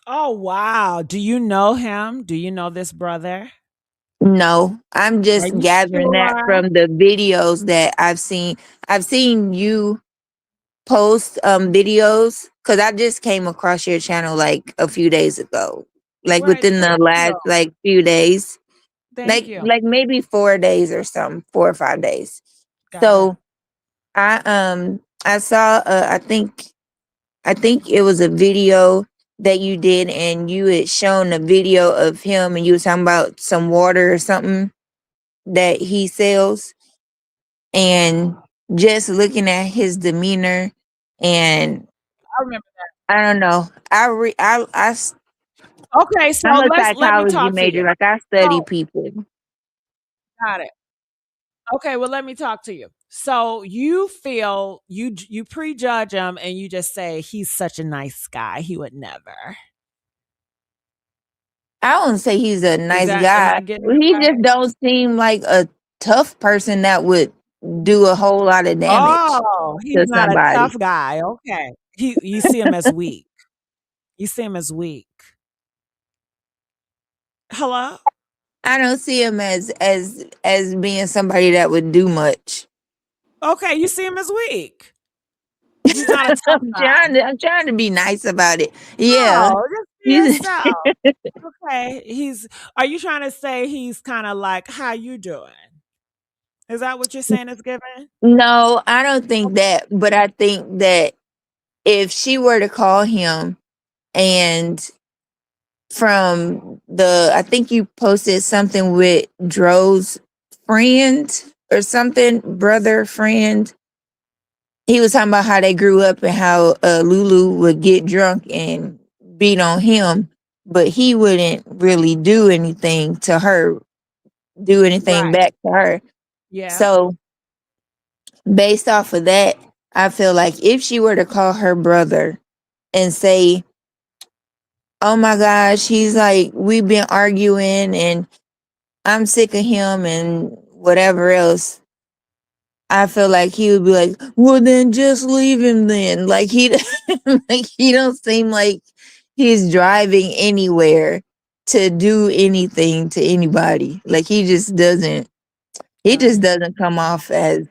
Oh wow. Do you know him? Do you know this brother? No, I'm Are just you gathering that sure? from the videos that I've seen. I've seen you post videos, because I just came across your channel like a few days ago, like Right. within the Thank last you. like few days, Thank like you. like maybe 4 days or something, 4 or 5 days. Got it. So I saw I think it was a video that you did, and you had shown a video of him, and you was talking about some water or something that he sells, and just looking at his demeanor, and I remember I don't know. that. Okay, so I'm a let me psychology talk to major. you. Like I study So people. got it. Okay, well let me talk to you. So you feel you prejudge him and you just say he's such a nice guy. He would never. I wouldn't say he's a Is nice that am guy. I getting it He right? just don't seem like a tough person that would do a whole lot of damage Oh, he's to not a somebody. tough guy. Okay. You see him as weak. You see him as weak. Hello? I don't see him as being somebody that would do much. Okay, you see him as weak. He's not a tough guy. I'm trying to be nice about it. Yeah. No, just be He's yourself. Okay. Are you trying to say he's kind of like how you doing? Is that what you're saying is given? No, I don't think that, but I think that if she were to call him, and I think you posted something with Dro's friend or something, brother friend. He was talking about how they grew up and how Lulu would get drunk and beat on him, but he wouldn't really do anything to her, do anything Right. back to her. Yeah. So based off of that, I feel like if she were to call her brother and say, "Oh my gosh, he's like we've been arguing and I'm sick of him and whatever else," I feel like he would be like, "Well, then just leave him then." Like he, like he don't seem like he's driving anywhere to do anything to anybody. Like he just doesn't. He just doesn't come off as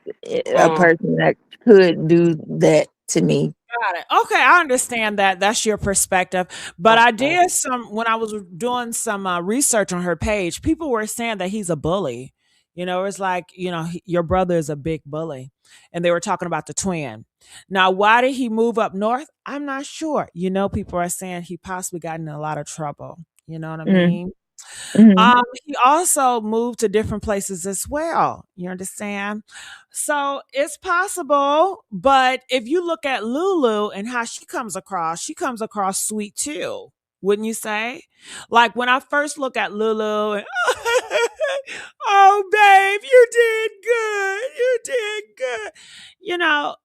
a person that could do that to me. Got it. Okay, I understand that. That's your perspective. But I Okay. did some when I was doing some research on her page. People were saying that he's a bully. It's like your brother is a big bully, and they were talking about the twin. Now, why did he move up north? I'm not sure. People are saying he possibly got in a lot of trouble. You know what I Mm, mean? mhm, He also moved to different places as well. You understand? So it's possible, but if you look at Lulu and how she comes across sweet too. Wouldn't you say? Like when I first look at Lulu and oh babe, you did good. You did good. You know,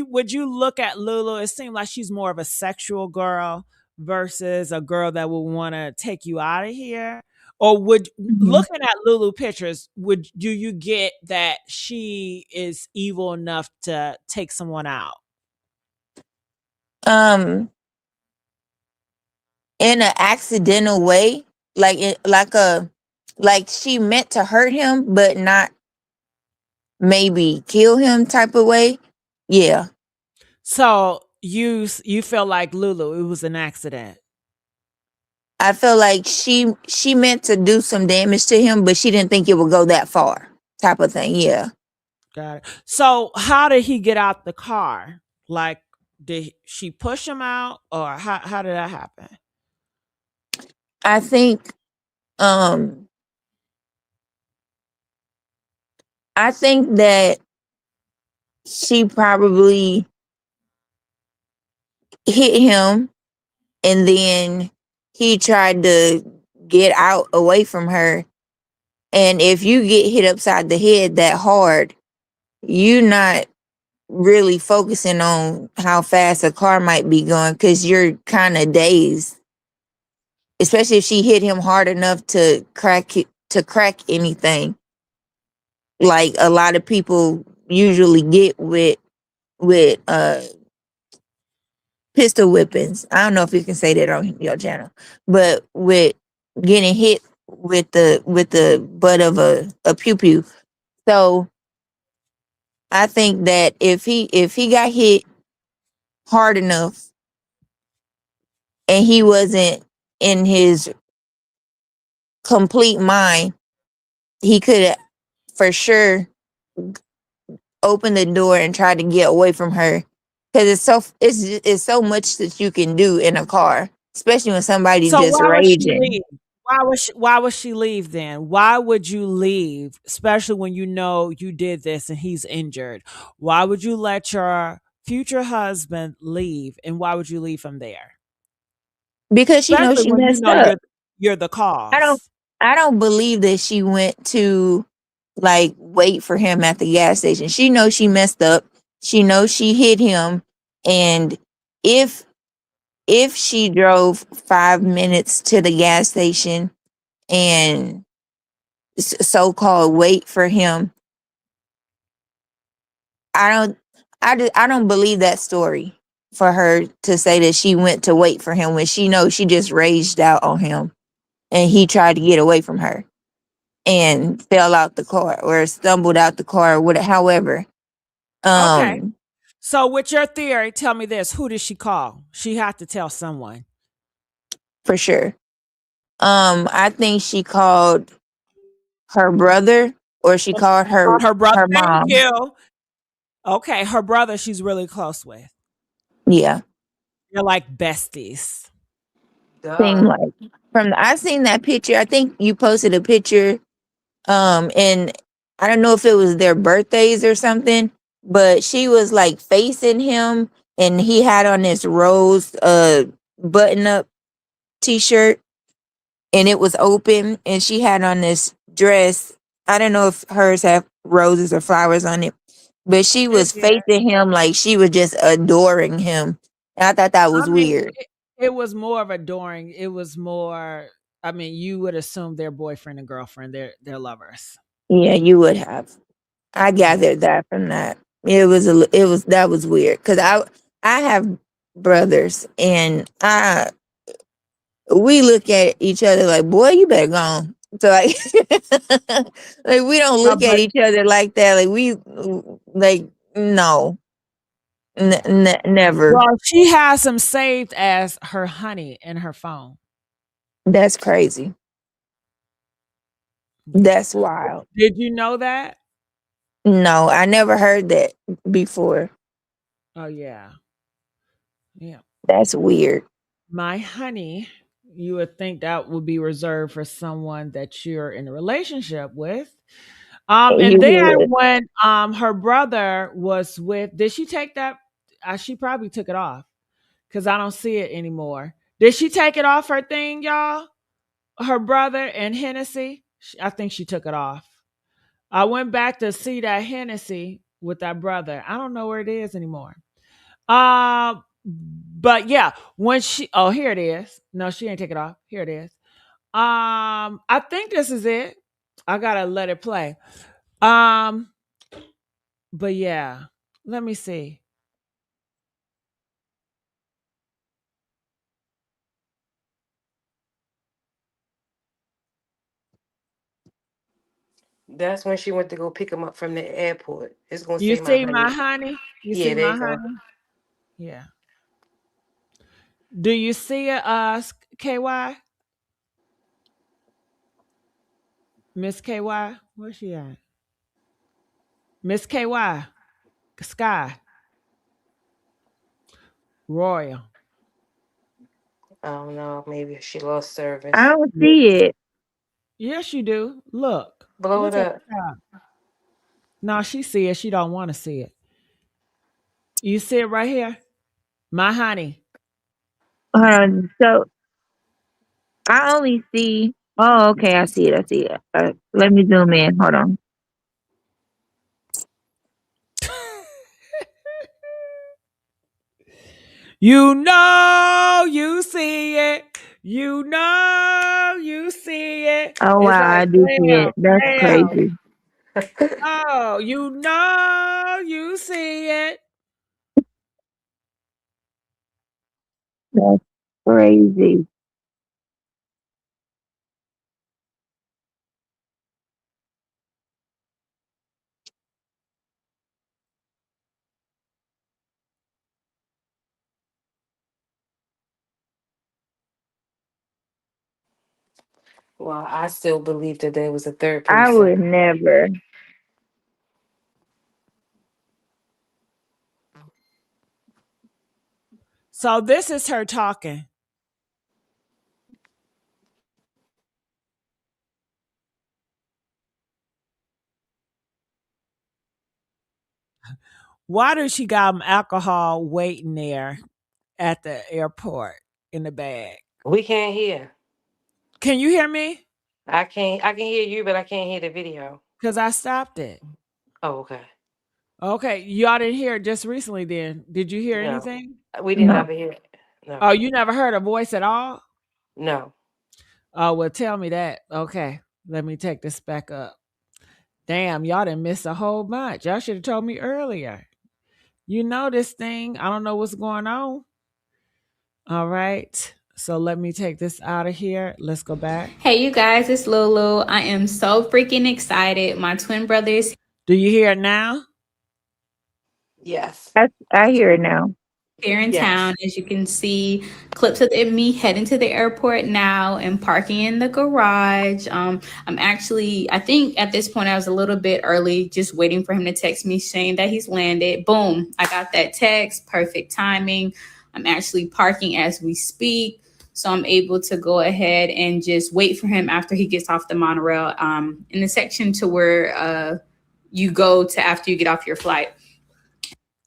would you look at Lulu? It seemed like she's more of a sexual girl versus a girl that would want to take you out of here. Or would mhm. looking at Lulu pictures, would do you get that she is evil enough to take someone out? Um, in an accidental way, like she meant to hurt him, but not maybe kill him type of way. Yeah, So you feel like Lulu, it was an accident. I feel like she meant to do some damage to him, but she didn't think it would go that far, type of thing. Yeah, Got it. So how did he get out the car? Like, did she push him out, or how did that happen? I think um I think that she probably hit him, and then he tried to get out away from her. And if you get hit upside the head that hard, you're not really focusing on how fast a car might be going because you're kind of dazed. Especially if she hit him hard enough to crack anything, like a lot of people usually get with pistol whippings. I don't know if you can say that on your channel, but with getting hit with the butt of a pew pew. So I think that if he got hit hard enough and he wasn't in his complete mind, he could have for sure opened the door and tried to get away from her. Because it's so much that you can do in a car, especially when somebody's So just why would she raging. leave? Why would she leave then? Why would you leave, especially when you know you did this and he's injured? Why would you let your future husband leave, and why would you leave him there? Because she knows Especially she when you messed know up. you're the I don't cause. I don't believe that she went to like wait for him at the gas station. She knows she messed up. She knows she hit him, and if if she drove 5 minutes to the gas station and so called wait for him, I don't I don't believe that story for her to say that she went to wait for him when she knows she just raged out on him and he tried to get away from her and fell out the car or stumbled out the car or whatever. However, Okay. um, So with your theory, tell me this: who did she call? She had to tell someone. for sure. I think she called her brother or she called Her brother. her Thank mom. you. Okay, her brother. She's really close with. Yeah, They're like besties. seemed Duh. like I seen that picture. I think you posted a picture. And I don't know if it was their birthdays or something, but she was like facing him, and he had on this rose button up t-shirt, and it was open, and she had on this dress. I don't know if hers roses or flowers on it. But she It was did. facing him like she was just adoring him. And I thought that I was mean, weird. it was more of adoring. It was more. I mean, you would assume they're boyfriend and girlfriend. They're lovers. Yeah, you would have. I Yeah. gathered that from that. It was that was weird because I have brothers and I we look at each other like, boy, you better go on. So like, like we don't No, look at but each other like that. Like we like no, never. well, she has him saved as her honey in her phone. That's crazy. Yeah. That's wild. Did you know that? No, I never heard that before. Oh yeah. Yeah. That's weird. My honey, you would think that would be reserved for someone that you're in a relationship with. And You then would. when her brother was with, did she take that? She probably took it off because I don't see it anymore. Did she take it off her thing, y'all? Her brother and Hennessy? I think she took it off. I went back to see that Hennessy with that brother. I don't know where it is anymore. But yeah, when she here it is. No, she ain't take it off. Here it is. I think this is it. I gotta let it play. Um, but yeah, let me see. That's when she went to go pick him up from the airport. It's gonna You say my see my honey. honey? You Yeah, see there my you go. honey? Yeah. Do you see it, KY? Miss KY? Where's she at? Miss KY. Sky. Royal. I don't know. Maybe she lost I service. don't see it. Yes, you do. Look. Blow it Look at up. the top. No, she see it. She don't want to see it. You see it right here? My honey. So I only see. Oh, okay. I see it. I see it. Let me zoom in. Hold on. You know you see it. You know you see it. Oh It's wow, like, I do see damn, it. That's damn. crazy. Oh, you know you see it. That's crazy. Well, I still believe that there was a third I person. would never. So this is her talking. Why does she got alcohol waiting there at the airport in the bag? We can't hear. Can you hear me? I can't. I can hear you, but I can't hear the video. Because I stopped it. Oh, okay. Okay. Y'all didn't hear it just recently then. Did you hear No, anything? we didn't No. ever hear it. No, Oh, you never heard a voice at all? no. Oh, well, tell me that. Okay. Let me take this back up. Damn, y'all didn't miss a whole bunch. Y'all should have told me earlier. You know this thing. I don't know what's going on. All right. So let me take this out of here. Let's go back. Hey, you guys, it's Lulu. I am so freaking excited. My twin brother is Do you hear it now? Yes. I hear it now. here in Yes. town. As you can see, clips of me heading to the airport now and parking in the garage. I'm actually, I think at this point I was a little bit early, just waiting for him to text me saying that he's landed. Boom, I got that text. Perfect timing. I'm actually parking as we speak. So I'm able to go ahead and just wait for him after he gets off the monorail in the section to where you go to after you get off your flight.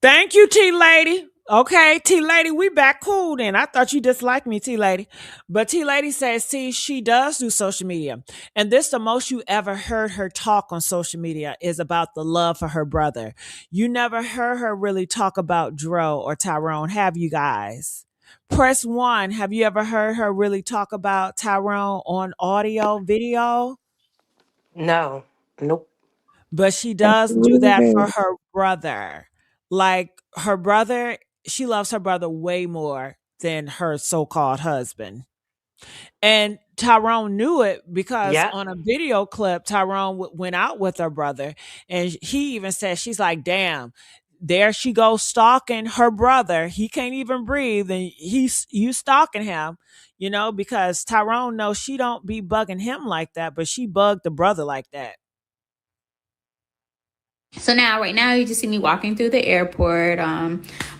Thank you, T lady. Okay, T Lady, we back cool then. I thought you disliked me, T Lady. But T Lady says, see, she does do social media. And this the most you ever heard her talk on social media is about the love for her brother. You never heard her really talk about Dro or Tyrone, have you guys? Press one. Have you ever heard her really talk about Tyrone on audio, video? No. Nope. But she does do that for Absolutely. her brother. Like her brother, she loves her brother way more than her so-called husband. And Tyrone knew it because Yep. on a video clip, Tyrone went out with her brother, and he even said, she's like, damn, there she goes stalking her brother. He can't even breathe, and you stalking him, because Tyrone knows she don't be bugging him like that, but she bugged the brother like that. So now, right now, you just see me walking through the airport.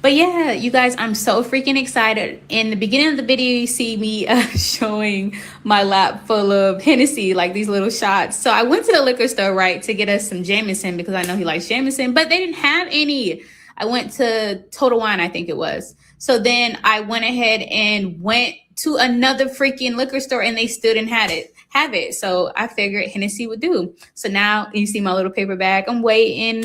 But yeah, you guys, I'm so freaking excited. In the beginning of the video, you see me showing my lap full of Hennessy, like these little shots. So I went to the liquor store, right, to get us some Jameson because I know he likes Jameson, but they didn't have any. I went to Total Wine, I think it was. So then I went ahead and went to another freaking liquor store and they still didn't have it. So I figured Hennessy would do. So now you see my little paper bag. I'm waiting.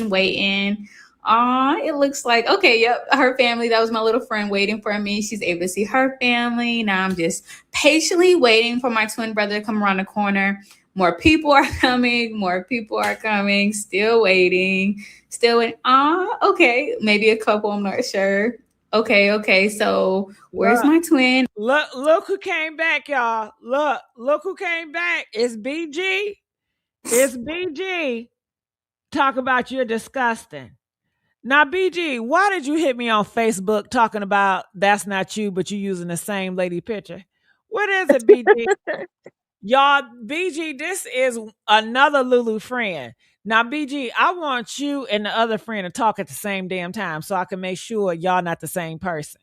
It looks like, okay, yep, her family. That was my little friend waiting for me. She's able to see her family. Now I'm just patiently waiting for my twin brother to come around the corner. More people are coming. Still waiting. Okay. Maybe a couple. I'm not sure. Okay. So where's Look, my twin? look who came back, y'all. Look who came back. It's BG. It's BG. Talk about you're disgusting. Now, BG, why did you hit me on Facebook talking about that's not you, but you using the same lady picture? What is it, BG? Y'all, BG, this is another Lulu friend. Now, BG, I want you and the other friend to talk at the same damn time so I can make sure y'all not the same person.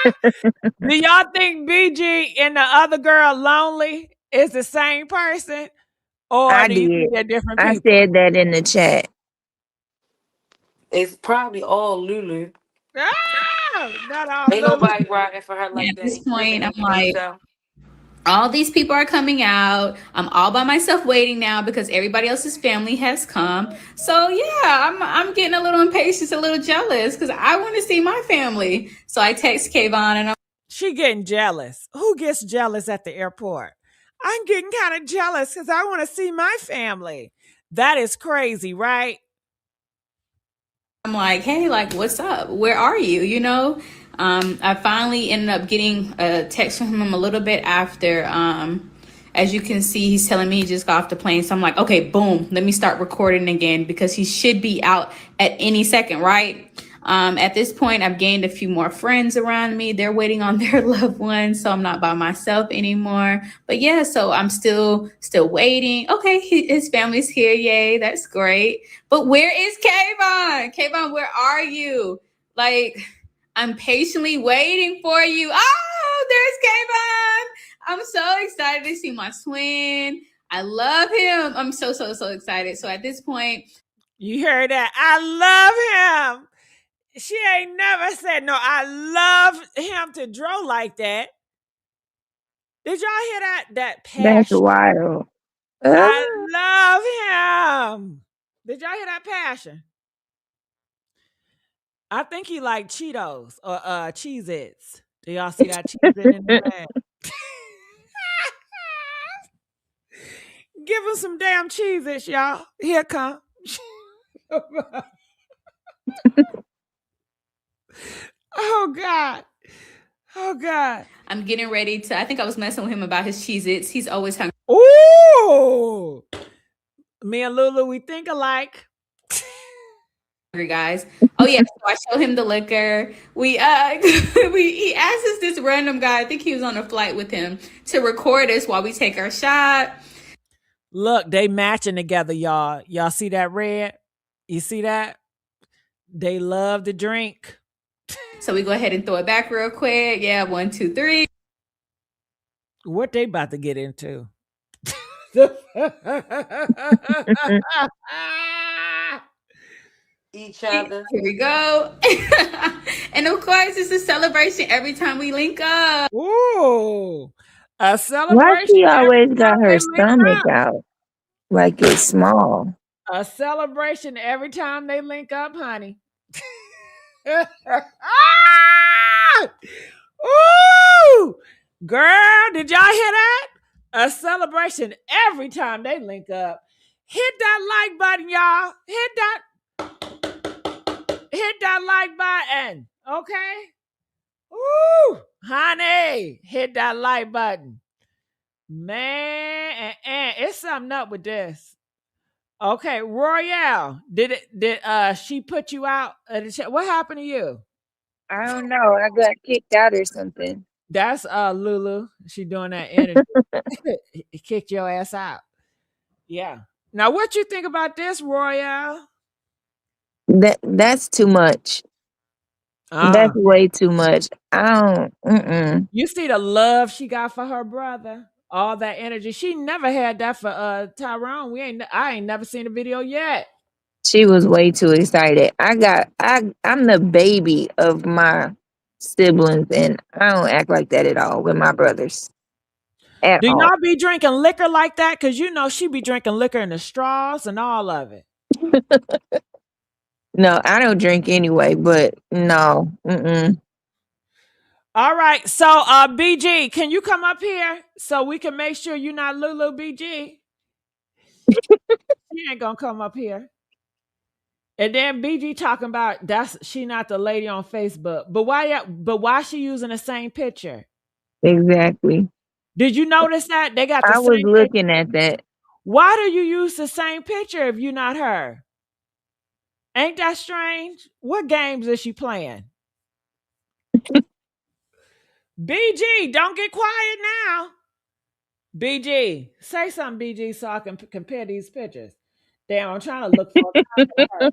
Do y'all think BG and the other girl lonely is the same person? Or I do you did. think they're different I people? said that in the chat. It's probably all Lulu. Not all Ain't Lulu. nobody riding for her And like at that. this It really point, I'm ain't but like, herself. all these people are coming out. I'm all by myself waiting now because everybody else's family has come. So yeah, I'm getting a little impatient, a little jealous because I want to see my family. So I text Kayvon and She getting jealous. Who gets jealous at the airport? I'm getting kind of jealous because I want to see my family. That is crazy, right? I'm like, hey, like, what's up? Where are you? I finally ended up getting a text from him a little bit after. As you can see, he's telling me he just got off the plane. So I'm like, okay, boom, let me start recording again because he should be out at any second, right? At this point, I've gained a few more friends around me. They're waiting on their loved ones, so I'm not by myself anymore. But yeah, so I'm still waiting. Okay, his family's here. Yay, that's great. But where is Kayvon? Kayvon, where are you? Like, I'm patiently waiting for you. Oh, there's Kayvon. I'm so excited to see my twin. I love him. I'm so excited. So at this point, You heard that? I love him. She ain't never said no. I love him to draw like that. Did y'all hear that That's passion? wild. I love him. Did y'all hear that passion? I think he like Cheetos or Cheez-Its. Do y'all see that Cheez-It in his bag? Give him some damn Cheez-Its, y'all. Here come. Oh God. Oh God. I'm getting ready to. I think I was messing with him about his Cheez-Its. He's always hungry. Ooh. Me and Lulu, we think alike. Guys. Oh yeah, so I show him the liquor. We he asked us this random guy, I think he was on a flight with him, to record us while we take our shot. Look, they matching together, y'all. Y'all see that red? You see that? They love to drink. So we go ahead and throw it back real quick. Yeah, 1, 2, 3. What they about to get into? each other. Here we go. And of course, it's a celebration every time we link up. Ooh, a Why celebration she every always time got her they link stomach up. out like it's small? A celebration every time they link up, honey. Ooh, girl, did y'all hear that? A celebration every time they link up. Hit that like button, y'all. Hit that like button. Okay? Ooh, honey, hit that like button. Man, it's something up with this. Okay, Royale, did she put you out of the chat? What happened to you? I don't know. I got kicked out or something. That's Lulu. She doing that energy. It kicked your ass out. Yeah. Now what you think about this, Royale? That's too much. Uh That's way too much. I don't. Mm-mm. you see the love she got for her brother? All that energy. She never had that for Tyrone. I ain't never seen the video yet. She was way too excited. I'm the baby of my siblings, and I don't act like that at all with my brothers at Do all. y'all be drinking liquor like that? Cause you know she be drinking liquor in the straws and all of it. No, I don't drink anyway. But no, mm-mm. All right. So BG, can you come up here so we can make sure you're not Lulu BG? She ain't gonna come up here. And then BG talking about she not the lady on Facebook. But why she using the same picture? Exactly. Did you notice that? They got the I was same picture. looking at that. Why do you use the same picture if you're not her? Ain't that strange? What games is she playing? BG, don't get quiet now. BG, say something, BG, so I can compare these pictures. Damn, I'm trying to look for a comment of hers.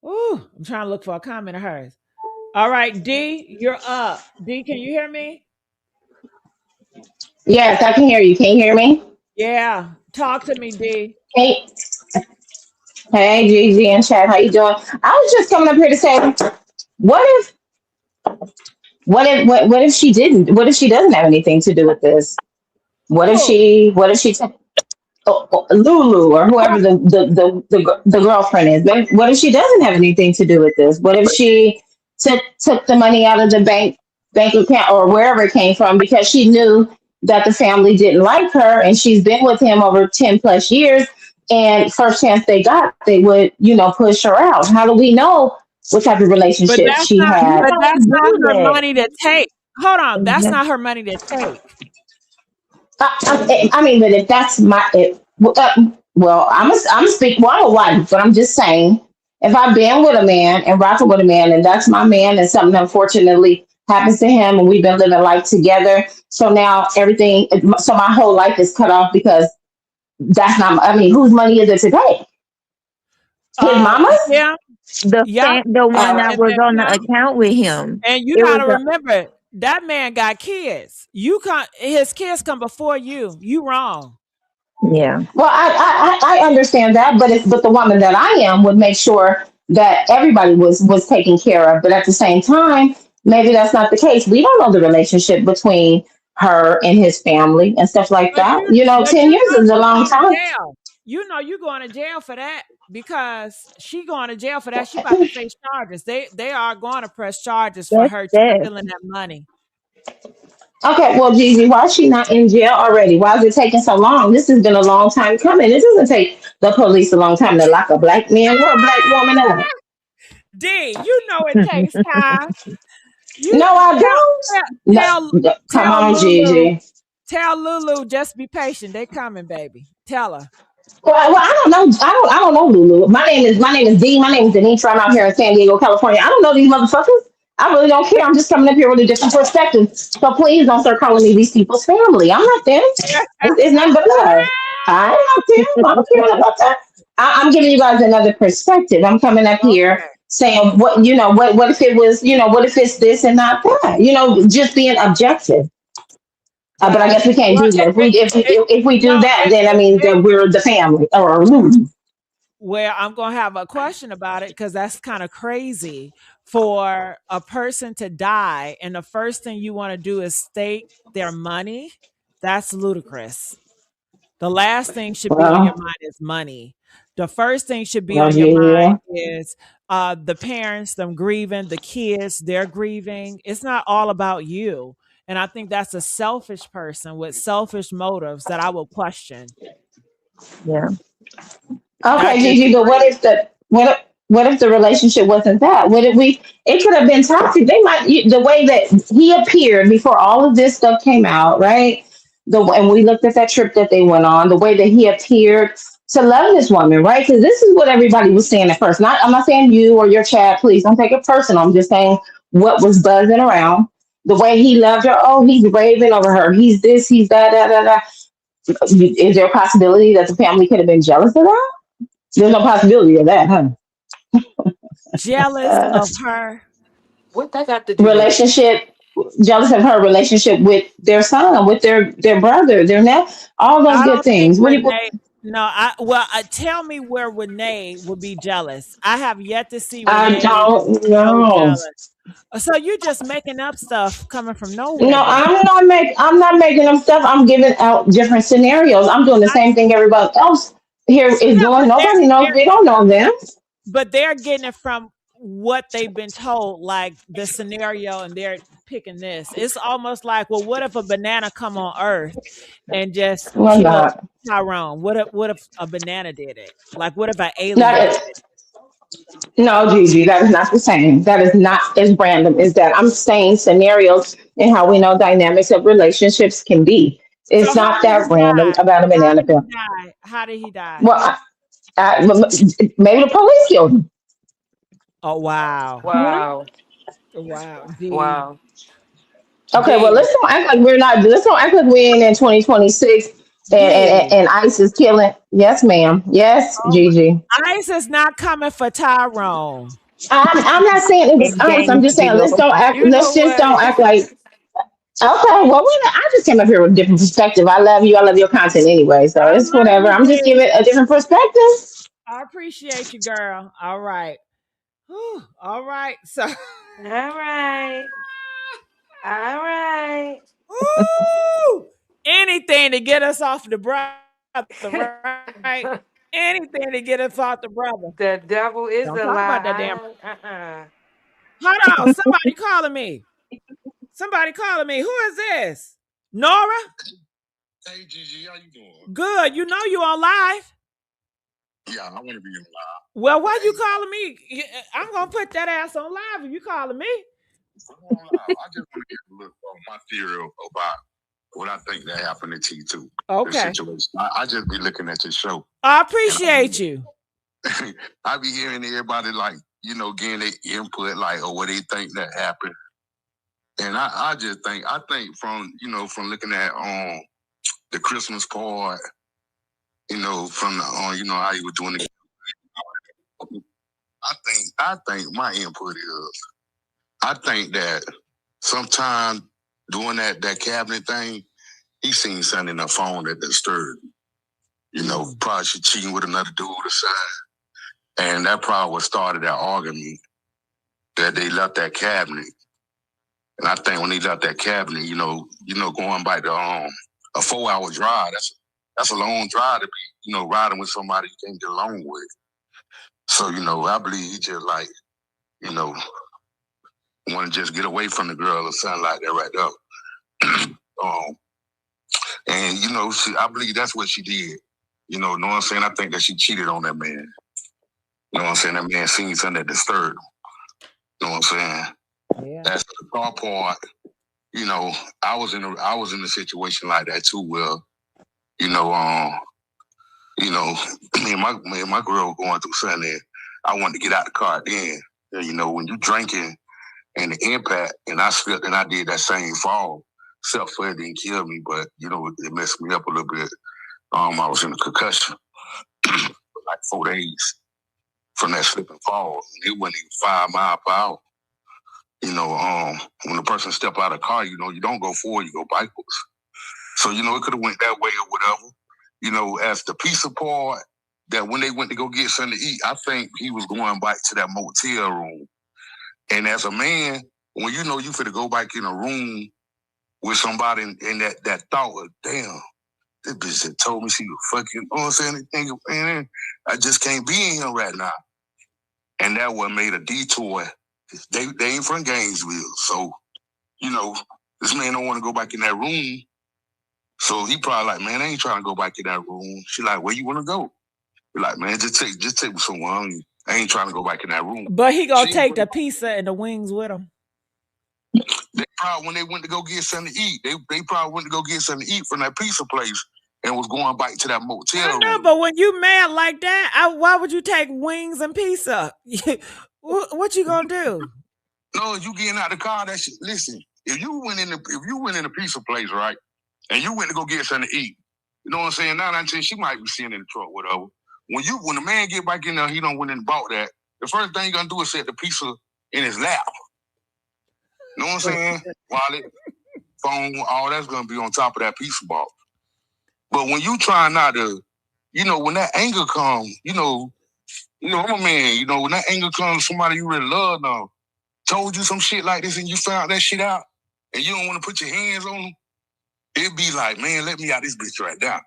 Ooh, I'm trying to look for a comment of hers. All right, D, you're up. D, can you hear me? Yes, I can hear you. Can you hear me? Yeah, talk to me, D. Hey, hey, Gigi and Chad, how you doing? I was just coming up here to say, what if, what if she didn't? What if she doesn't have anything to do with this? Who? What if she Lulu or whoever the girlfriend is. But what if she doesn't have anything to do with this? What if she took the money out of the bank account or wherever it came from because she knew that the family didn't like her and she's been with him over 10 plus years and first chance they got they would push her out. How do we know what type of But relationship that's she not You had? but don't that's not do her that. money to take. Hold on, that's Mhm. not her money to take. I mean, but if that's well, I'm speak one on one, but I'm just saying, if I've been with a man and rocking with a man, and that's my man, and something unfortunately happens to him, and we've been living life together, so now so my whole life is cut off because that's not. I mean, whose money is it to take? His mama's? Yeah, yep. The one Uh, that And was then on the yeah. account with him. And you It was gotta a remember that man got kids. His kids come before you. You wrong. yeah. well, I understand that, but the woman that I am would make sure that everybody was taken care of. But at the same time, maybe that's not the case. We don't know the relationship between her and his family and stuff like But that. you but 10 you years know is a you long going to time. jail. You know you going to jail for that because she going to jail for that. She about to face charges. They are going to press charges for That's her that. stealing that money. Okay, well, Gigi, why is she not in jail already? Why is it taking so long? This has been a long time coming. It doesn't take the police a long time to lock a black man or a black woman up. D, you know it takes time. You No, I tell don't. tell tell, No, come tell on, Lulu. Gigi. Tell Lulu just be patient. They coming, baby. Tell her. Well, I don't know. I don't know, Lulu. My name is D. My name is Denise. I'm out here in San Diego, California. I don't know these motherfuckers. I really don't care. I'm just coming up here with a different perspective. So please don't start calling me these people's family. I'm not them. It's nothing but love. I'm not them. I don't care about that. I'm giving you guys another perspective. I'm coming up here Okay. saying what if it was what if it's this and not that? Just being objective. But I Got guess we you. can't Well, do that. If we it if we do no, that, then that means it that we're the family or Lulu. where I'm going to have a question about it because that's kind of crazy for a person to die and the first thing you want to do is stake their money. That's ludicrous. The last thing should be on your Well, mind is money. The first thing should be well, on your yeah. mind is the parents, them grieving, the kids, they're grieving. It's not all about you. And I think that's a selfish person with selfish motives that I will question. Yeah. I Okay, Gigi, but disagree. what if the relationship wasn't that? What if we? It could have been toxic. They might the way that he appeared before all of this stuff came out, right? And we looked at that trip that they went on. The way that he appeared to love this woman, right? Because this is what everybody was saying at first. I'm not saying you or your chat. Please don't take it personal. I'm just saying what was buzzing around. The way he loved her. Oh, he's raving over her. He's this. He's that. Da da da. Is there a possibility that the family could have been jealous of that? There's no possibility of that, huh? Jealous Uh, of her. What that got to do with it? relationship, jealous of her relationship with their son, with their brother, their all those I good don't think things. Renee. No, tell me where Renee would be jealous. I have yet to see I Renee don't show know. jealous. So you just making up stuff coming from nowhere, No, girl. I'm not making up stuff. I'm giving out different scenarios. I'm doing the I, same thing everybody else here is yeah, doing. Nobody knows. They don't know them. but they're getting it from what they've been told, like the scenario, and they're picking this. It's almost like, well, what if a banana come on Earth and just Well, kill not. Tyrone? What if a banana did it? Like, what if an alien did Not. it? No, Gigi, that is not the same. That is not as random as that. I'm saying scenarios and how we know dynamics of relationships can be. So It's how not did he that random die? about a How banana did he peel. die? How did he die? Well, maybe the police killed him. Oh wow. Wow. Wow. D. Wow. Okay, well, D. let's don't act like we're not. Let's don't act like we ain't in 2026 D. and ICE is killing. Yes, ma'am. Yes, Oh my, Gigi. ICE is not coming for Tyrone. I'm not saying it was us. I'm Engage, just saying let's Bill. don't act. You Let's know just what? don't act like. Okay, well, I just came up here with a different perspective. I love you. I love your content anyway, so I it's love whatever. you, I'm just D. giving a different perspective. I appreciate you, girl. All right. Whew. All right. So All right. All right. Woo! Anything to get us off the brother, right? Anything to get us off the brother. The devil is Don't a talk about that damn. lie. Uh-uh. Hold on. Somebody calling me. Somebody calling me. Who is this? Nora? Hey Gigi, how you doing? Good. You know you on live. Yeah, I want to be in live. Well, why you calling me? I'm gonna put that ass on live if you calling me. I'm on live. I just want to get a look my theory about what I think that happened to T2. The Okay. situation. I just be looking at your show. I appreciate you. I be hearing everybody like, getting their input, like, or what they think that happened. And I just think, from looking at the Christmas part, from how you were doing it. I think my input is, I think that sometime doing that cabinet thing, he seen something in her phone that disturbed him. Probably she cheating with another dude aside. And that probably what started that argument that they left that cabinet. And I think when they left that cabinet, going by the a 4-hour drive, that's a long drive to be, riding with somebody you can't get along with. So, I believe he just like, want to just get away from the girl or something like that right there. And I believe that's what she did. Know what I'm saying? I think that she cheated on that man. You know what I'm saying? That man seen something that disturbed him. You know what I'm saying? Yeah. That's the car part. I was in a situation like that too, where, me and my girl going through something that I wanted to get out the car then. When you drinking and the impact, and I slipped and I did that same fall, except for it didn't kill me, but it messed me up a little bit. I was in a concussion for like 4 days from that slip and fall. It wasn't even 5 miles per hour. When the person step out of the car, you don't go forward, you go backwards. So, it could have went that way or whatever. As the piece of part, that when they went to go get something to eat, I think he was going back to that motel room. And as a man, when you know you finna go back in a room with somebody and that thought of, damn, this bitch that told me she was fucking, you know what I'm saying? Anything, man, I just can't be in here right now. And that what made a detour. They ain't from Gainesville. So, you know, this man don't want to go back in that room. So he probably like, man, I ain't trying to go back in that room. She like, where you want to go? He like, man, just take me somewhere. I ain't trying to go back in that room. But he gonna take the pizza and the wings with him. They probably, when they went to go get something to eat, they probably went to go get something to eat from that pizza place and was going back to that motel room. No, but when you mad like that, why would you take wings and pizza? What you gonna do? No, you getting out the car. That shit. Listen, if you went in the pizza place, right, and you went to go get something to eat, you know what I'm saying? 9 out of 10, she might be sitting in the truck, whatever. When the man get back in there, he don't went and bought that. The first thing he gonna do is set the pizza in his lap. You know what I'm saying? Wallet, phone, all that's gonna be on top of that pizza box. But when you try not to, you know, when that anger comes, you know, I'm a man. You know, when that anger comes, somebody you really love now told you some shit like this, and you found that shit out, and you don't want to put your hands on them. It'd be like, man, let me out this bitch right now,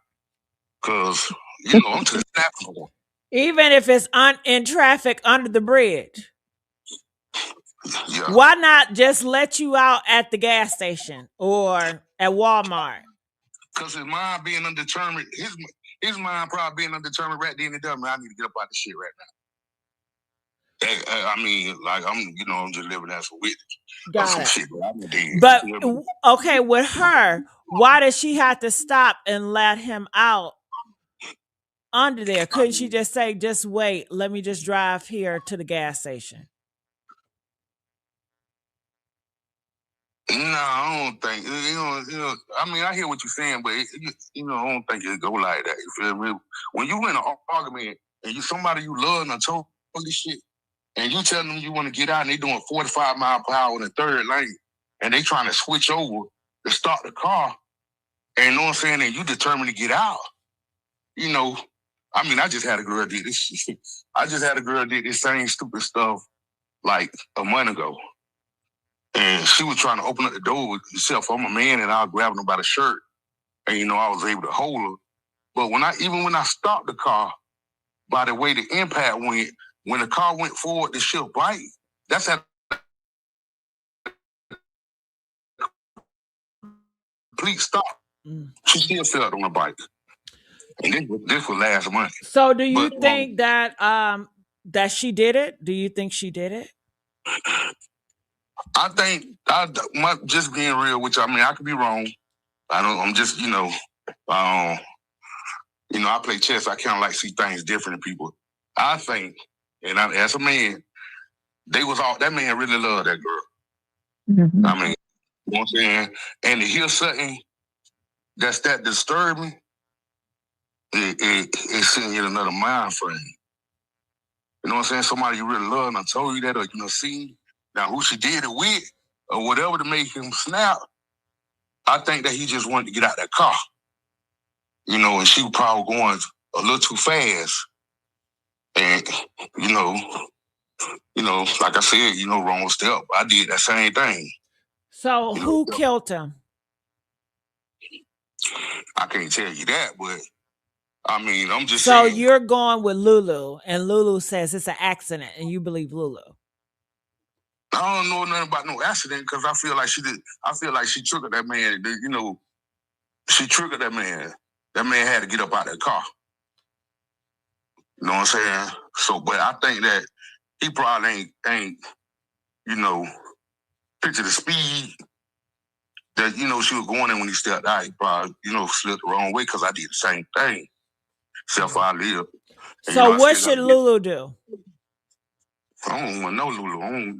cause you know I'm to the snapping point. Even if it's in traffic under the bridge. Yeah. Why not just let you out at the gas station or at Walmart? Cause his mind being undetermined, his mind probably being undetermined right then and there. Man, I need to get up out this shit right now. I mean, like I'm just living as a witness. Got it. Shit, but okay, with her, why did she have to stop and let him out under there? Couldn't she just say, just wait, let me just drive here to the gas station? No, I don't think, I mean, I hear what you're saying, but, I don't think it go like that. You feel me? When you in an argument and somebody you love and told this shit, and you tell them you want to get out and they doing 45 mile per hour in the third lane, and they trying to switch over to start the car, and you know what I'm saying, and you determined to get out, I mean, I just had a girl did this shit. I just had a girl did this same stupid stuff like a month ago. And she was trying to open up the door with herself. I'm a man, and I was grabbing her by the shirt. And, I was able to hold her. But when I stopped the car, by the way the impact went, when the car went forward, the shift right. That's at complete stop. She still fell on the bike. And this was last month. So do you think that that she did it? Do you think she did it? I think, just being real, which I mean, I could be wrong. I'm just, I play chess. I kind of like see things different in people. I think, as a man, that man really loved that girl. Mm-hmm. I mean, you know what I'm saying? And to hear something that's that disturbing, it's sitting in another mind frame. You know what I'm saying? Somebody you really love, and I told you that, or seen. Now, who she did it with, or whatever to make him snap, I think that he just wanted to get out that car. And she was probably going a little too fast. And, like I said, wrong step. I did that same thing. So who killed him? I can't tell you that, but I mean, I'm just saying. So you're going with Lulu, and Lulu says it's an accident, and you believe Lulu. I don't know nothing about no accident because I feel like she did. I feel like she triggered that man. She triggered that man. That man had to get up out of that car. You know what I'm saying? So, but I think that he probably ain't picture the speed that, she was going in when he stepped out. He probably, slipped the wrong way because I did the same thing. Except for I live. And, so what should Lulu do? I don't want no Lulu. I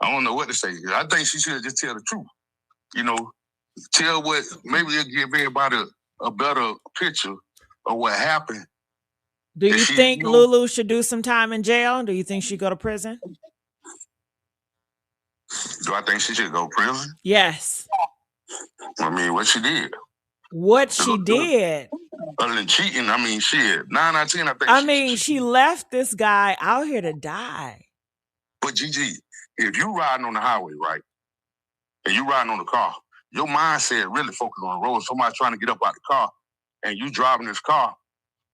don't know what to say. I think she should just tell the truth. Tell what, maybe it'll give everybody a better picture of what happened. Do you think Lulu should do some time in jail? Do you think she'd go to prison? Do I think she should go to prison? Yes. I mean, what she did. what she did. Other than cheating, I mean, shit. 9 out of 10, I think. I mean, she left this guy out here to die. But Gigi, if you riding on the highway, right, and you riding on the car, your mindset really focused on the road. Somebody's trying to get up out the car, and you driving this car.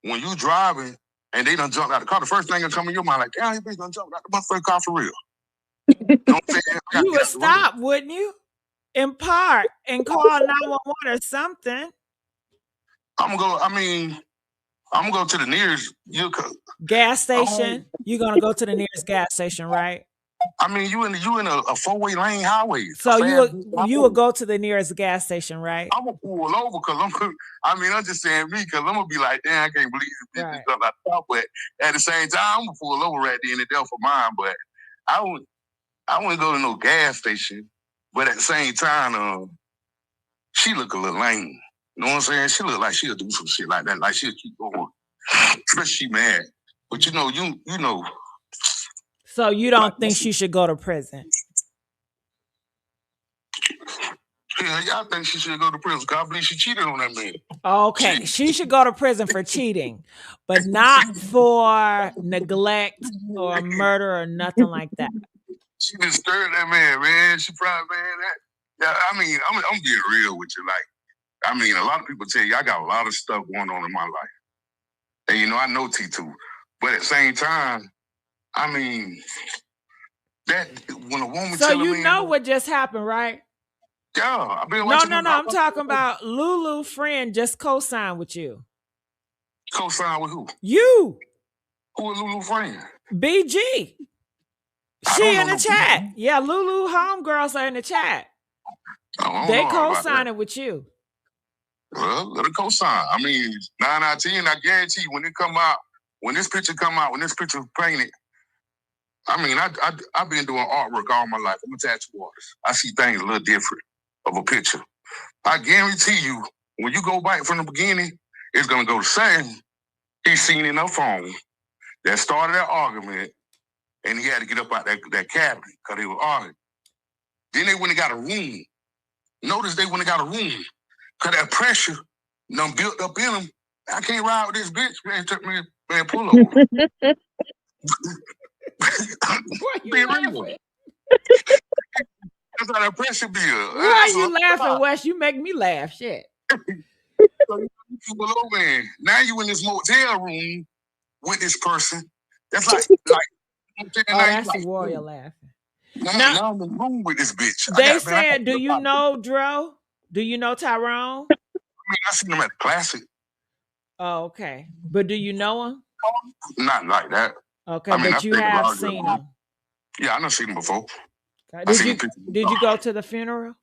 When you driving and they done jumped out the car, the first thing that come in your mind, like, damn, you bitch done jumped out the motherfucking car for real. You know what I'm saying? You would stop, wouldn't you? In park and call 911 or something. I'm gonna go to the nearest gas station. You're gonna go to the nearest gas station, right? I mean, you in a 4-way lane highway. So you would go to the nearest gas station, right? I'm gonna pull over because I'm just saying me because I'm gonna be like, damn, I can't believe this bitch jumped out the car. But at the same time, I'm gonna pull over right there and there for mine. But I wouldn't go to no gas station. But at the same time, she look a little lame. You know what I'm saying? She look like she'll do some shit like that. Like she'll keep going. Especially she mad. But you know. So you don't think she should go to prison? Yeah, I think she should go to prison because I believe she cheated on that man. Okay, she should go to prison for cheating, but not for neglect or murder or nothing like that. She disturbed that man. She probably, yeah, I mean, I'm being real with you. Like, I mean, a lot of people tell you I got a lot of stuff going on in my life. And, I know T2. But at the same time, I mean, that when a woman so tell you a man, know what just happened, right? Yeah, I've been watching. No, I'm talking about LULU friend just co-signed with you. Co-signed with who? You. Who is LULU friend? BG. She in the chat. Yeah, LULU homegirls are in the chat. They co-signing with you. Well, let her co-sign. I mean, 9 out of 10, I guarantee you, when this picture come out, when this picture painted, I mean, I've been doing artwork all my life. I'm a tattoo artist. I see things a little different of a picture. I guarantee you, when you go back from the beginning, it's going to go the same. He's seen in her phone that started that argument, and he had to get up out that cabinet because they were arguing. Then they went and got a room. Notice they went and got a room because that pressure done built up in them. I can't ride with this bitch. Man, pull over. Be real. That's how that pressure build. Why are you laughing, Wes? You make me laugh. Shit. So you pull over and now you in this motel room with this person. That's like that's the warrior laughing. Now I'm in the room with this bitch. They said, do you know Dro? Do you know Tyrone? I mean, I seen him at the Classic. Oh, okay. But do you know him? Not like that. Okay, but you have seen him. Yeah, I done seen him before. Did you go to the funeral?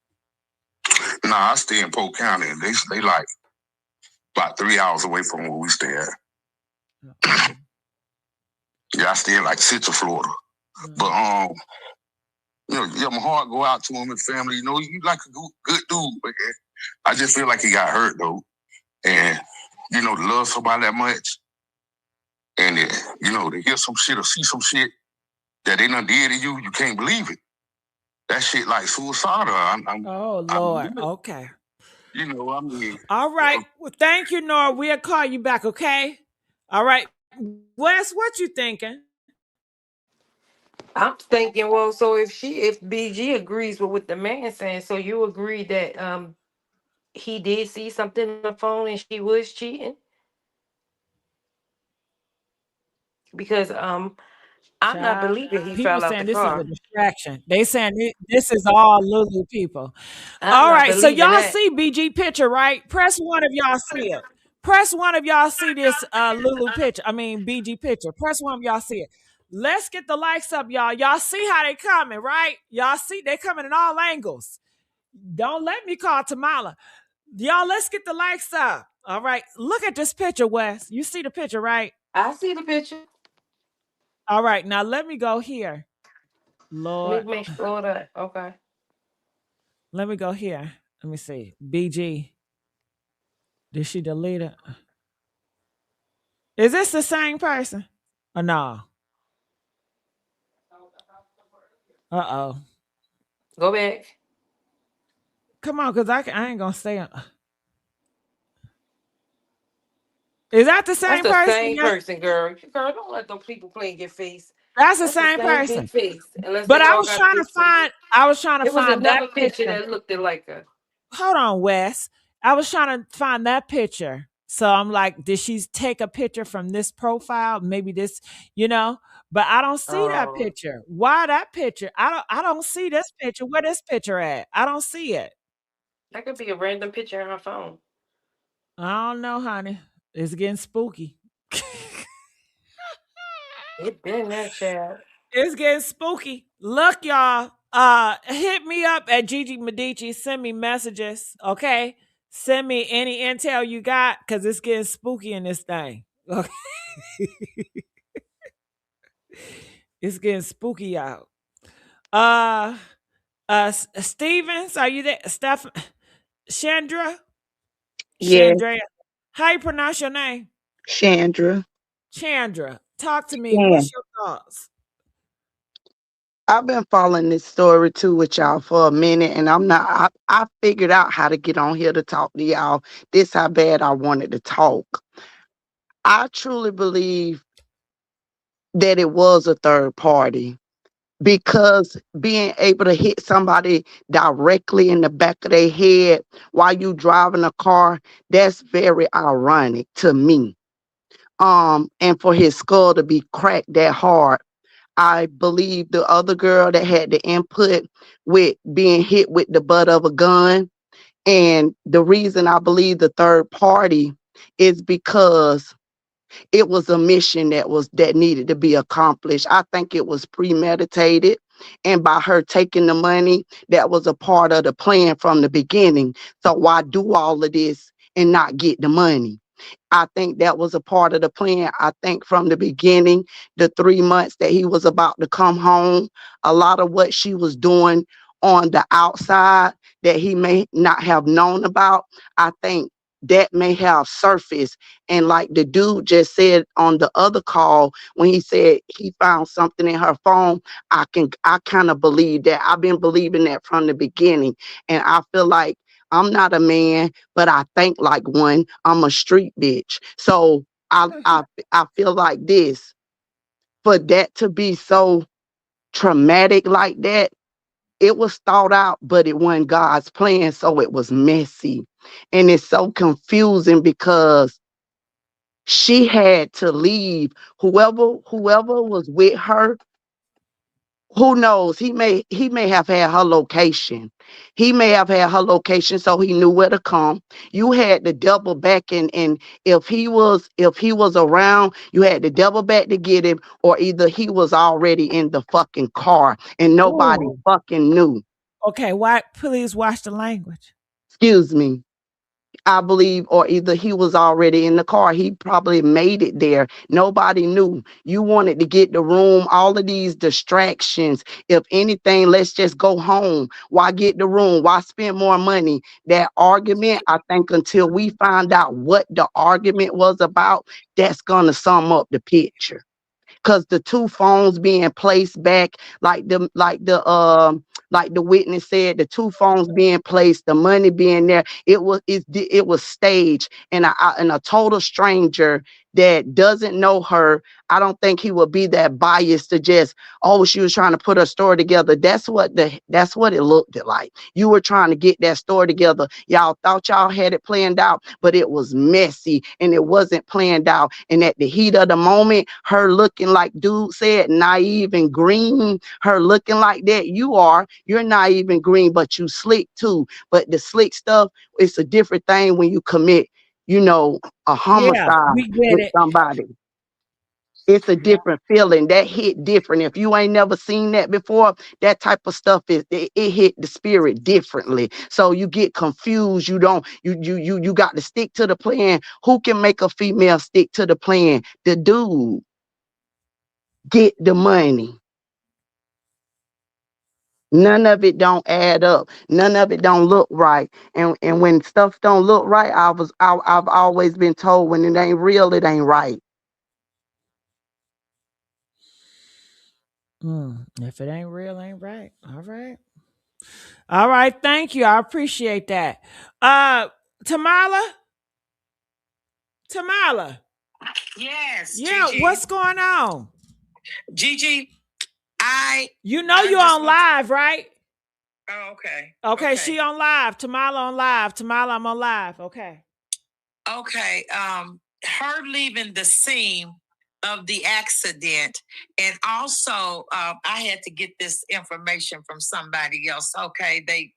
Nah, I stay in Polk County, and they like about 3 hours away from where we stay at. Okay. Yeah, I stay in like Central Florida. But my heart go out to him and family. You like a good dude, but I just feel like he got hurt though, and to love somebody that much, and to hear some shit or see some shit that they done did to you, you can't believe it. That shit like suicidal. Oh Lord. Okay. I mean. All right. Well, thank you, Nora. We'll call you back. Okay. All right. Wes, what you thinking? I'm thinking, well, so if BG agrees with what the man saying, so you agree that he did see something on the phone and she was cheating? Because I'm not believing he people fell out saying the this car. is a distraction. They saying this is all LULU people. I'm all right, so believing y'all that. see BG picture, right? Press one if y'all see it. Press one if y'all see this LULU picture. I mean BG picture. Press one if y'all see it. Let's get the likes up, y'all. Y'all see how they coming, right? Y'all see they coming in all angles. Don't let me call Tamala. Y'all, let's get the likes up. All right. Look at this picture, Wes. You see the picture, right? I see the picture. All right. Now let me go here. Lord. Let me make sure that. Okay. Let me go here. Let me see. BG. Did she delete it? Is this the same person? Or no? Uh-oh. Go back. Come on, because I ain't going to stay on. Is that the That's same the person? same Yes, person, girl. Girl, don't let them people play in your face. that's the That's the same same big person. face. Unless But they I all was got trying to big find. faces. I was trying to It was find that another picture picture. that looked like her. Hold on, Wes. I was trying to find that picture. So I'm like, did she take a picture from this profile? Maybe this, you know. But I don't see that Oh, picture. Why that picture? I don't see this picture. Where this picture at? I don't see it. that could be a random picture on her phone. I don't know, honey. It's getting spooky. It been that child. It's getting spooky. Look, y'all. Hit me up at Gigi Medici. Send me messages, okay? Send me any intel you got, cause it's getting spooky in this thing. Okay, it's getting spooky out. Uh, Stevens, are you there? Steph, Chandra, Yeah, Chandra. How you pronounce your name? Chandra. Chandra. Talk to me. Yeah. What's your thoughts? I've been following this story too with y'all for a minute, and I figured out how to get on here to talk to y'all. This how bad I wanted to talk. I truly believe that it was a third party because being able to hit somebody directly in the back of their head while you driving a car, that's very ironic to me. And for his skull to be cracked that hard, I believe the other girl that had the input with being hit with the butt of a gun. And the reason I believe the third party is because it was a mission that needed to be accomplished. I think it was premeditated. And by her taking the money, that was a part of the plan from the beginning. So why do all of this and not get the money? I think that was a part of the plan. I think from the beginning, the 3 months that he was about to come home, a lot of what she was doing on the outside that he may not have known about, I think that may have surfaced. And like the dude just said on the other call, when he said he found something in her phone, I kind of believe that. I've been believing that from the beginning. And I feel like I'm not a man, but I think like one. I'm a street bitch. So I feel like this, for that to be so traumatic like that, it was thought out, but it wasn't God's plan, so it was messy. And it's so confusing because she had to leave. Whoever was with her, who knows, he may have had her location. He may have had her location, so he knew where to come. You had to double back, and if he was around, you had to double back to get him, or either he was already in the fucking car and nobody Ooh. fucking knew. Okay, why? Please watch the language. Excuse me. I believe, or either he was already in the car. He probably made it there. Nobody knew. You wanted to get the room, all of these distractions. If anything, let's just go home. Why get the room? Why spend more money? That argument, I think until we find out what the argument was about, that's going to sum up the picture, because the two phones being placed back, like the witness said, the two phones being placed, the money being there, it was staged. And a total stranger that doesn't know her, I don't think he would be that biased to just, oh, she was trying to put her story together. That's what it looked like. You were trying to get that story together. Y'all thought y'all had it planned out, but it was messy and it wasn't planned out. And at the heat of the moment, her looking like dude said, naive and green, her looking like that. You're naive and green, but you slick too. But the slick stuff, it's a different thing when you commit, a Yeah, homicide we get with it. somebody. It's a different feeling. That hit different. If you ain't never seen that before, that type of stuff it hit the spirit differently. So you get confused. You don't you got to stick to the plan. Who can make a female stick to the plan? The dude. Get the money. None of it don't add up. None of it don't look right. And when stuff don't look right, I've always been told when it ain't real, it ain't right. If it ain't real, ain't right. All right. All right. Thank you. I appreciate that. Tamala, Tamala. Yes, Yeah, Gigi. what's going on? Gigi, I You know I you're just on want. live, right? Oh, okay. Okay, she Okay. on live. Tamala on live. Tamala, I'm on live. Okay. Okay. Her leaving the scene of the accident, and also I had to get this information from somebody else. Okay, they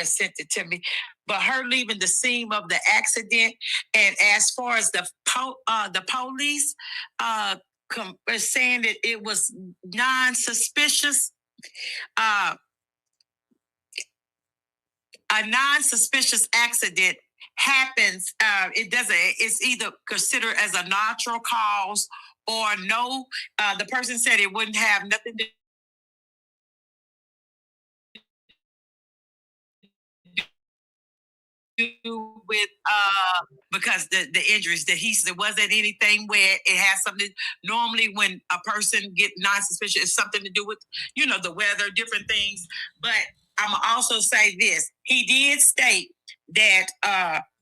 sent it to me, but her leaving the scene of the accident, and as far as the police saying that it was non-suspicious. Uh, a non-suspicious accident happens, it doesn't. It's either considered as a natural cause or no. The person said it wouldn't have nothing to do with because the injuries that he said wasn't anything where it has something. Normally, when a person get non-suspicious, it's something to do with the weather, different things. But I'm gonna also say this: he did state that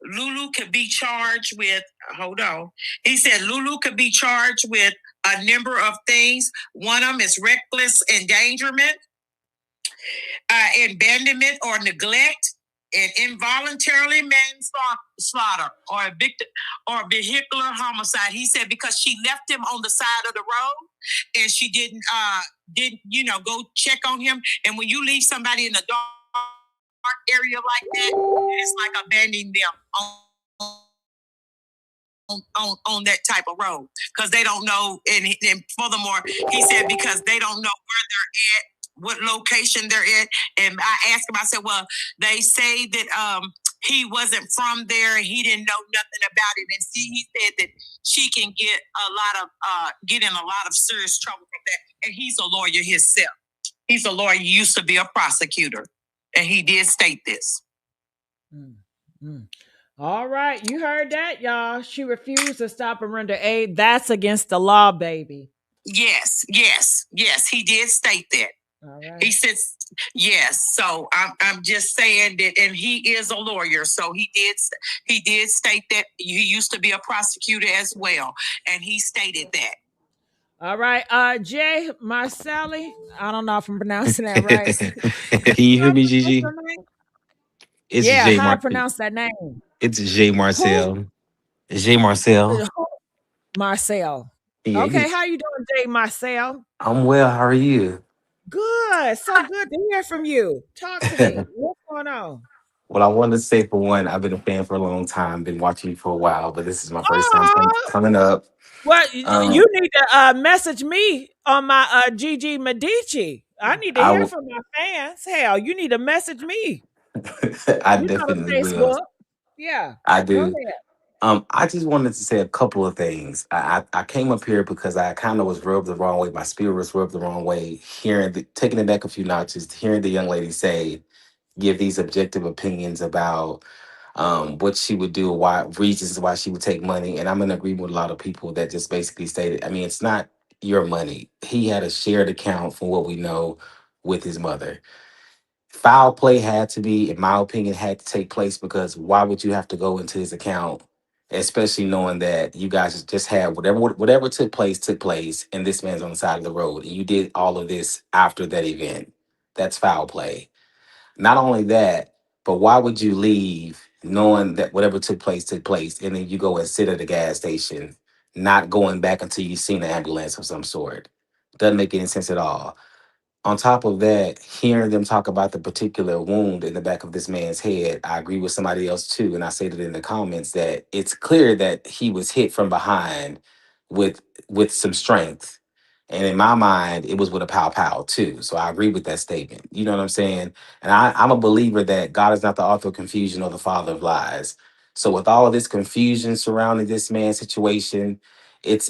Lulu could be charged with. Hold on, he said Lulu could be charged with a number of things. One of them is reckless endangerment, abandonment or neglect, and involuntarily manslaughter or a victim or vehicular homicide. He said because she left him on the side of the road and she didn't go check on him. And when you leave somebody in a dark area like that, it's like abandoning them on that type of road because they don't know. And furthermore, he said because they don't know where they're at, what location they're at. And I asked him, I said, well, they say that he wasn't from there and he didn't know nothing about it. And see, he said that she can get in a lot of serious trouble from that. And he's a lawyer himself. He's a lawyer, he used to be a prosecutor. And he did state this. Mm. All right, you heard that, y'all. She refused to stop and render aid. That's against the law, baby. Yes, he did state that. All right. He says yes. So I'm just saying that, and he is a lawyer, so he did state that he used to be a prosecutor as well, and he stated that. All right, Jay Marcelli. I don't know if I'm pronouncing that right. Can you hear me, What's Gigi? your name? It's Yeah, J how I Mar. pronounce that name? It's J Who? Marcel. J Marcel. Marcel. Yeah, Okay, how you doing, Jay Marcel? I'm well. How are you? Good. So good to hear from you. Talk to me. What's going on? Well, I wanted to say for one, I've been a fan for a long time. Been watching you for a while, but this is my first time Oh, coming up. well, Um, you need to message me on my Gigi Medici. I need to I hear w- from my fans. Hell, you need to message me. I You know the definitely will. Facebook. Yeah. I Go do. ahead. I just wanted to say a couple of things. I came up here because I kind of was rubbed the wrong way. My spirit was rubbed the wrong way. Taking it back a few notches, hearing the young lady give these objective opinions about what she would do, why reasons why she would take money. And I'm in agreement with a lot of people that just basically stated, I mean, it's not your money. He had a shared account from what we know with his mother. Foul play had to be, in my opinion, had to take place because why would you have to go into his account, especially knowing that you guys just had whatever took place, and this man's on the side of the road, and you did all of this after that event. That's foul play. Not only that, but why would you leave knowing that whatever took place, and then you go and sit at a gas station, not going back until you've seen an ambulance of some sort? Doesn't make any sense at all. On top of that, hearing them talk about the particular wound in the back of this man's head, I agree with somebody else too, and I said it in the comments that it's clear that he was hit from behind with some strength. And in my mind, it was with a pow pow too. So I agree with that statement. You know what I'm saying? And I'm a believer that God is not the author of confusion or the father of lies. So with all of this confusion surrounding this man's situation, it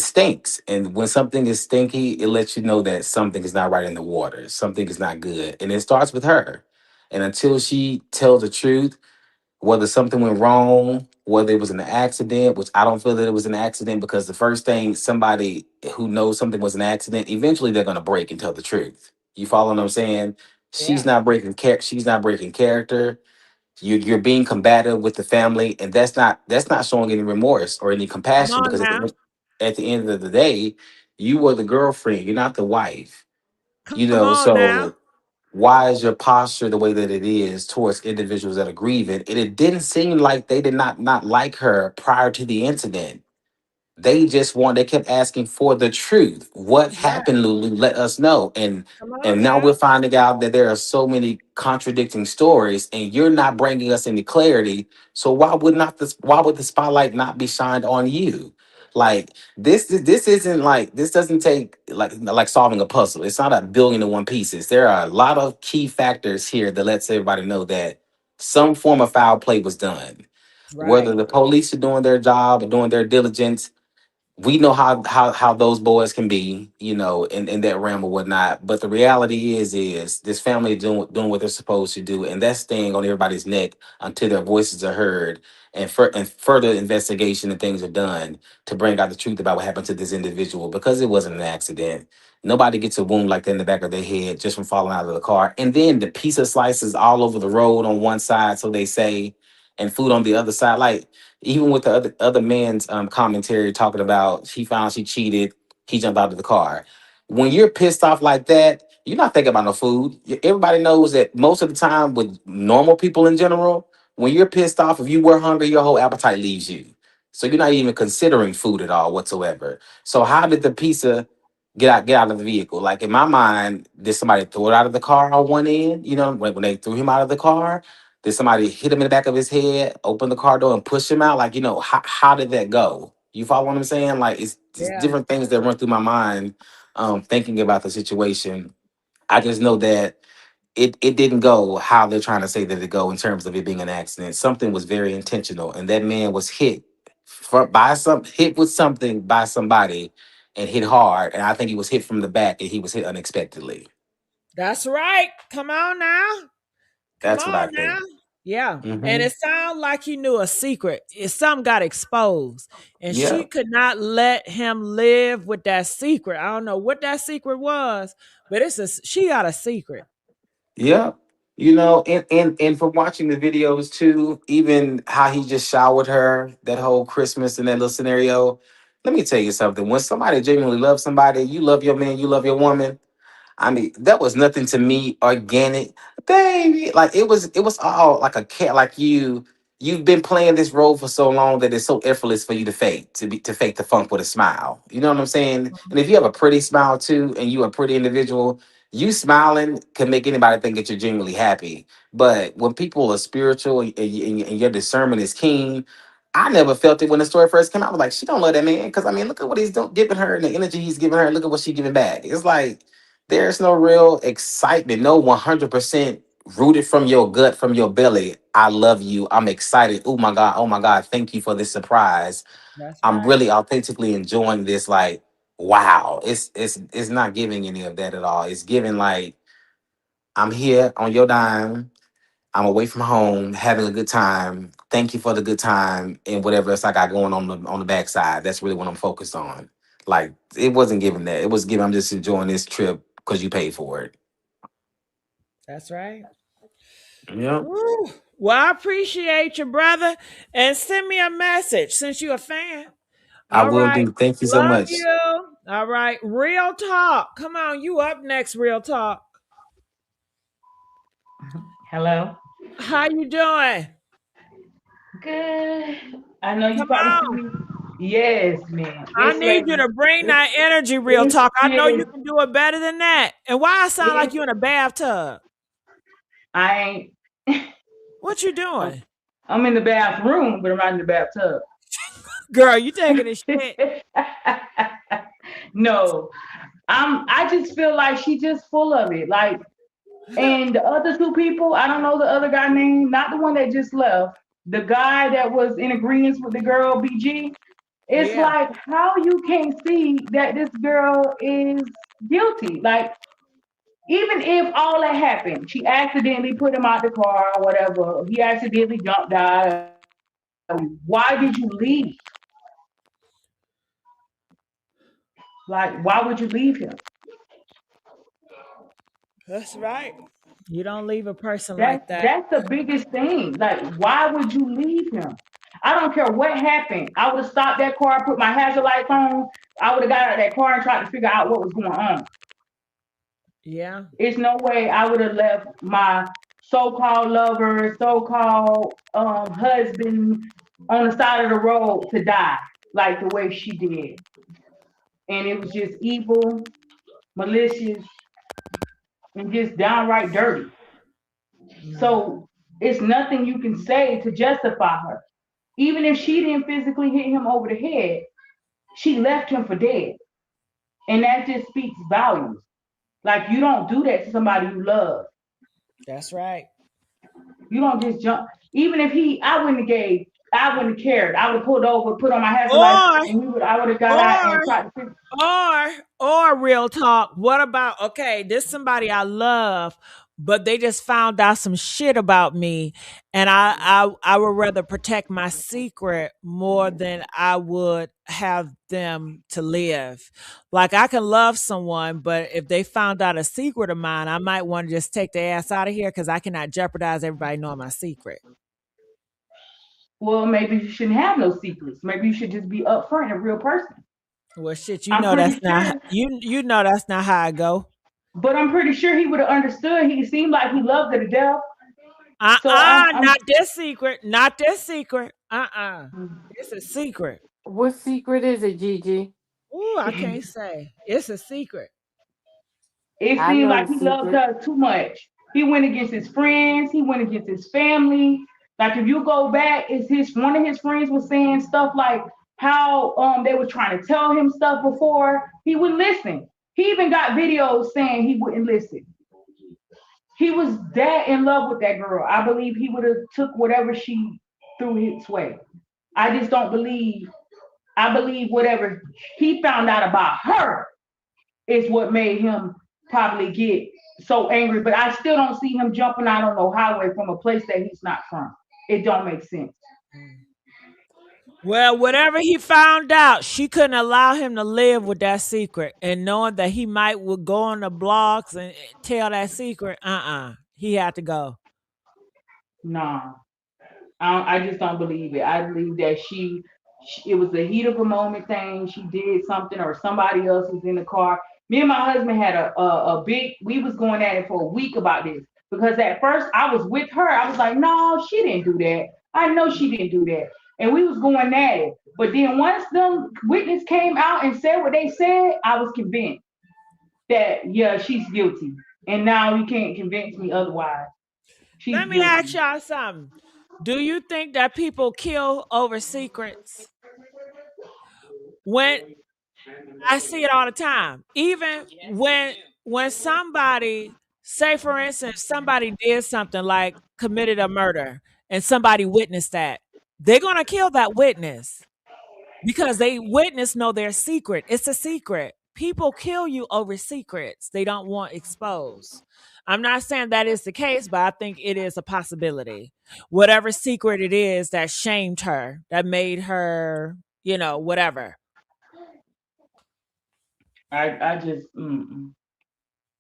stinks. And when something is stinky, it lets you know that something is not right in the water. Something is not good. And it starts with her. And until she tells the truth, whether something went wrong, whether it was an accident, which I don't feel that it was an accident because the first thing somebody who knows something was an accident, eventually they're gonna break and tell the truth. You follow what I'm saying? Yeah. She's not breaking character. You're being combative with the family, and that's not showing any remorse or any Come compassion, on because now. at the end of the day, you were the girlfriend, you're not the wife. Come on now. So why is your posture the way that it is towards individuals that are grieving? And it didn't seem like they did not like her prior to the incident. They kept asking for the truth. What Right. happened, Lulu? Let us know. Come And on now now. we're finding out that there are so many contradicting stories, and you're not bringing us any clarity. So why would the spotlight not be shined on you? Like this isn't like, this doesn't take like solving a puzzle. It's not a billion to one pieces. There are a lot of key factors here that lets everybody know that some form of foul play was done. Right. Whether the police are doing their job or doing their diligence, we know how those boys can be, in that realm or whatnot. But the reality is this family doing what they're supposed to do, and that's staying on everybody's neck until their voices are heard, and further investigation and things are done to bring out the truth about what happened to this individual, because it wasn't an accident. Nobody gets a wound like that in the back of their head just from falling out of the car. And then the pizza slices all over the road on one side, so they say, and food on the other side. Like, even with the other man's commentary talking about she found she cheated, he jumped out of the car. When you're pissed off like that, you're not thinking about no food. Everybody knows that most of the time with normal people in general, when you're pissed off, if you were hungry, your whole appetite leaves you. So you're not even considering food at all whatsoever. So how did the pizza get out of the vehicle? Like, in my mind, did somebody throw it out of the car on one end? When they threw him out of the car, did somebody hit him in the back of his head, open the car door, and push him out? Like, how did that go? You follow what I'm saying? Like, it's just Yeah. different things that run through my mind, thinking about the situation. I just know that it didn't go how they're trying to say that it go in terms of it being an accident. Something was very intentional, and that man was hit with something by somebody, and hit hard. And I think he was hit from the back, and he was hit unexpectedly. That's right. Come on now. Come That's what I on now. think. Yeah. And Hmm. it sounds like he knew a secret. Something got exposed. And she Yep. could not let him live with that secret. I don't know what that secret was, but she got a secret. Yep. And from watching the videos too, even how he just showered her that whole Christmas in that little scenario. Let me tell you something. When somebody genuinely loves somebody, you love your man, you love your woman. I mean, that was nothing to me organic, baby. Like, it was all like a cat. Like, you've been playing this role for so long that it's so effortless for you to fake the funk with a smile. You know what I'm saying? And if you have a pretty smile too, and you a pretty individual, you smiling can make anybody think that you're genuinely happy. But when people are spiritual, and your discernment is keen, I never felt it when the story first came out. I was like, she don't love that man, because I mean, look at what he's giving her, and the energy he's giving her. Look at what she's giving back. It's like there's no real excitement, no 100% rooted from your gut, from your belly. I love you. I'm excited. Oh my God. Oh my God. Thank you for this surprise. That's I'm right. really authentically enjoying this. Like, wow. It's not giving any of that at all. It's giving like, I'm here on your dime. I'm away from home, having a good time. Thank you for the good time, and whatever else I got going on the backside. That's really what I'm focused on. Like, it wasn't giving that. It was giving, I'm just enjoying this trip because you paid for it. That's right. Yep. Woo. Well, I appreciate you, brother. And send me a message since you're a fan. I All will right. do. Thank you so Love much. you. All right. Real talk. Come on. You up next, Real Talk. Hello. How you doing? Good. I know you Come probably see on. me. Yes, man. I This need you lady, to bring this that energy, Real this Talk. I know you is can do it better than that. And why I sound like it. you in a bathtub? I ain't. What you I'm, doing? I'm in the bathroom, but I'm not in the bathtub. Girl, you taking a shit. No, I just feel like she just full of it. Like, and the other two people, I don't know the other guy name, not the one that just left. The guy that was in agreement with the girl BG. It's Yeah. like how you can't see that this girl is guilty. Like, even if all that happened, she accidentally put him out the car or whatever, he accidentally jumped out. Why did you leave? Like, why would you leave him? That's right. You don't leave a person That's like that. that's the biggest thing. Like, why would you leave him? I don't care what happened. I would have stopped that car, put my hazard lights on. I would have got out of that car and tried to figure out what was going on. Yeah. It's no way I would have left my so-called lover, so-called husband on the side of the road to die like the way she did. And it was just evil, malicious, and just downright dirty. So it's nothing you can say to justify her. Even if she didn't physically hit him over the head, she left him for dead. And that just speaks volumes. Like, you don't do that to somebody you love. That's right. You don't just jump. Even if I wouldn't have cared. I would have pulled over, put on my hazard lights, Or and I would have got out or and tried to fix. or real talk. What about, okay, this somebody I love, but they just found out some shit about me, and I would rather protect my secret more than I would have them to live. Like, I can love someone, but if they found out a secret of mine, I might want to just take their ass out of here because I cannot jeopardize everybody knowing my secret. Well, maybe you shouldn't have no secrets. Maybe you should just be upfront and a real person. Well, shit, I'm pretty sure, you know that's not how I go. but I'm pretty sure he would have understood. He seemed like he loved her to death. So I'm Not this secret. Not this secret. It's a secret. What secret is it, Gigi? Ooh, I can't say. It's a secret. It I seemed know like the he loved secret. her too much. He went against his friends. He went against his family. Like, if you go back, it's his one of his friends was saying stuff like how they were trying to tell him stuff before he would listen. He even got videos saying he wouldn't listen. He was that in love with that girl. I believe he would have took whatever she threw his way. I just don't believe. I believe whatever he found out about her is what made him probably get so angry. But I still don't see him jumping out on no highway from a place that he's not from. It don't make sense. Well, whatever he found out, she couldn't allow him to live with that secret. And knowing that he might would go on the blogs and tell that secret, he had to go. Nah, I just don't believe it. I believe that it was the heat of a moment thing. She did something, or somebody else was in the car. Me and my husband had a big. We was going at it for a week about this because at first I was with her. I was like, no, she didn't do that. I know she didn't do that, and we was going at it. But then once the witness came out and said what they said, I was convinced that yeah, she's guilty. And now you can't convince me otherwise. She's Let me ask guilty. y'all something. Do you think that people kill over secrets? When I see it all the time. Even when somebody, say for instance, somebody did something like committed a murder and somebody witnessed that, they're gonna kill that witness because they witness know their secret. It's a secret. People kill you over secrets they don't want exposed. I'm not saying that is the case, but I think it is a possibility. Whatever secret it is that shamed her, that made her, whatever. I just,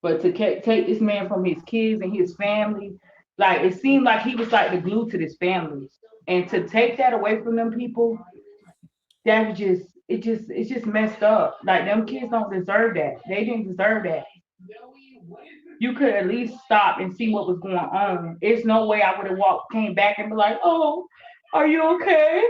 but to take this man from his kids and his family, like, it seemed like he was like the glue to this family, and to take that away from them people, that just it's just messed up. Like, them kids don't deserve that. They didn't deserve that. You could at least stop and see what was going on. It's no way I would have came back and be like, oh, are you okay?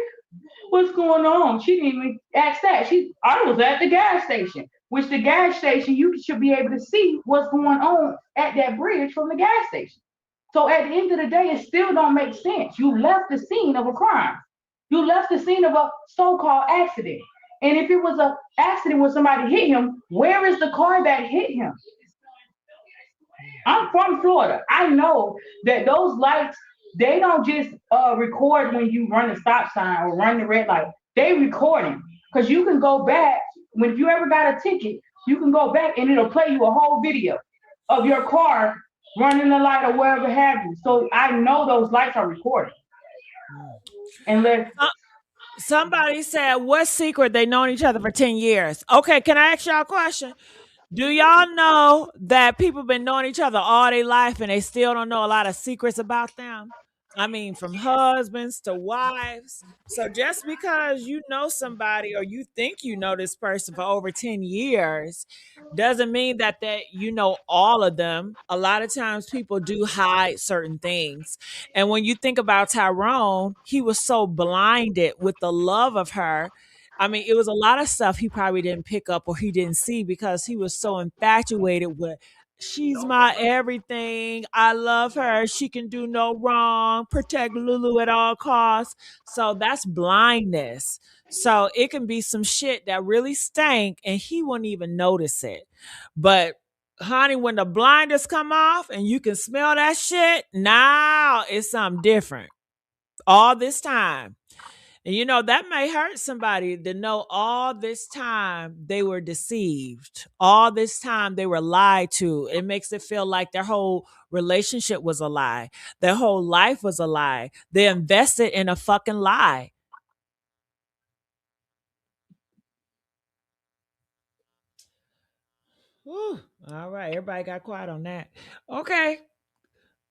What's going on? She didn't even ask that. I was at the gas station, which the gas station, you should be able to see what's going on at that bridge from the gas station. So at the end of the day, it still don't make sense. You left the scene of a crime. You left the scene of a so-called accident. And if it was an accident where somebody hit him, where is the car that hit him? I'm from Florida. I know that those lights, they don't just record when you run a stop sign or run the red light. They recording because you can go back when if you ever got a ticket, you can go back and it'll play you a whole video of your car running the light or whatever have you. So I know those lights are recording. Unless Somebody said, what secret they known each other for 10 years? Okay, can I ask y'all a question? Do y'all know that people been knowing each other all their life and they still don't know a lot of secrets about them? I mean, from husbands to wives. So just because you know somebody or you think you know this person for over 10 years doesn't mean that you know all of them. A lot of times people do hide certain things. And when you think about Tyrone, he was so blinded with the love of her. I mean, it was a lot of stuff he probably didn't pick up or he didn't see because he was so infatuated with she's my everything. I love her. She can do no wrong. Protect Lulu at all costs. So that's blindness. So it can be some shit that really stank and he wouldn't even notice it. But honey, when the blinders come off and you can smell that shit, now it's something different. All this time. And you know, that may hurt somebody to know all this time they were deceived. All this time they were lied to. It makes it feel like their whole relationship was a lie. Their whole life was a lie. They invested in a fucking lie. Whew. All right, everybody got quiet on that. Okay.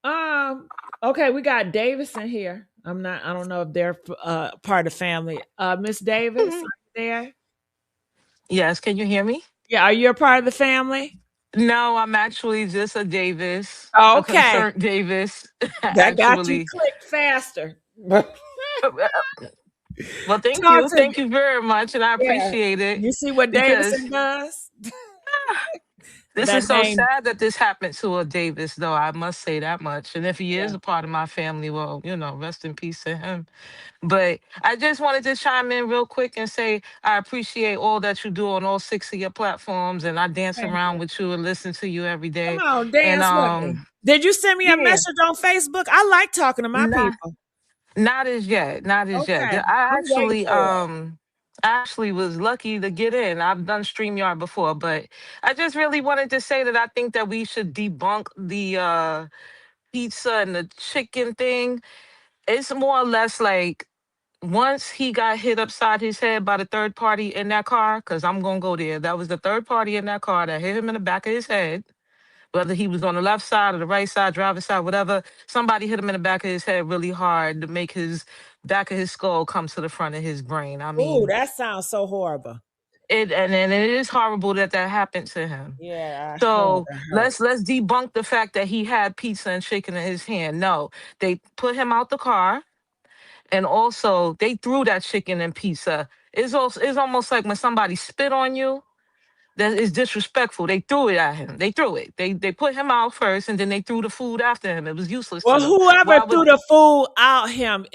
Um okay, we got Davis in here. I don't know if they're part of the family. Miss Davis, are you there? Yes, can you hear me? Yeah, are you a part of the family? No, I'm actually just a Davis, a Okay. concerned Davis, That got you actually. clicked faster. Uh, Well, thank Talk you. to Thank me. you very much. And I Yeah. appreciate it You see what because Davidson does? this That is so name. sad that this happened to a Davis, though. I must say that much. And if he is Yeah. a part of my family, well, rest in peace to him. But I just wanted to chime in real quick and say I appreciate all that you do on all six of your platforms, and I dance Thank around you. with you and listen to you every Come day. on, And dance with me. Did you send me a yeah, message on Facebook? I like talking to my not people. not as yet, not as yet. Okay. I'm waiting for it. I actually was lucky to get in. I've done StreamYard before, but I just really wanted to say that I think that we should debunk the pizza and the chicken thing. It's more or less like once he got hit upside his head by the third party in that car, because I'm gonna go there. That was the third party in that car that hit him in the back of his head. Whether he was on the left side or the right side, driver's side, whatever, somebody hit him in the back of his head really hard to make his back of his skull come to the front of his brain. I Ooh, mean, that sounds so horrible. and it is horrible that that happened to him. Yeah, So that hurt. let's debunk the fact that he had pizza and chicken in his hand. No, they put him out the car, and also they threw that chicken and pizza. It's almost like when somebody spit on you. That is disrespectful. They threw it at him. They threw it. They put him out first, and then they threw the food after him. It was useless to Well, them. whoever Why threw would the food out him,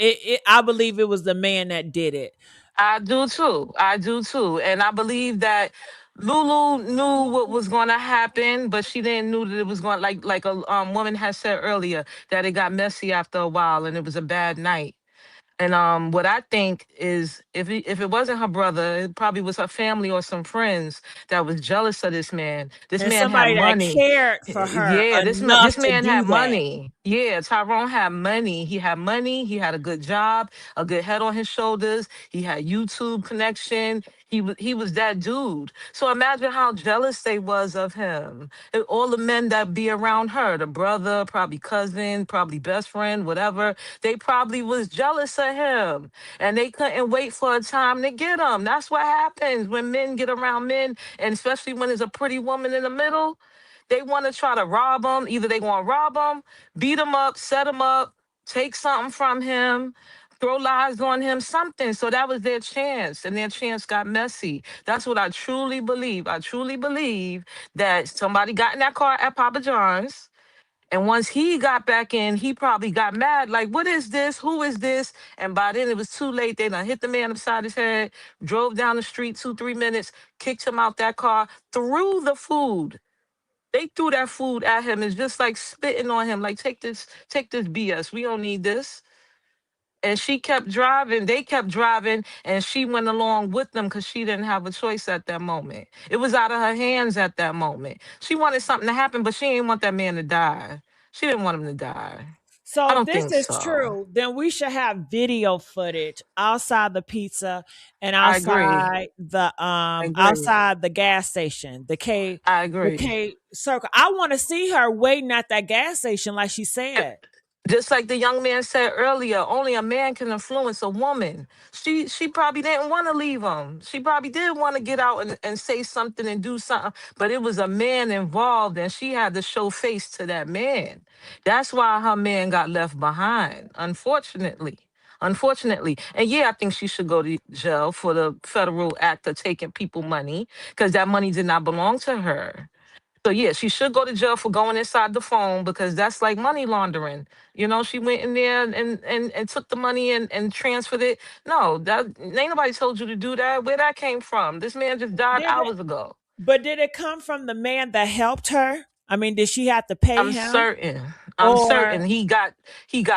I believe it was the man that did it. I do too? I do too, and I believe that Lulu knew what was going to happen, but she didn't knew that it was going like a woman has said earlier that it got messy after a while, and it was a bad night. And what I think is if it wasn't her brother, it probably was her family or some friends that was jealous of this man. This And man had somebody that money. cared for her Yeah, enough this to man do had that. money. Yeah, Tyrone had money. He had money. He had a good job, a good head on his shoulders. He had YouTube connection. He was that dude. So imagine how jealous they was of him. And all the men that be around her, the brother, probably cousin, probably best friend, whatever, they probably was jealous of him. And they couldn't wait for a time to get him. That's what happens when men get around men, and especially when there's a pretty woman in the middle. They want to try to rob him. Either they want to rob him, beat him up, set him up, take something from him, throw lies on him, something. So that was their chance, and their chance got messy. That's what I truly believe. I truly believe that somebody got in that car at Papa John's. And once he got back in, he probably got mad, like, what is this? Who is this? And by then it was too late. They done hit the man upside his head, drove down the street 2, 3 minutes, kicked him out that car, threw the food. They threw that food at him. It's just like spitting on him. Like, take this BS. We don't need this. And she kept driving. They kept driving, and she went along with them because she didn't have a choice at that moment. It was out of her hands at that moment. She wanted something to happen, but she didn't want that man to die. She didn't want him to die. So I if don't this think is so. true, then we should have video footage outside the pizza and I agree. I agree. outside the gas station, I the agree. K circle. I want to see her waiting at that gas station like she said. Just like the young man said earlier, only a man can influence a woman. She probably didn't want to leave him. She probably did want to get out and say something and do something, but it was a man involved and she had to show face to that man. That's why her man got left behind, unfortunately. Unfortunately. And yeah, I think she should go to jail for the federal act of taking people money because that money did not belong to her. So yeah, she should go to jail for going inside the phone because that's like money laundering. She went in there and took the money and transferred it. No, that ain't nobody told you to do that. Where that came from? This man just died Did it? hours ago. But did it come from the man that helped her? I mean, did she have to pay I'm him, certain. I'm or certain he got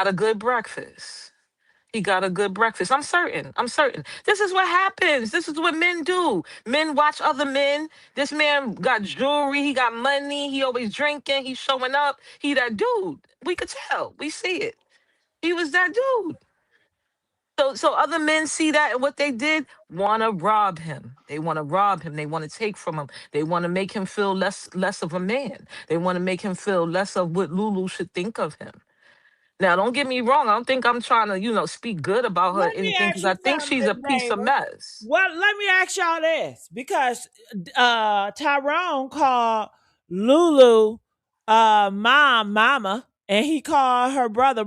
a good breakfast. He got a good breakfast. I'm certain. I'm certain. This is what happens. This is what men do. Men watch other men. This man got jewelry. He got money. He always drinking. He's showing up. He that dude. We could tell. We see it. He was that dude. So other men see that and what they did want to rob him. They want to rob him. They want to take from him. They want to make him feel less of a man. They want to make him feel less of what Lulu should think of him. Now, don't get me wrong. I don't think I'm trying to, speak good about her or let me anything because ask I you think something, she's Miss a piece of Neighbor. mess. Well, let me ask y'all this because Tyrone called Lulu mama, and he called her brother.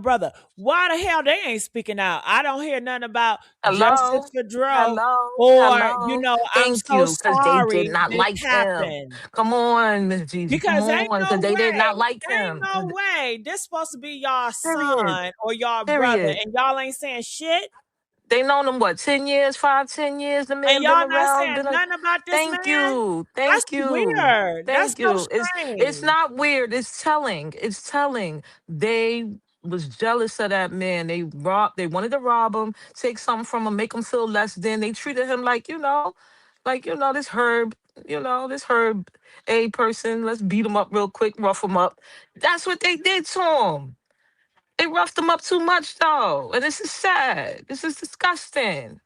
Why the hell they ain't speaking out? I don't hear nothing about justice Hello? for Dro, Hello? or Hello? I'm Thank so you, because they did sorry not this like him. happened. Come on, Miss Gigi. Come Because on, because they did not like ain't him. no way this supposed to be y'all Period. son or y'all brother, Period. and y'all ain't saying shit, They known him what, 10 years, 5, 10 years? The and man been y'all not around, saying been a nothing about this thank man. you. That's Thank you. weird. That's Thank so you. It's strange. not weird. It's telling. It's telling. They was jealous of that man. They wanted to rob him, take something from him, make him feel less than. They treated him this Herb A person. Let's beat him up real quick, rough him up. That's what they did to him. They roughed him up too much though. And this is sad. This is disgusting.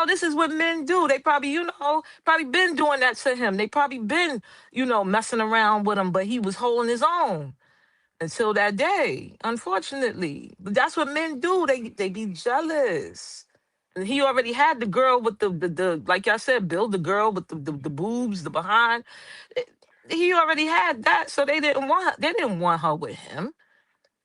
This is what men do. They probably been doing that to him. They probably been, messing around with him, but he was holding his own until that day, unfortunately. But that's what men do. They be jealous. And he already had the girl with the like I said, build the girl with the boobs, the behind. Eh, He already had that, so they didn't want her with him.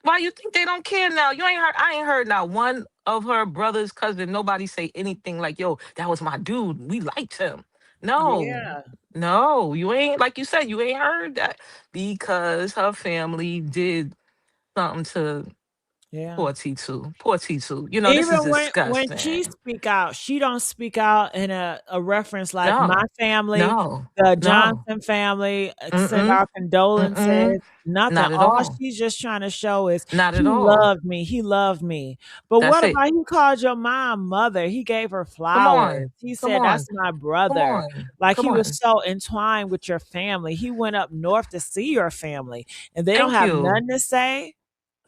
Why you think they don't care now? You ain't heard. I ain't heard not one of her brothers, cousin, nobody say anything like, "Yo, that was my dude. We liked him." No, Yeah, no, you ain't like you said. You ain't heard that because her family did something to yeah. poor T2. Poor T2. This is Even when she disgusting. speak out, she don't speak out in a reference like my No, family, no, the no. Johnson family, send Mm-mm, our condolences, mm-mm. nothing. Not at All all. she's just trying to show is Not at he all. loved me, he loved me. But That's what it. about he called your mom mother? He gave her Come flowers. on. He Come said, on. "That's my Come brother." on. Like Come he was on. so entwined with your family. He went up north to see your family, and they don't Thank have you. nothing to say.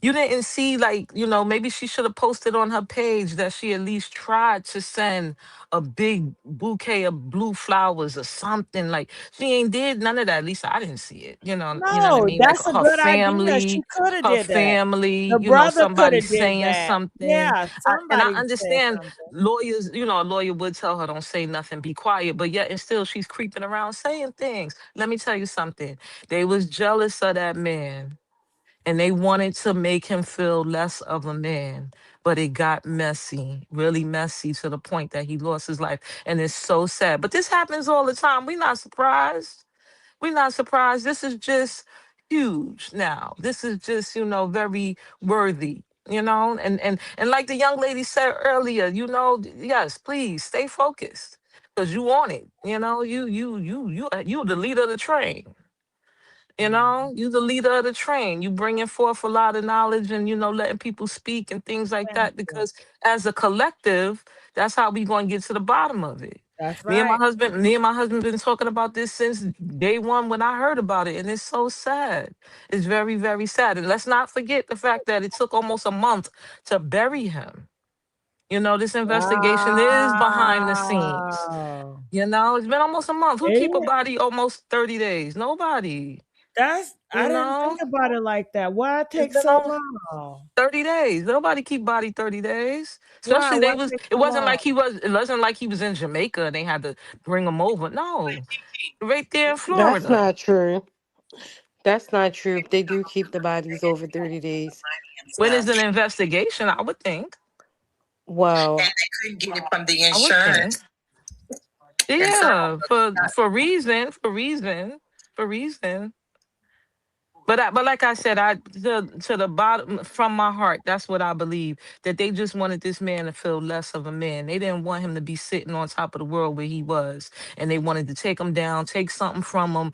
You didn't see, like, maybe she should have posted on her page that she at least tried to send a big bouquet of blue flowers or something. Like she ain't did none of that. At least I didn't see it. You know what I No, mean? Like that's a her good idea. She family, could have her did that. family, The brother could somebody have did saying that. something. Yeah, And I somebody said understand something. lawyers, a lawyer would tell her don't say nothing, be quiet, but yet and still she's creeping around saying things. Let me tell you something. They was jealous of that man and they wanted to make him feel less of a man. But it got messy, really messy to the point that he lost his life. And it's so sad. But this happens all the time. We're not surprised. We're not surprised. This is just huge now. This is just, very worthy. And like the young lady said earlier, yes, please stay focused because you on it. You the leader of the train. Mhm. You the leader of the train. You bringing forth a lot of knowledge and letting people speak and things like Thank that. you. Because as a collective, that's how we going to get to the bottom of it. That's Me and my right. husband, me and my husband been talking about this since day one when I heard about it, and it's so sad. It's very, very sad. And let's not forget the fact that it took almost a month to bury him. This investigation is behind the scenes. Wow. It's been almost a month. Who Is keep a it? body almost 30 days? Nobody. I You didn't think know, about it like that. Why it it's take been so almost long? 30 days. Nobody keep body 30 days. Why? Especially Why they was take it so wasn't like long? he was in Jamaica and they had to bring him over. No. Right there in That's Florida. not true. That's not true. If they do keep the bodies over 30 days. When is an investigation, I would think. Wow. And they couldn't get it from the I would think. insurance. Yeah, for reason. But like I said, to the bottom from my heart, that's what I believe. That they just wanted this man to feel less of a man. They didn't want him to be sitting on top of the world where he was, and they wanted to take him down, take something from him,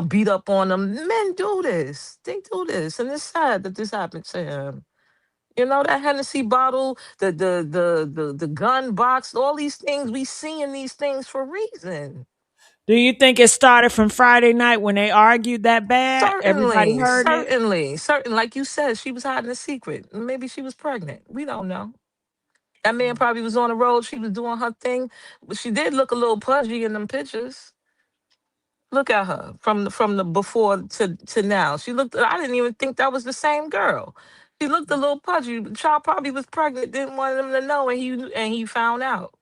beat up on him. Men do this. They do this, and it's sad that this happened to him. That Hennessy bottle, the gun box, all these things. We seeing these things for a reason. Do you think it started from Friday night when they argued that bad? Everybody Certainly, heard it? certainly, certain. Like you said, she was hiding a secret. Maybe she was pregnant. We don't know. That man probably was on the road. She was doing her thing. But she did look a little pudgy in them pictures. Look at her from the before to now. She looked. I didn't even think that was the same girl. She looked a little pudgy. The child probably was pregnant. Didn't want him to know, and he found out.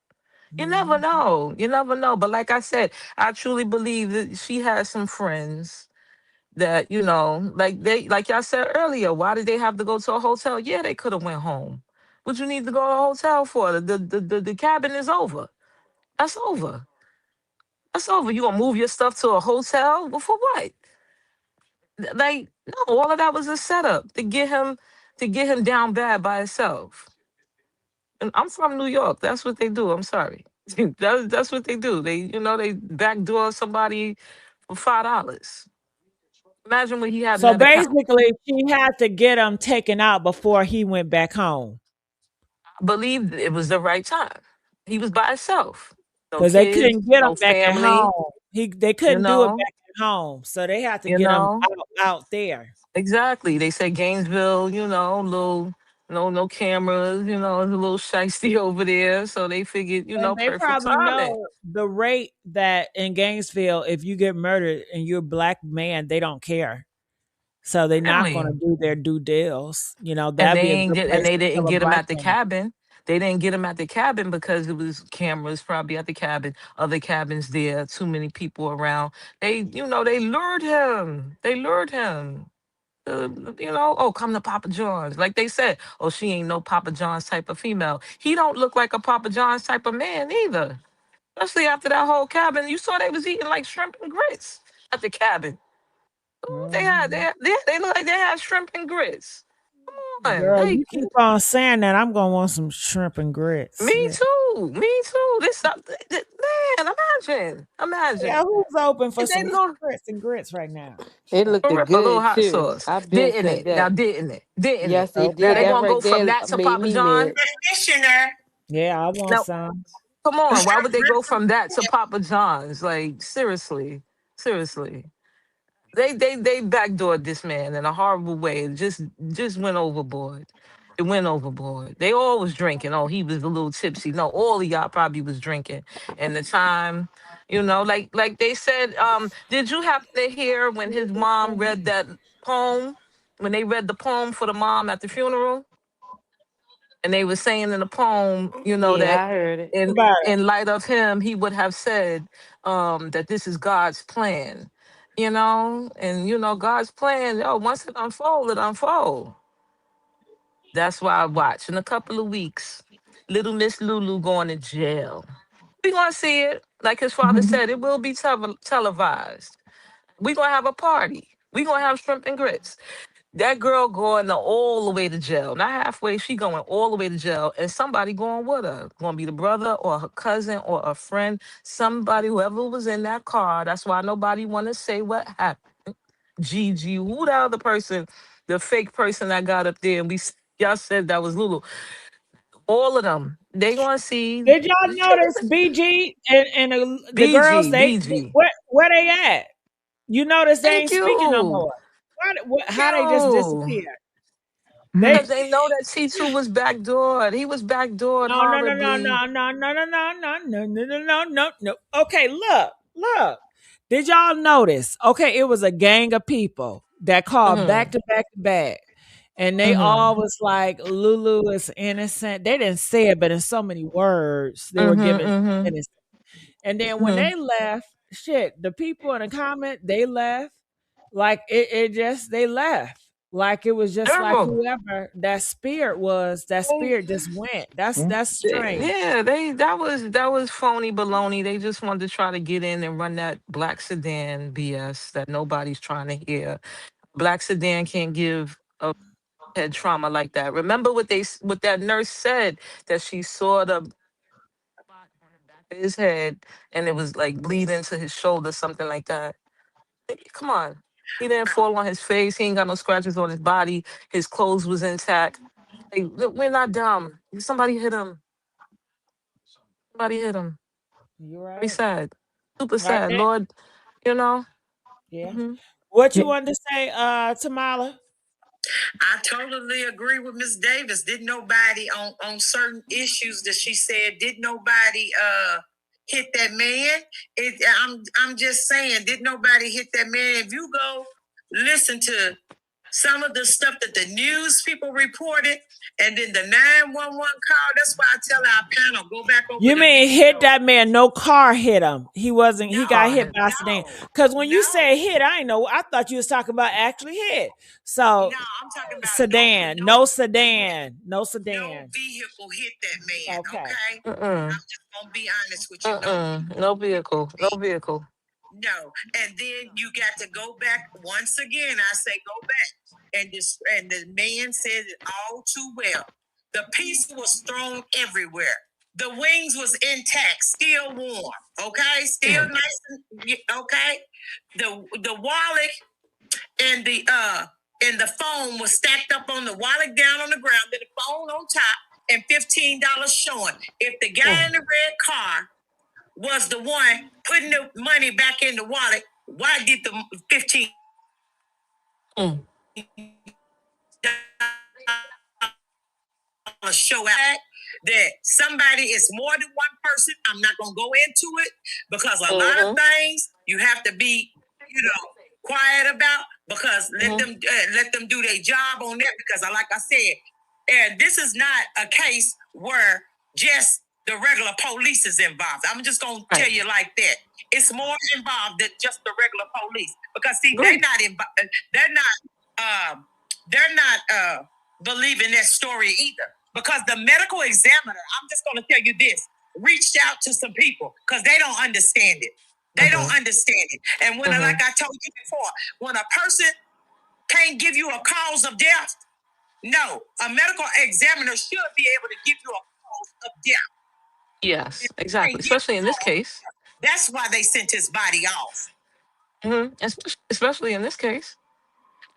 You never Mhm. know. You never know. But like I said, I truly believe that she has some friends that like y'all said earlier. Why did they have to go to a hotel? Yeah, they could have went home. What you need to go to a hotel for? The cabin is over. That's over. That's over. You gonna move your stuff to a hotel? Well, for what? Like, no, all of that was a setup to get him down bad by itself. And I'm from New York. That's what they do. I'm sorry. That's what they do. They backdoor somebody for $5. Imagine what he had in So that account. basically, she had to get him taken out before he went back home Believed it was the right time. He was by himself. No because they kids, couldn't get him no back at family, home. They you couldn't do it know, back at home, so they had to you get him know. out there. Exactly. They said Gainesville, little no cameras, it's a little shiesty over there. So they figured, And they perfect probably timing. know the rate that in Gainesville, if you get murdered and you're a black man, they don't care. So they're not going Really. to do their due deals. And That'd they be a ain't good get and place they to didn't kill a get him black at the man. cabin. They didn't get him at the cabin because it was cameras probably at the cabin, other cabins there, too many people around. They lured him. They lured him. Oh, come to Papa John's. Like they said, oh, she ain't no Papa John's type of female. He don't look like a Papa John's type of man either. Especially after that whole cabin. You saw they was eating like shrimp and grits at the cabin. Ooh, Mhm. they look like they had shrimp and grits. Come on. Girl, you keep on saying that, I'm going to want some shrimp and grits. Me Yeah. too. Me too. Man, imagine. Yeah, Imagine. who's open for They some look grits and grits right now? It Sure. looked for real, a little good hot too. sauce. I've been Didn't said it? Now that. didn't it? Didn't it? Yes, it did. They Okay. That gonna right go from there that to made Papa me John? mad. Commissioner. Yeah, I want Now some. come on, why would they go from that to Papa John's? Like seriously, seriously. They backdoored this man in a horrible way. It just went overboard. It went overboard. They all was drinking. Oh, he was a little tipsy. No, all of y'all probably was drinking. And the time, like they said, did you happen to hear when his mom read that poem? When they read the poem for the mom at the funeral? And they were saying in the poem, that Yeah, I heard it. What in about it? in light of him, he would have said that this is God's plan, and God's plan. Yo, once it unfold, it unfold. That's why I watch in a couple of weeks. Little Miss Lulu going to jail. We gonna see it. Like his father said, it will be televised. We gonna have a party. We gonna have shrimp and grits. That girl going all the way to jail. Not halfway, she going all the way to jail. And somebody going with her. Gonna be the brother or her cousin or a friend. Somebody, whoever was in that car. That's why nobody wanna say what happened. Gigi, who the other person, the fake person that got up there and y'all said that was Lulu. All of them. They gonna see Did y'all notice BG and the girls? BG, They BG. where they at? You notice they Thank ain't speaking no you. more. Thank How they just you. disappeared? Because They they know that T2 was backdoored. He was backdoored no, no, no, no, horribly. no, no, no, no, no, no, no, no, no, no, no, no. Okay, look. Did y'all notice? Okay, it was a gang of people that called back Mm-hmm. to back to back. And they all Mm-hmm. was like, Lulu is innocent. They didn't say it, but in so many words, they were Mm-hmm. giving Mm-hmm. innocent. And then when Mm-hmm. they left, shit, the people in the comment, they left. Like it just they left. Like it was just like Terrible. whoever that spirit was, that They, spirit just went. That's strange. yeah, that was phony baloney. They just wanted to try to get in and run that black sedan BS that nobody's trying to hear. Black sedan can't give a head trauma like that. Remember what that nurse said, that she saw the spot on the back of his head and it was like bleeding to his shoulder, something like that. Come on. He didn't fall on his face. He ain't got no scratches on his body. His clothes was intact. Like, look, we're not dumb. Somebody hit him. Somebody hit him. You're Very right. sad. Super Right sad. there. Lord, you know. Yeah. Hmm. What you wanted to say, Tamala? I totally agree with Miss Davis. Didn't nobody on certain issues that she said, did nobody hit that man? I'm just saying, did nobody hit that man? If you go listen to some of the stuff that the news people reported and then the 911 call, that's why I tell our panel, go back over You the mean hit video. that man? No car hit him. He wasn't. He got Car hit hit. by a sedan. Because when you say hit, I ain't know. I thought you was talking about actually hit. So No, I'm talking about sedan, no sedan, no no sedan. vehicle hit that man. Okay. Okay, Mm-mm. I'm just gonna be honest with you. No Mm-mm. No vehicle. No vehicle. No, and then you got to go back once again. I say go back, and the man said it all too well. The piece was thrown everywhere. The wings was intact, still warm. Okay, still Mm. nice. Okay, the wallet and the phone was stacked up on the wallet down on the ground, then the phone on top, and $15 showing. If the guy in Mm. the red car was the one putting the money back in the wallet, why did the 15 Mm. show out that somebody is more than one person? I'm not gonna go into it because a lot of Mm-hmm. things you have to be, quiet about, because Mm-hmm. let them do their job on that, because like I said, and this is not a case where just the regular police is involved. I'm just gonna Right. tell you like that. It's more involved than just the regular police, because see, Agree. they're not they're not believing that story either, because the medical examiner, I'm just gonna tell you this, reached out to some people because they don't understand it. They don't Mm-hmm. understand it. And when, Mm-hmm. like I told you before, when a person can't give you a cause of death, no, a medical examiner should be able to give you a cause of death. Yes, If they exactly. can't give Especially in this case. that's why they sent his body off. Mm-hmm. Especially in this case.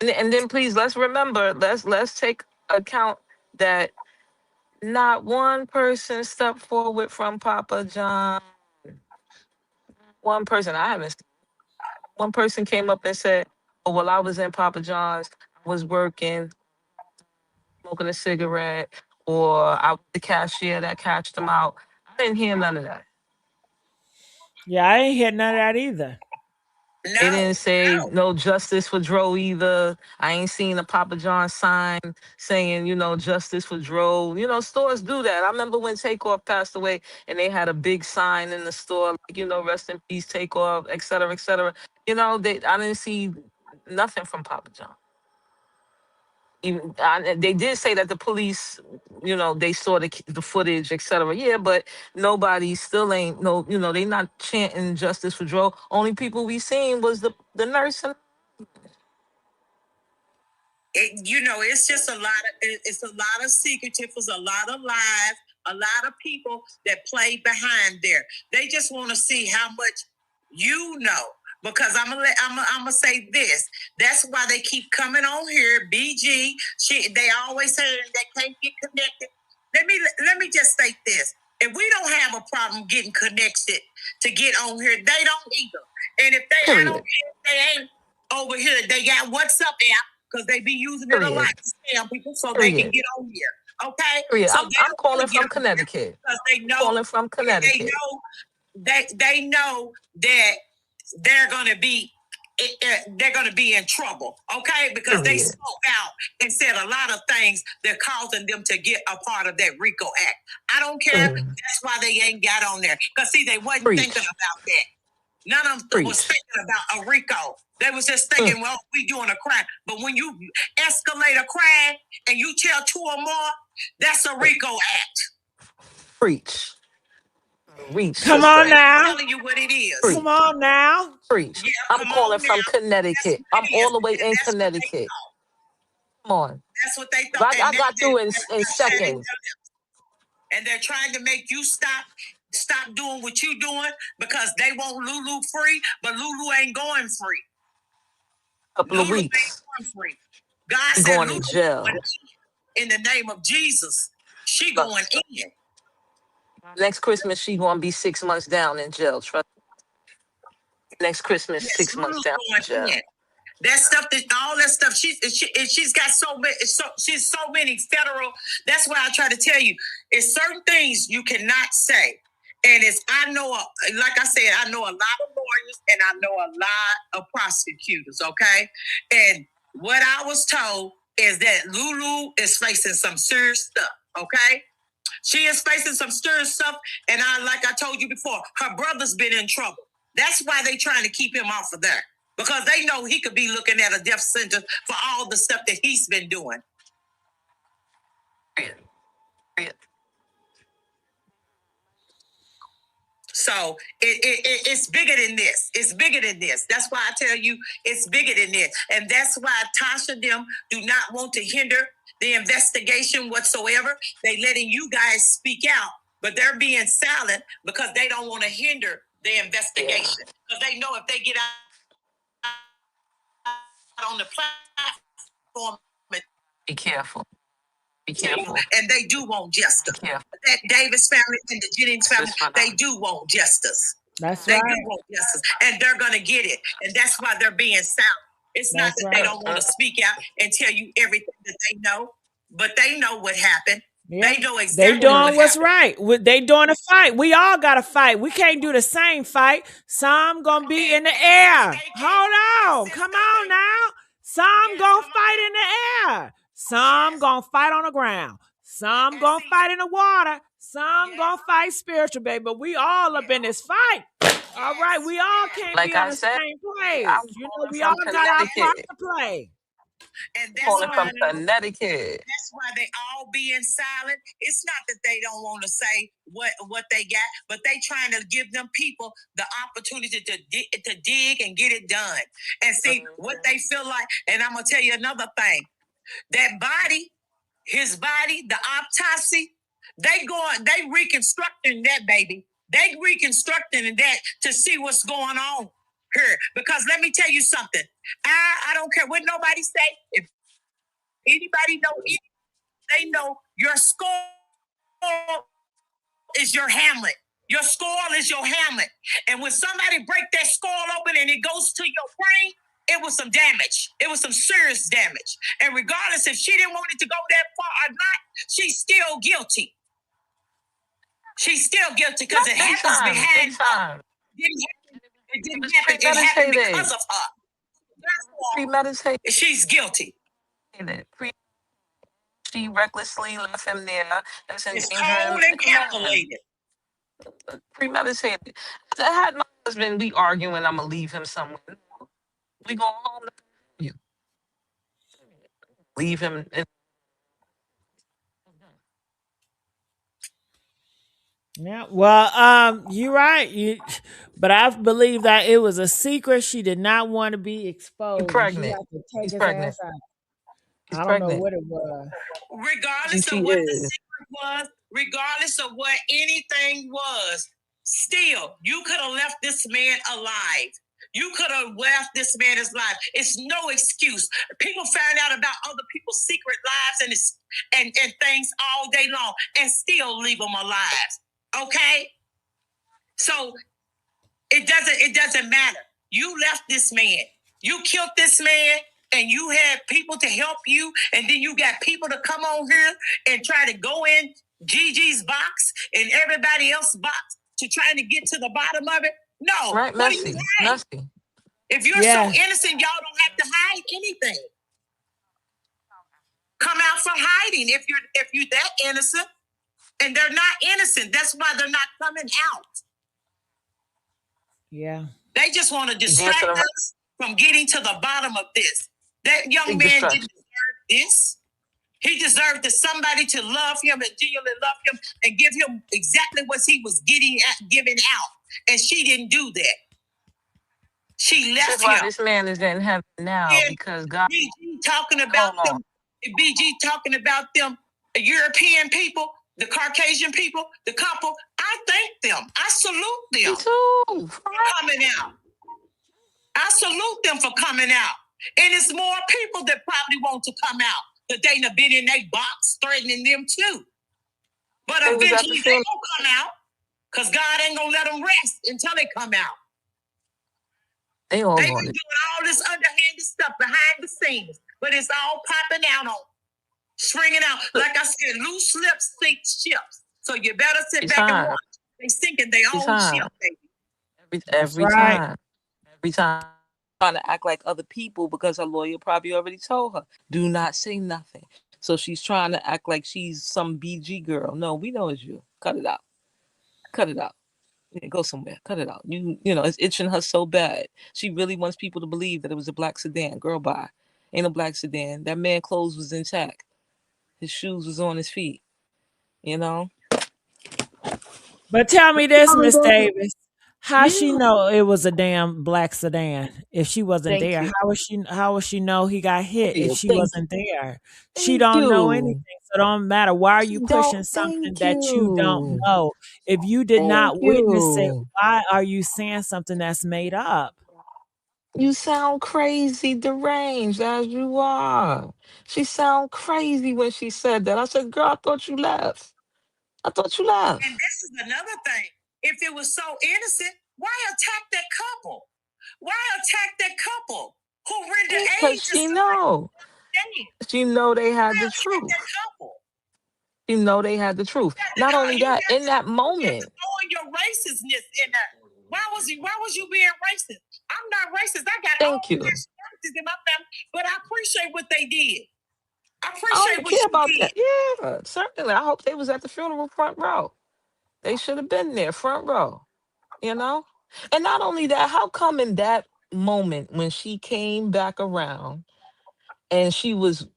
And then please let's remember, let's take account that not one person stepped forward from Papa John. One person, I haven't seen. One person came up and said, "Oh well, I was in Papa John's, I was working, smoking a cigarette, or I was the cashier that cashed them out." I didn't hear none of that. Yeah, I ain't hear none of that either. They No, didn't say no justice for Dro either. I ain't seen a Papa John sign saying, justice for Dro. Stores do that. I remember when Takeoff passed away and they had a big sign in the store, like, rest in peace, Takeoff, et cetera, et cetera. I didn't see nothing from Papa John. They did say that the police, they saw the footage, etc. Yeah, but nobody still ain't no, they not chanting justice for Dro. Only people we seen was the nurse and it's just it's a lot of secretive, it's a lot of lies, a lot of people that play behind there. They just want to see how much you know. Because I'm gonna say this. That's why they keep coming on here. BG, they always say they can't get connected. let me just state this. If we don't have a problem getting connected to get on here, they don't either. And if they, I don't care if they ain't over here, they got WhatsApp app because they be using it a lot to scam people so they can get on here. Okay? So I'm calling from Connecticut. Because they know, calling from Connecticut. They know that they're gonna be in trouble, okay? Because they spoke out and said a lot of things that causing them to get a part of that RICO Act. I don't care. That's why they ain't got on there. Because see, they wasn't thinking about that. None of them was thinking about a RICO. They was just thinking, well, we doing a crime. But when you escalate a crime and you tell 2 or more, that's a RICO Act. Preach. Come on now. I'm telling you what it is. Come on now. Preach. Yeah, I'm calling from Connecticut. I'm all the way in Connecticut. Come on. That's what they thought. I got through in seconds. And they're trying to make you stop doing what you're doing because they want Lulu free, but Lulu ain't going free. Couple of weeks. Ain't going free. God said going Lulu to jail. In the name of Jesus. She going in. Next Christmas, she gonna be 6 months down in jail. Trust me. Next Christmas, 6 months down in jail. That stuff, all that stuff, she's got she's so many federal. That's why I try to tell you, it's certain things you cannot say. And like I said, I know a lot of lawyers and I know a lot of prosecutors, okay? And what I was told is that Lulu is facing some serious stuff, okay? She is facing some serious stuff, and like I told you before, her brother's been in trouble. That's why they trying to keep him off of there. Because they know he could be looking at a death sentence for all the stuff that he's been doing. So it's bigger than this. It's bigger than this. That's why I tell you it's bigger than this. And that's why Tasha them do not want to hinder the investigation whatsoever. They letting you guys speak out, but they're being silent because they don't want to hinder the investigation. Because they know if they get out on the platform, be careful. Be careful. And they do want justice. That Davis family and the Jennings family, they do want justice. That's they right. do want justice. And they're going to get it. And that's why they're being silent. It's not that they don't want to speak out and tell you everything that they know, but they know what happened. Yeah. They know exactly they doing what's happened. right. They doing a fight. We all got to fight. We can't do the same fight. Some gonna be in the air. Hold on. Come on now. Some gonna fight in the air. Some gonna fight on the ground. Some gonna fight in the water. Some gonna fight spiritual, baby. But we all up in this fight. All right. We all can't be on the same place. We all got our part to play. And that's calling from Connecticut. That's why they all being silent. It's not that they don't want to say what they got, but they trying to give them people the opportunity to dig and get it done and see what they feel like. And I'm gonna tell you another thing: that body, his body, the autopsy, they reconstructing that baby. They reconstructing that to see what's going on here. Because let me tell you something. I don't care what nobody say. If anybody know anything, they know your skull is your Hamlet. Your skull is your Hamlet. And when somebody break that skull open and it goes to your brain, it was some damage. It was some serious damage. And regardless if she didn't want it to go that far or not, she's still guilty. She's still guilty because it happens behind her. It didn't happen. It happened because of her. Premeditated. She's guilty. She recklessly left him there. That's it's cold and calculated. Premeditated. I had my husband, we arguing, I'm going to leave him somewhere. We go home. You leave him. Yeah, well, you're right. But I believe that it was a secret. She did not want to be exposed. She's pregnant. She had to take She's his pregnant. ass out. She's I don't pregnant. know what it was. Regardless of what the secret was, regardless of what anything was, still, you could have left this man alive. You could have left this man's life. It's no excuse. People find out about other people's secret lives and things all day long and still leave them alive. Okay? So it doesn't matter. You left this man. You killed this man and you had people to help you, and then you got people to come on here and try to go in Gigi's box and everybody else's box to try to get to the bottom of it. No. Right, What do you messy, hide? messy. If you're so Yes. innocent, y'all don't have to hide anything. Come out for hiding if you're that innocent, and they're not innocent. That's why they're not coming out. Yeah. They just want to Dancing distract around, us from getting to the bottom of this. That young big man distraction. didn't deserve this. He deserved to somebody to love him and genuinely love him and give him exactly what he was giving out. And she didn't do that. She This is left why him. this man is in heaven now, And because God. BG talking about Hold on. them, BG talking about them, the European people, the Caucasian people, the couple. I thank them. I salute Me them too. for coming out. I salute them for coming out. And it's more people that probably want to come out that they have been in their box threatening them too. But They was at the eventually they funeral. will come out because God ain't going to let them rest until they come out. They all They've going been to. doing all this underhanded stuff behind the scenes, but it's all popping out on, springing out. Like I said, loose lips sink ships. So you better sit Every back and time. watch. They sinking their Every own ship, time. baby. That's Every right. time. Every time. Trying to act like other people because her lawyer probably already told her, do not say nothing. So she's trying to act like she's some BG girl. No, we know it's you. Cut it out. Cut it out. Yeah, go somewhere. Cut it out. You know, it's itching her so bad. She really wants people to believe that it was a black sedan. Girl, bye. Ain't a black sedan. That man clothes was intact. His shoes was on his feet. You know? But tell me this, Miss Davis. How she Yeah. know it was a damn black sedan if she wasn't Thank there? you. How would she know he got hit if she Thank you. wasn't there? She Thank don't know anything. you. So it don't matter. Why are you She pushing don't something thank that you don't you. know? If you did Thank not witness it, you. why are you saying something that's made up? You sound crazy, deranged as you are. She sound crazy when she said that. I said, girl, I thought you left. I thought you And left. this is another thing. If it was so innocent, why attack that couple? Why attack that couple who render Because aid to she somebody know. dead? She know they Why had the attack that truth. couple? She know they had the truth. Not only You that, got in to that you got to moment, throw in your racistness in there. Why was you being racist? I'm not racist. I got all thank you. nationalities in my family, but I appreciate what they did. I I don't appreciate even what care you about did. that. Yeah, certainly. I hope they was at the funeral front row. They should have been there, front row, you know? And not only that, how come in that moment when she came back around and she was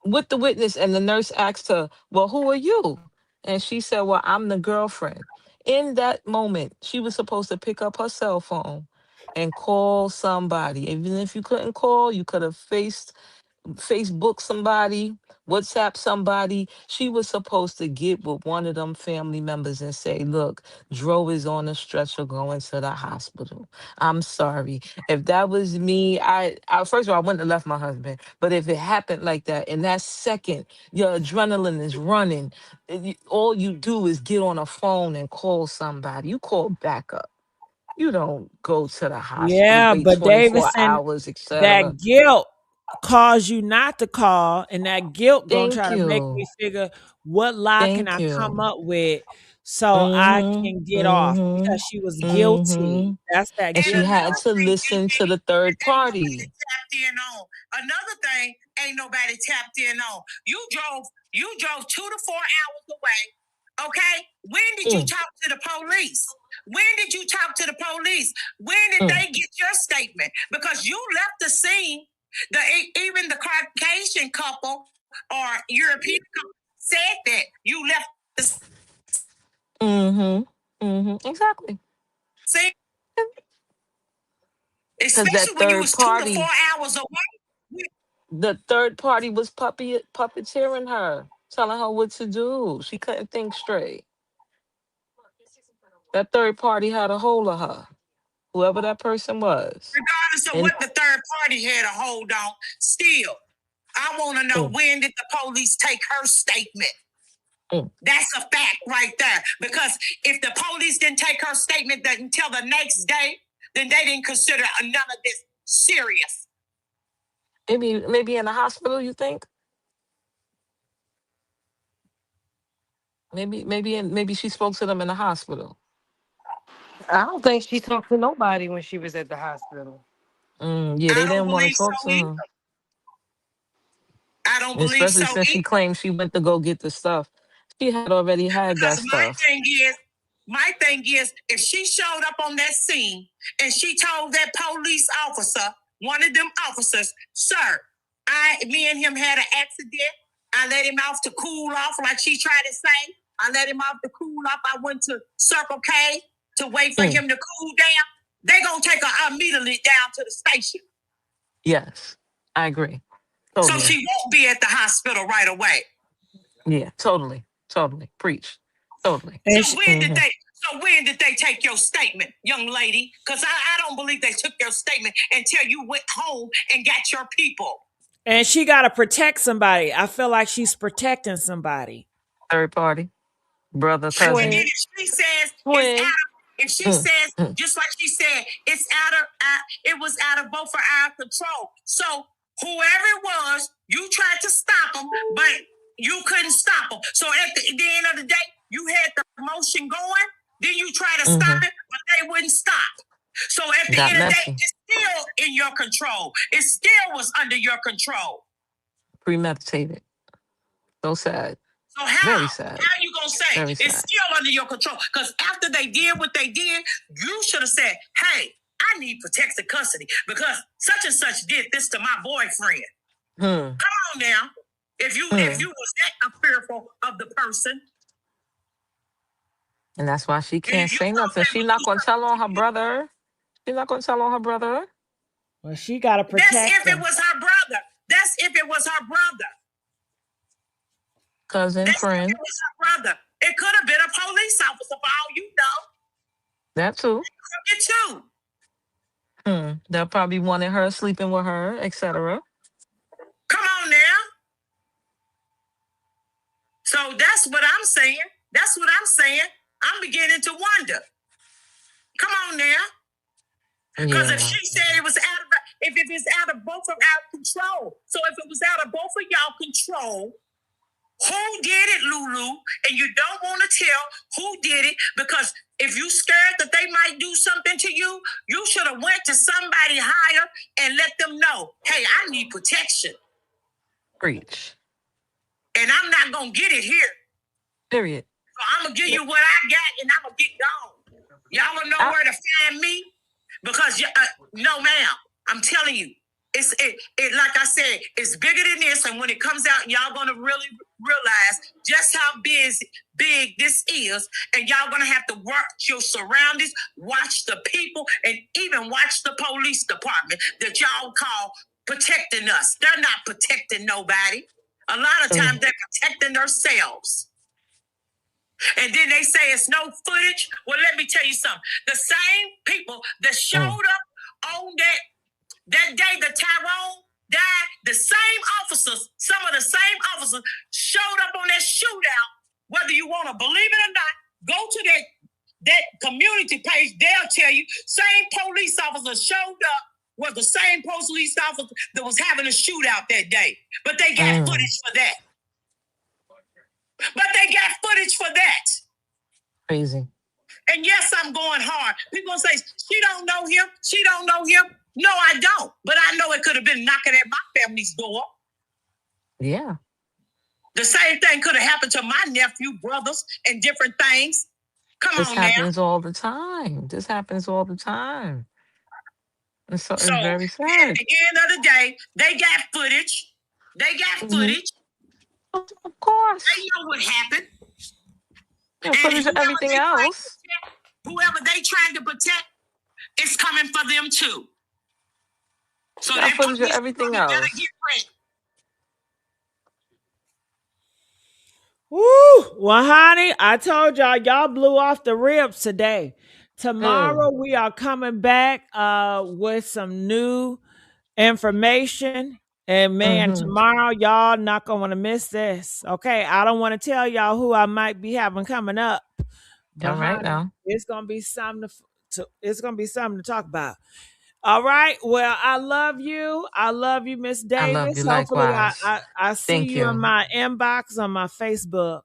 with the witness and the nurse asked her, well, who are you? And she said, well, I'm the girlfriend. In that moment, she was supposed to pick up her cell phone and call somebody. Even if you couldn't call, you could have Facebook somebody, WhatsApp somebody. She was supposed to get with one of them family members and say, look, Dro is on a stretcher going to the hospital. I'm sorry. If that was me, I first of all, I wouldn't have left my husband. But if it happened like that, in that second, your adrenaline is running. All you do is get on a phone and call somebody. You call backup. You don't go to the hospital, Yeah, wait but 24 Davidson, hours, etc. that guilt cause you not to call, and that guilt gonna try Thank to make you. me figure what lie can Thank I come you. up with so I Mhm. can get off because Mhm. she was guilty. Mhm. That's that And And she guilt. had another to thing, listen BG, to the third that ain't nobody party. tapped in on. Another thing, ain't nobody tapped in on. You drove 2 to 4 hours away. Okay? When did you Mm, talk to the police? When did you talk to the police? When did mm, they get your statement? Because you left the scene. Even the Caucasian couple or European couple said that you left the mhm. Mhm. Exactly. scene, Because especially that when you third was 2 to 4 party, hours away. the third party was puppeteering her, telling her what to do. She couldn't think straight. That third party had a hold of her. whoever that person was. Regardless of And what the third party had a hold on, still, I want to know when did the police take her statement? That's a fact right there. Because if the police didn't take her statement until the next day, then they didn't consider none of this serious. maybe in the hospital, you think? Maybe she spoke to them in the hospital. I don't think she talked to nobody when she was at the hospital. Yeah, they I don't didn't want to believe talk so to either. her. I don't believe Especially so since she either. claimed she went to go get the stuff. She had already had that Because stuff. my thing is, if she showed up on that scene and she told that police officer, one of them officers, sir, me and him had an accident. I let him off to cool off, like she tried to say. I let him off to cool off. I went to Circle K to wait for him to cool down. They gonna take her immediately down to the station. Yes, I agree. Totally. So she won't be at the hospital right away. Yeah, totally. Preach. Totally. So when did they take your statement, young lady? Because I don't believe they took your statement until you went home and got your people. And she got to protect somebody. I feel like she's protecting somebody. Third party, brother, And cousin. then if she says just like she said, it's it was out of both of our control. So whoever it was, you tried to stop them, but you couldn't stop them. So at the end of the day, you had the motion going, then you try to stop it, but they wouldn't stop. So at the end of the day, it's still in your control. It still was under your control. Premeditated. So sad. So how? Very sad. How you gonna say Very it's sad. still under your control? Because after they did what they did, you should have said, "Hey, I need protective custody because such and such did this to my boyfriend." Come on now. If you was that fearful of the person, And that's why she can't say nothing. She's not gonna tell on her brother. She's not gonna tell on her brother. Well, she got to protect that's if them. it was her brother. That's if it was her brother. Cousin, that's friend. If it was her brother. It could have been a police officer for all you know. That too. It too. They'll probably wanted her sleeping with her, etc. Come on now. So that's what I'm saying. I'm beginning to wonder. Come on now. Because if she said it was if it's out of both of our control. So if it was out of both of y'all control, who did it, Lulu? And you don't want to tell who did it because if you scared that they might do something to you, you should have went to somebody higher and let them know, hey, I need protection. Preach. And I'm not going to get it here. Period. So I'm going to give you what I got and I'm going to get gone. Y'all will know where to find me because, no, ma'am, I'm telling you, it's like I said, it's bigger than this. And when it comes out, y'all going to really realize just how big this is. And y'all going to have to watch your surroundings, watch the people, and even watch the police department that y'all call protecting us. They're not protecting nobody. A lot of times they're protecting themselves. And then they say it's no footage. Well, let me tell you something. The same people that showed up on that day that Tyrone died, the same officers, some of the same officers showed up on that shootout. Whether you want to believe it or not, go to that community page. They'll tell you same police officers showed up was the same police officer that was having a shootout that day. But they got footage for that. Crazy. And yes, I'm going hard. People say, she don't know him. She don't know him. No, I don't. But I know it could have been knocking at my family's door. Yeah. The same thing could have happened to my nephew, brothers, and different things. This happens all the time. And so it's very sad. At the end of the day, they got footage. Of course. They know what happened. Yeah, footage of everything else. Whoever they trying to protect, it's coming for them too. So that footage of everything else. Better get ready. Woo! Well, honey, I told y'all blew off the ribs today. Tomorrow we are coming back with some new information. And man, Mm-hmm. tomorrow y'all not gonna want to miss this. Okay, I don't want to tell y'all who I might be having coming up, but All right honey, now. it's gonna be something it's gonna be something to talk about. All right. Well, I love you. I love you, Miss I love you Davis. Hopefully, likewise. I see Thank you in you. my inbox on my Facebook.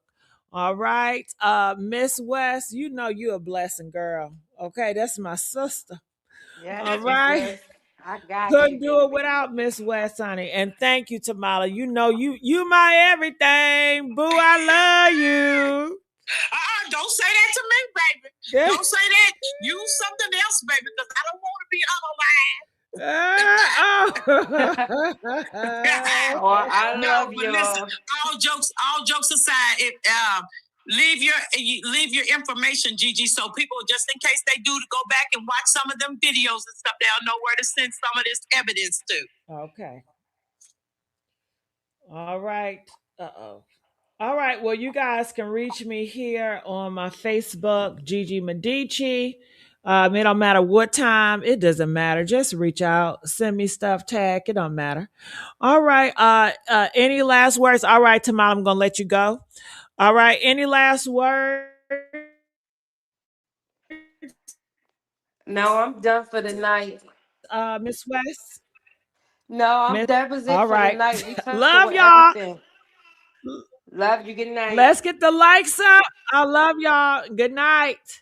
All right. Miss West, you know you a blessing, girl. Okay, that's my sister. All Yes, Miss right. West. I got Couldn't you. do it without Miss West, honey. And thank you, Tamala. You know you my everything. Boo, I love you. Don't say that to me, baby. Yeah. Don't say that. Use something else, baby, because I don't want to be unalive. Oh, I No, love but listen, y'all. all jokes aside, leave your information, Gigi, so people, just in case they do go back and watch some of them videos and stuff, they'll know where to send some of this evidence to. Okay. All right. Uh-oh. All right. Well, you guys can reach me here on my Facebook, Gigi Medici. It don't matter what time. It doesn't matter. Just reach out. Send me stuff, tag. It don't matter. All right. Any last words? All right, Tamara, I'm gonna let you go. All right. Any last words? No, I'm done for the night. Miss West? No, Miss that was it All for the right. night. We Love covered y'all. everything. Love you. Good night. Let's get the likes up. I love y'all. Good night.